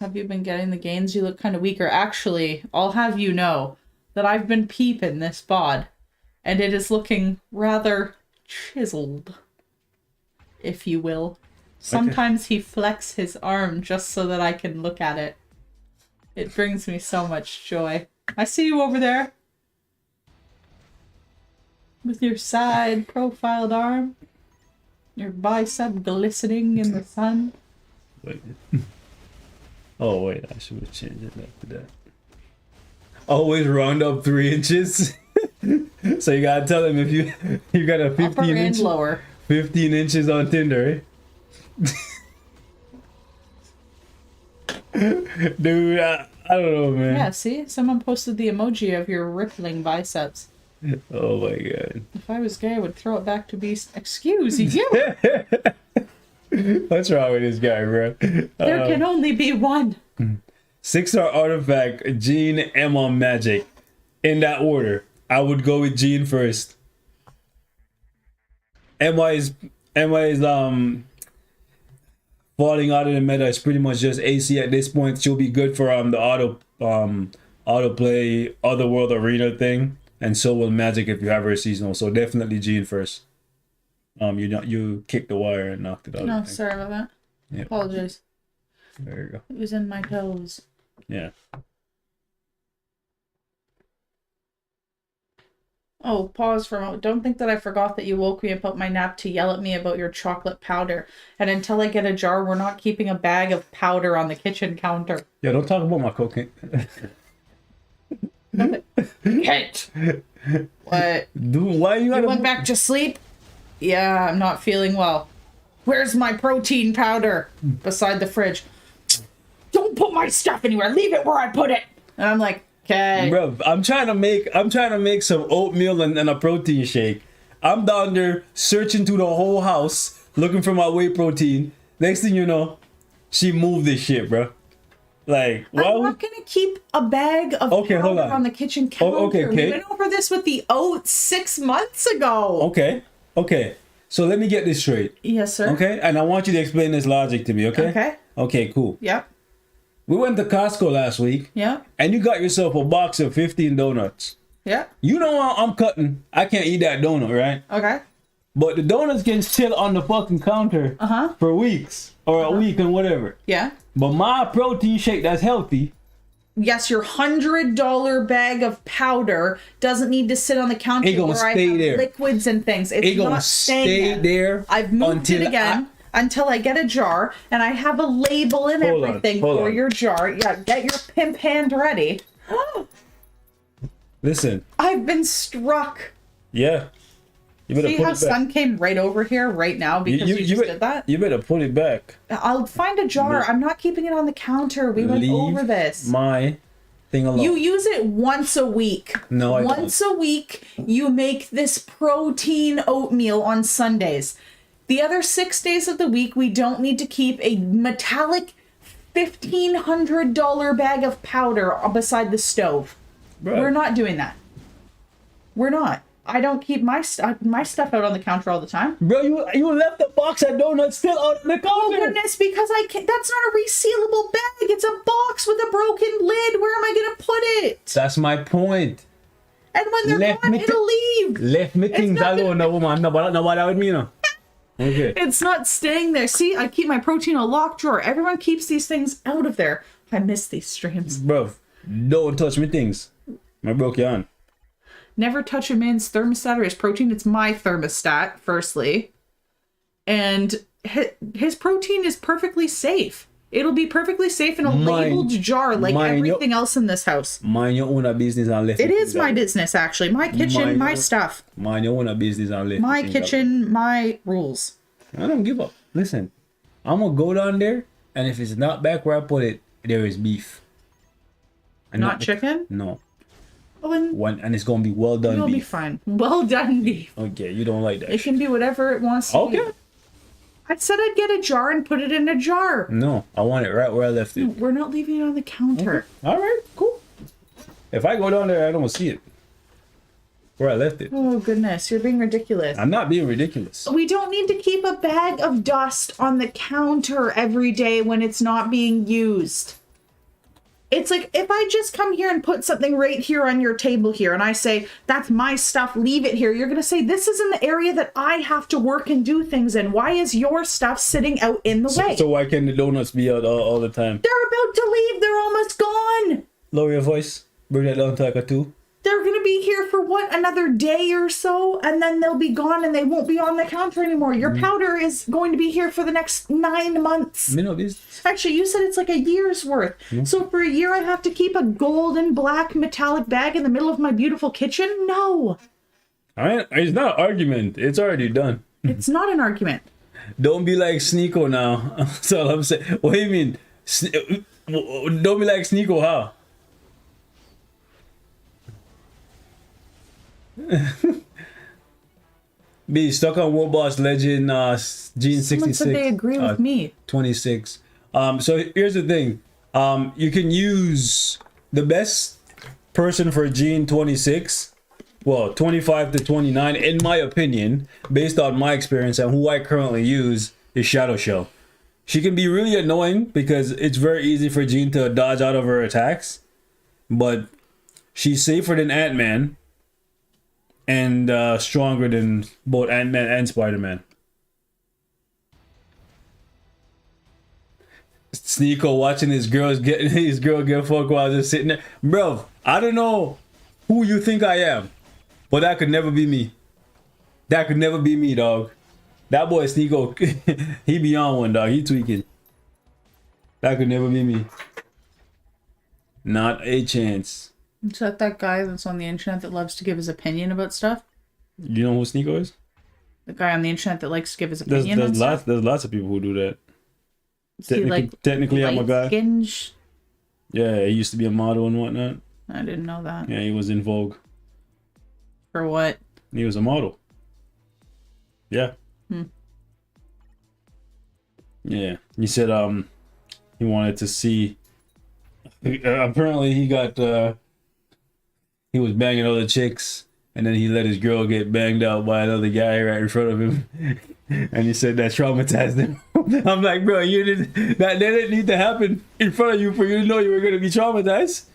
B: Have you been getting the gains? You look kind of weaker. Actually, I'll have you know that I've been peeping this bod, and it is looking rather chiseled, if you will. Sometimes he flexes his arm just so that I can look at it. It brings me so much joy. I see you over there. With your side profiled arm. Your bicep glistening in the sun.
A: Wait. Oh, wait. I should have changed it after that. Always round up 3 inches. So you gotta tell him if you got a 15
B: Upper and
A: inch,
B: lower.
A: 15 inches on Tinder, eh? Dude, I don't know, man.
B: Yeah, see? Someone posted the emoji of your rippling biceps.
A: Oh my god.
B: If I was gay, I would throw it back to be... Excuse you!
A: What's wrong with this guy, bro?
B: There can only be one.
A: 6-star artifact, Gene Emma Magic. in that order, I would go with Jean first. Emma is falling out of the meta. It's pretty much just AC at this point. She'll be good for the autoplay Otherworld Arena thing, and so will Magic if you have her seasonal. So definitely Jean first. You kicked the wire and knocked it out.
B: No, sorry about that.
A: Yeah.
B: Apologize.
A: There you go.
B: It was in my toes.
A: Yeah.
B: Oh, pause for a moment. Don't think that I forgot that you woke me up out my nap to yell at me about your chocolate powder. And until I get a jar, we're not keeping a bag of powder on the kitchen counter.
A: Yeah, don't talk about my cocaine.
B: Kate! What?
A: Dude, why you
B: went back to sleep? Yeah, I'm not feeling well. Where's my protein powder? Beside the fridge. Don't put my stuff anywhere. Leave it where I put it. And I'm like, okay.
A: Bro, I'm trying to make some oatmeal and a protein shake. I'm down there searching through the whole house looking for my whey protein. Next thing you know, she moved this shit, bro. Like, why
B: I'm not gonna keep a bag of powder on the kitchen counter.
A: Okay,
B: We went over this with the oats 6 months ago.
A: Okay. So let me get this straight.
B: Yes, sir.
A: Okay, and I want you to explain this logic to me. Okay. Okay, cool.
B: Yep.
A: We went to Costco last week.
B: Yep.
A: And you got yourself a box of 15 donuts.
B: Yep.
A: You know I'm cutting. I can't eat that donut, right?
B: Okay.
A: But the donuts can sit on the fucking counter for weeks or a week and whatever.
B: Yeah.
A: But my protein shake that's healthy.
B: Yes, your $100 bag of powder doesn't need to sit on the counter where I have liquids and things. It's not staying there. I've moved it again until I get a jar and I have a label and everything for your jar. Yeah, get your pimp hand ready.
A: Listen.
B: I've been struck.
A: Yeah. You better
B: see
A: put
B: how
A: it back.
B: sun came right over here right now because you just did that?
A: You better put it back.
B: I'll find a jar. I'm not keeping it on the counter. We went over this.
A: My thing alone.
B: You use it once a week.
A: No, I don't.
B: Once a week, you make this protein oatmeal on Sundays. The other 6 days of the week, we don't need to keep a metallic $1,500 bag of powder beside the stove. Bro. We're not doing that. We're not. I don't keep my stuff out on the counter all the time.
A: Bro, you left the box of donuts still out on the counter.
B: Oh goodness, because I can't. That's not a resealable bag. It's a box with a broken lid. Where am I gonna put it?
A: That's my point.
B: And when they're gone, it'll leave.
A: Left me things alone, no woman. No, what with me now. Okay.
B: It's not staying there. See, I keep my protein in a locked drawer. Everyone keeps these things out of there. I miss these streams.
A: Bro, don't touch me things. I broke your arm.
B: Never touch a man's thermostat or his protein. It's my thermostat, firstly. And his protein is perfectly safe. It'll be perfectly safe in a labeled jar like everything else in this house.
A: Mind your own business and left.
B: It is my business, actually. My kitchen, my stuff.
A: Mind your own business and left.
B: My kitchen, my rules.
A: I don't give up. Listen, I'm going to go down there, and if it's not back where I put it, there is beef.
B: And not chicken?
A: No.
B: Oh, and
A: it's gonna be well done.
B: You'll
A: beef.
B: be fine. Well done beef.
A: Okay, you don't like that.
B: It can be whatever it wants to be. I said I'd get a jar and put it in a jar.
A: No, I want it right where I left it.
B: No, we're not leaving it on the counter.
A: Okay. All right, cool. If I go down there, I don't see it. Where I left it.
B: Oh goodness, you're being ridiculous.
A: I'm not being ridiculous.
B: We don't need to keep a bag of dust on the counter every day when it's not being used. It's like, if I just come here and put something right here on your table here, and I say, that's my stuff, leave it here, you're going to say, this is in the area that I have to work and do things in. Why is your stuff sitting out in the way?
A: So why can't the donuts be out all the time?
B: They're about to leave. They're almost gone.
A: Lower your voice. Bring that down to like a 2.
B: They're going to be here for, what, another day or so? And then they'll be gone and they won't be on the counter anymore. Your powder is going to be here for the next 9 months.
A: Me know business.
B: Actually, you said it's like a year's worth. So for a year, I have to keep a gold and black metallic bag in the middle of my beautiful kitchen? No.
A: It's not an argument. It's already done.
B: It's not an argument.
A: Don't be like Sneeko now. That's all I'm saying. What do you mean? Don't be like Sneeko, how? Be stuck on World Boss Legend Gene 66.
B: Someone said they agree with me.
A: 26. So here's the thing. You can use the best person for Gene 26, well, 25 to 29, in my opinion, based on my experience and who I currently use, is Shadow Shell. She can be really annoying because it's very easy for Jean to dodge out of her attacks, but she's safer than Ant-Man and stronger than both Ant-Man and Spider-Man. Sneeko watching his girl get fucked while just sitting there. Bro, I don't know who you think I am, but that could never be me. That could never be me, dog. That boy Sneeko, he be on one, dog. He tweaking. That could never be me. Not a chance.
B: Is that guy that's on the internet that loves to give his opinion about stuff?
A: You know who Sneeko is?
B: The guy on the internet that likes to give his opinion on stuff?
A: There's lots of people who do that.
B: Technically,
A: I'm a guy.
B: Skinge?
A: Yeah, he used to be a model and whatnot.
B: I didn't know that.
A: Yeah, he was in Vogue.
B: For what?
A: He was a model. Yeah. Yeah. He said he wanted to see. Apparently he got he was banging other chicks, and then he let his girl get banged out by another guy right in front of him. And he said that traumatized him. I'm like, bro, that didn't need to happen in front of you for you to know you were gonna be traumatized.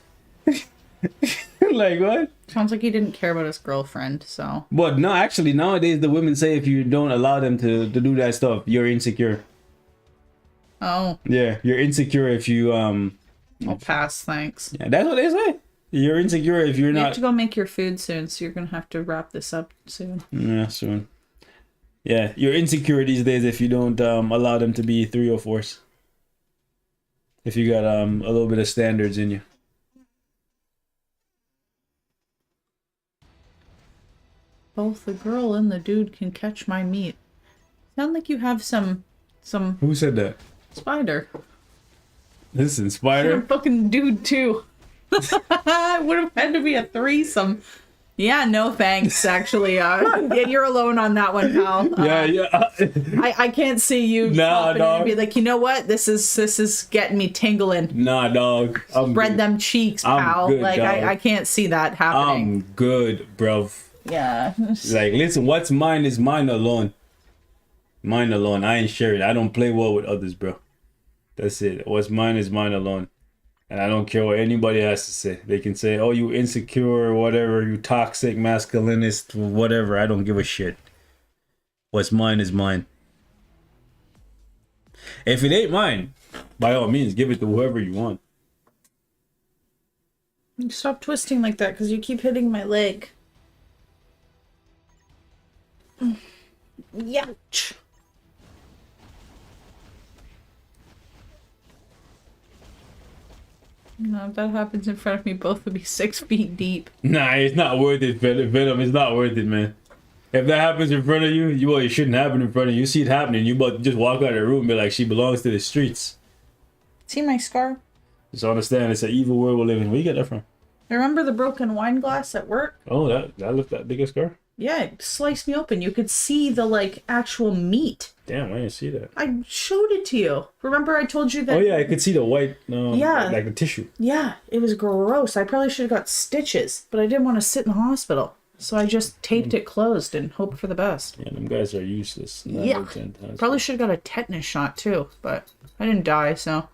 A: Like, what?
B: Sounds like he didn't care about his girlfriend, so.
A: But no, actually, nowadays the women say if you don't allow them to do that stuff, you're insecure.
B: Oh.
A: Yeah, you're insecure if you
B: I'll pass, thanks.
A: Yeah, that's what they say. You're insecure if you're not.
B: You have to go make your food soon, so you're gonna have to wrap this up soon.
A: Yeah, soon. Yeah, you're insecure these days if you don't allow them to be 3 or 4s. If you got a little bit of standards in you.
B: Both the girl and the dude can catch my meat. Sound like you have some
A: Who said that?
B: spider.
A: Listen,
B: You're a
A: Spider.
B: fucking dude too. It would have had to be a threesome. Yeah, no thanks. Actually, yeah, you're alone on that one, pal.
A: Yeah.
B: I can't see you
A: Nah,
B: popping in
A: dog.
B: and be like, you know what? This is getting me tingling.
A: Nah, dog.
B: Spread them cheeks, pal.
A: good,
B: like
A: dog.
B: I can't see that happening.
A: I'm good, bro.
B: Yeah.
A: Like, listen, what's mine is mine alone. Mine alone. I ain't sharing. I don't play well with others, bro. That's it. What's mine is mine alone. And I don't care what anybody has to say. They can say, oh, you insecure or whatever, you toxic masculinist, whatever. I don't give a shit. What's mine is mine. If it ain't mine, by all means, give it to whoever you want.
B: Stop twisting like that because you keep hitting my leg. Youch. No, if that happens in front of me, both would be 6 feet deep.
A: Nah, it's not worth it, Venom. It's not worth it, man. If that happens in front of you, it shouldn't happen in front of you. You see it happening, you about to just walk out of the room and be like, she belongs to the streets.
B: See my scar?
A: Just understand, it's an evil world we're living in. Where you get that from?
B: Remember the broken wine glass at work?
A: Oh, that looked that big a scar?
B: Yeah, it sliced me open. You could see the, like, actual meat.
A: Damn, I didn't see that.
B: I showed it to you. Remember I told you that?
A: Oh, yeah, I could see the white,
B: Yeah.
A: like the tissue.
B: Yeah, it was gross. I probably should have got stitches, but I didn't want to sit in the hospital. So I just taped it closed and hoped for the best.
A: Yeah, them guys are useless.
B: Yeah. Probably should have got a tetanus shot too, but I didn't die, so.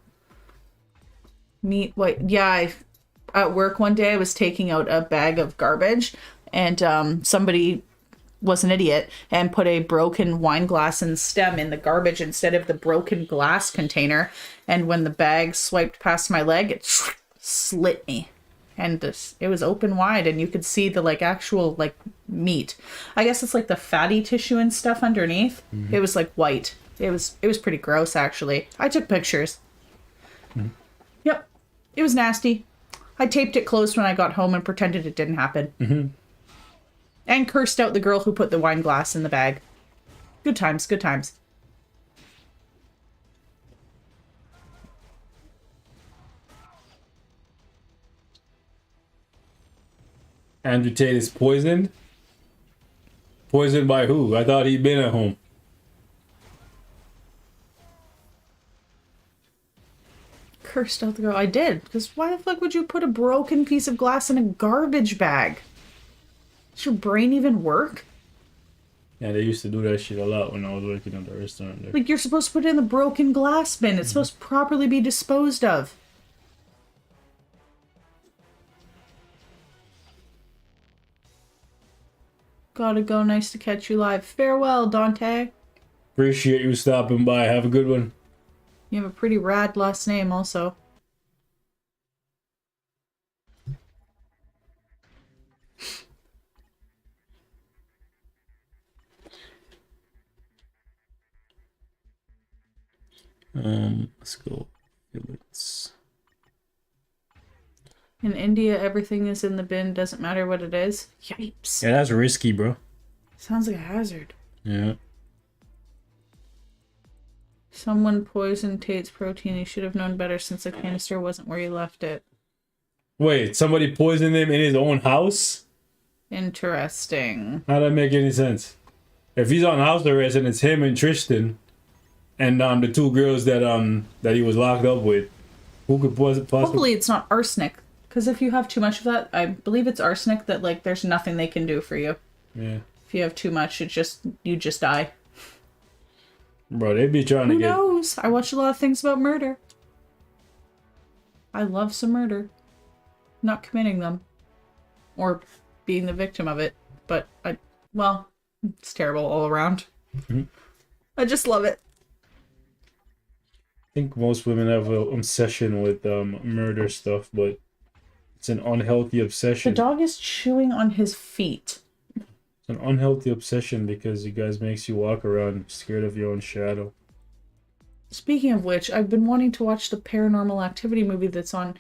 B: At work one day I was taking out a bag of garbage and somebody was an idiot and put a broken wine glass and stem in the garbage instead of the broken glass container. And when the bag swiped past my leg, it slit me. And it was open wide and you could see the actual meat. I guess it's like the fatty tissue and stuff underneath. Mm-hmm. It was white. It was pretty gross actually. I took pictures. Mm-hmm. Yep. It was nasty. I taped it closed when I got home and pretended it didn't happen. Mm-hmm. And cursed out the girl who put the wine glass in the bag. Good times, good times.
A: Andrew Tate is poisoned? Poisoned by who? I thought he'd been at home.
B: burst out the girl. I did. Because why the fuck would you put a broken piece of glass in a garbage bag? Does your brain even work?
A: Yeah, they used to do that shit a lot when I was working at the restaurant there.
B: Like, you're supposed to put it in the broken glass bin. It's supposed to properly be disposed of. Gotta go. Nice to catch you live. Farewell, Dante.
A: Appreciate you stopping by. Have a good one.
B: You have a pretty rad last name also.
A: Let's go. Let's...
B: In India, everything is in the bin. Doesn't matter what it is. Yipes.
A: Yeah, that's risky, bro.
B: Sounds like a hazard.
A: Yeah.
B: Someone poisoned Tate's protein. He should have known better since the canister wasn't where he left it.
A: Wait, somebody poisoned him in his own house?
B: Interesting.
A: How that make any sense? If he's on house arrest and it's him and Tristan and the two girls that that he was locked up with, who could possibly...
B: Hopefully it's not arsenic. Because if you have too much of that, I believe it's arsenic that, like, there's nothing they can do for you.
A: Yeah.
B: If you have too much, you just die.
A: Bro, they be trying to get...
B: Who knows? I watch a lot of things about murder. I love some murder. Not committing them. Or being the victim of it. But, well, it's terrible all around.
A: Mm-hmm.
B: I just love it.
A: I think most women have an obsession with murder stuff, but it's an unhealthy obsession.
B: The dog is chewing on his feet.
A: It's an unhealthy obsession because you guys makes you walk around scared of your own shadow.
B: Speaking of which, I've been wanting to watch the Paranormal Activity movie that's on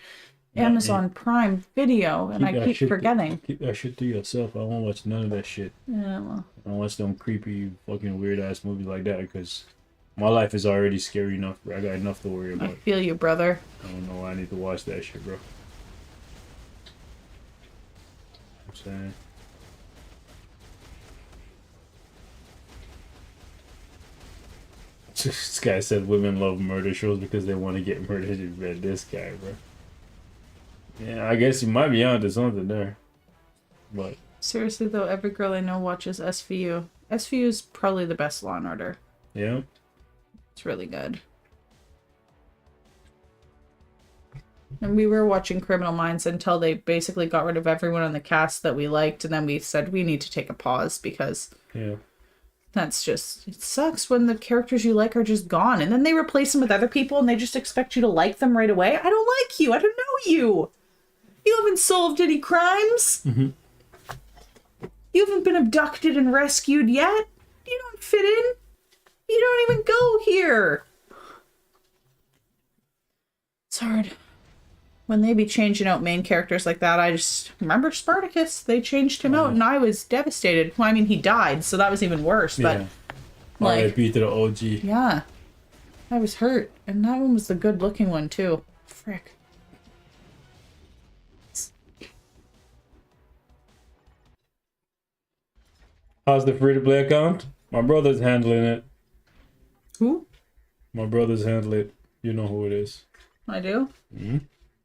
B: Amazon Prime Video, and I keep forgetting.
A: Keep that shit to yourself. I won't watch none of that shit.
B: Yeah, well.
A: I don't watch them creepy, fucking weird-ass movies like that because my life is already scary enough. I got enough to worry about.
B: I feel you, brother.
A: I don't know why I need to watch that shit, bro. I'm saying... This guy said women love murder shows because they want to get murdered in bed. This guy, bro. Yeah, I guess you might be onto something there. But
B: Seriously, though, every girl I know watches SVU. SVU is probably the best Law and Order.
A: yeah.
B: It's really good. And we were watching Criminal Minds until they basically got rid of everyone on the cast that we liked, and then we said we need to take a pause because
A: Yeah.
B: that's just... It sucks when the characters you like are just gone, and then they replace them with other people and they just expect you to like them right away. I don't like you. I don't know you. You haven't solved any crimes.
A: Mm-hmm.
B: You haven't been abducted and rescued yet. You don't fit in. You don't even go here. It's hard. When they be changing out main characters like that, I just remember Spartacus. They changed him out and I was devastated. Well, I mean, he died, so that was even worse. But
A: Yeah.
B: like,
A: R.I.P. to the OG.
B: yeah, I was hurt. And that one was the good looking one too. Frick.
A: How's the free-to-play account? My brother's handling it.
B: Who?
A: My brother's handling it. You know who it is.
B: I do?
A: Mm-hmm.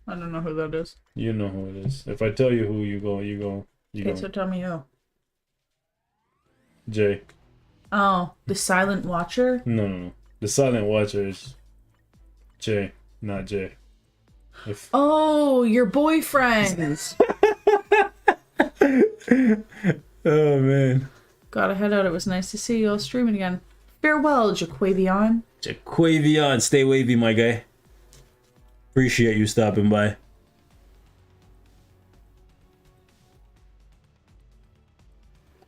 B: I don't know who that is.
A: You know who it is. If I tell you who, you go.
B: Okay, so tell me who.
A: Jay.
B: Oh, the Silent Watcher?
A: No. The Silent Watcher is Jay, not Jay. If...
B: Oh, your boyfriend.
A: Oh, man.
B: Gotta head out. It was nice to see you all streaming again. Farewell, Jaquavion.
A: Jaquavion, stay wavy, my guy. Appreciate you stopping by.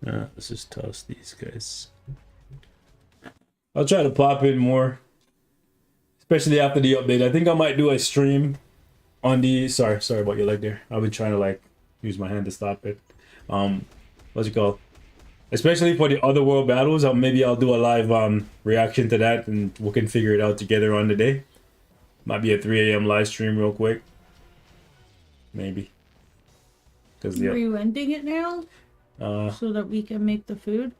A: Let's just toss these guys. I'll try to pop in more, especially after the update. I think I might do a stream on the... Sorry about your leg there. I've been trying to like use my hand to stop it. What's it called? Especially for the other world battles, maybe I'll do a live reaction to that and we can figure it out together on the day. Might be a 3 a.m. live stream real quick. Maybe.
B: Are you ending it now? So that we can make the food?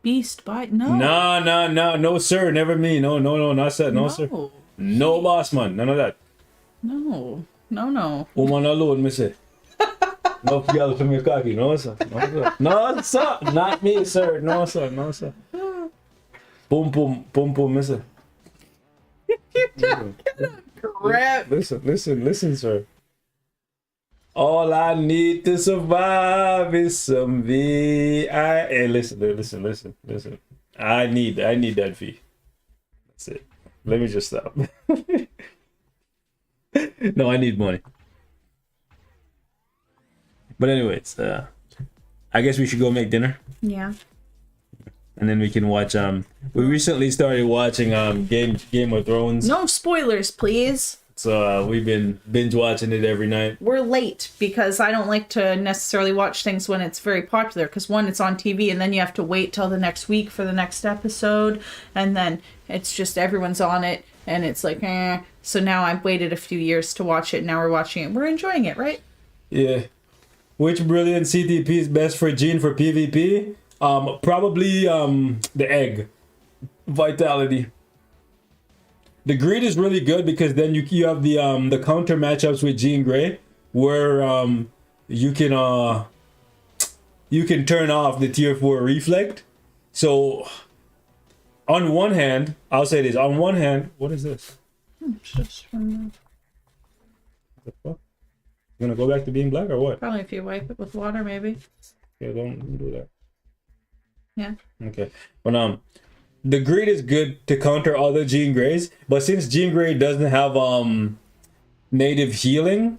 B: Beast bite? No.
A: No, sir. Never me. No, not that. No, sir. No, boss man. None of that.
B: No. No, no.
A: Woman alone, me say. No girl for me cocky, no sir. No sir. No sir. Not me, sir. No sir. No sir. Pum pum, me say.
B: Crap.
A: Listen, sir. All I need to survive is some V. Hey, listen. I need that V. That's it. Let me just stop. No, I need money. But anyways, I guess we should go make dinner.
B: Yeah.
A: And then we can watch we recently started watching Game of Thrones.
B: No spoilers, please.
A: So we've been binge watching it every night.
B: We're late because I don't like to necessarily watch things when it's very popular, because one, it's on TV, and then you have to wait till the next week for the next episode, and then it's just everyone's on it, and it's like, eh. So now I've waited a few years to watch it, and now we're watching it. We're enjoying it, right?
A: Yeah. Which brilliant CTP is best for Gene for PvP? Probably the egg. Vitality. The greed is really good because then you have the counter matchups with Jean Grey, where you can turn off the tier 4 reflect. So on one hand, I'll say this. On one hand, what is this?
B: It's just from
A: What the fuck? You gonna go back to being black or what?
B: probably if you wipe it with water, maybe.
A: Yeah, don't do that.
B: Yeah.
A: Okay. But the greed is good to counter other Jean Greys, but since Jean Grey doesn't have native healing,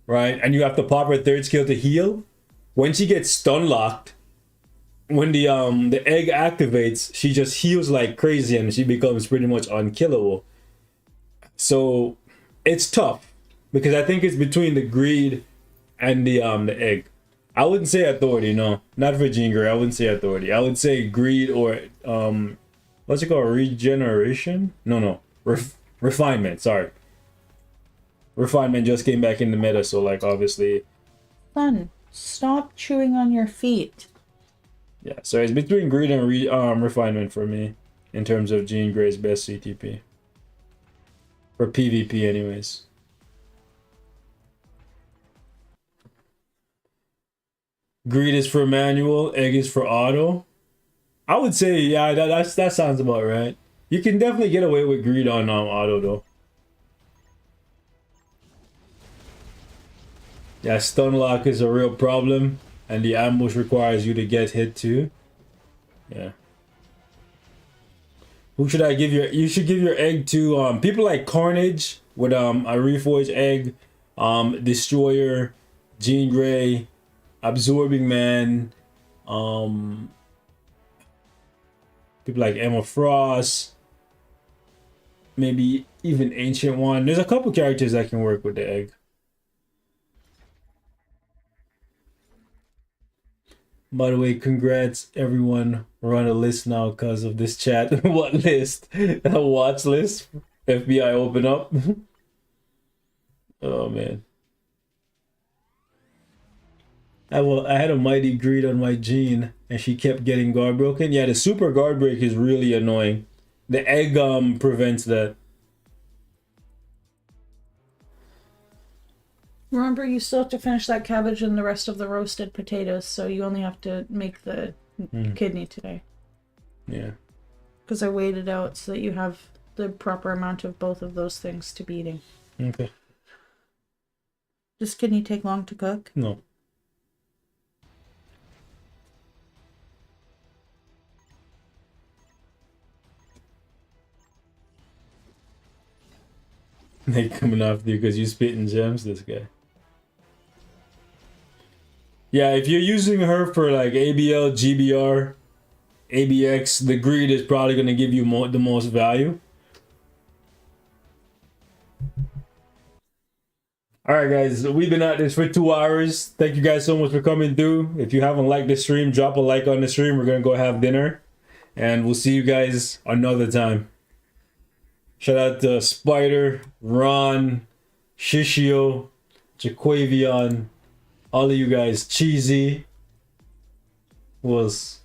A: right? And you have to pop her third skill to heal, when she gets stun locked, when the egg activates, she just heals like crazy and she becomes pretty much unkillable. So it's tough because I think it's between the greed and the egg. I wouldn't say authority, no. Not for Jean Grey, I wouldn't say authority. I would say greed or what's it called? Regeneration? No. Refinement, sorry. Refinement just came back in the meta, so like obviously.
B: Son, stop chewing on your feet.
A: Yeah, so it's between greed and refinement for me in terms of Jean Grey's best CTP. For PvP anyways. Greed is for manual, egg is for auto. I would say, yeah, that sounds about right. You can definitely get away with greed on auto though. Yeah, stun lock is a real problem, and the ambush requires you to get hit too. Yeah. Who should I give your? You should give your egg to people like Carnage with a Reforged egg, Destroyer, Jean Grey, Absorbing Man, people like Emma Frost, maybe even Ancient One. There's a couple characters that can work with the egg. By the way, congrats everyone. We're on a list now because of this chat. What list? A watch list? FBI open up. Oh man. I had a mighty greed on my Jean and she kept getting guard broken. Yeah, the super guard break is really annoying. The egg prevents that.
B: Remember, you still have to finish that cabbage and the rest of the roasted potatoes, so you only have to make the kidney today.
A: Yeah.
B: Because I weighed it out so that you have the proper amount of both of those things to be eating.
A: Okay.
B: Does kidney take long to cook?
A: No. They coming after you because you spitting gems, this guy. Yeah, if you're using her for like ABL, GBR, ABX, the greed is probably going to give you the most value. Alright guys, we've been at this for 2 hours. Thank you guys so much for coming through. If you haven't liked the stream, drop a like on the stream. We're going to go have dinner. And we'll see you guys another time. Shout out to Spider, Ron, Shishio, Jaquavion, all of you guys. Cheesy was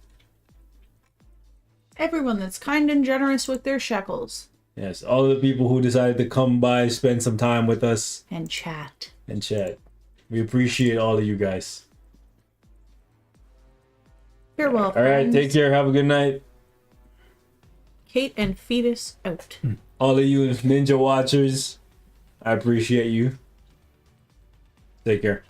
B: everyone that's kind and generous with their shekels.
A: Yes, all of the people who decided to come by, spend some time with us,
B: And chat.
A: and chat. We appreciate all of you guys.
B: You're welcome.
A: All right, take care. Have a good night.
B: Kate and Fetus out.
A: All of you Ninja watchers, I appreciate you. Take care.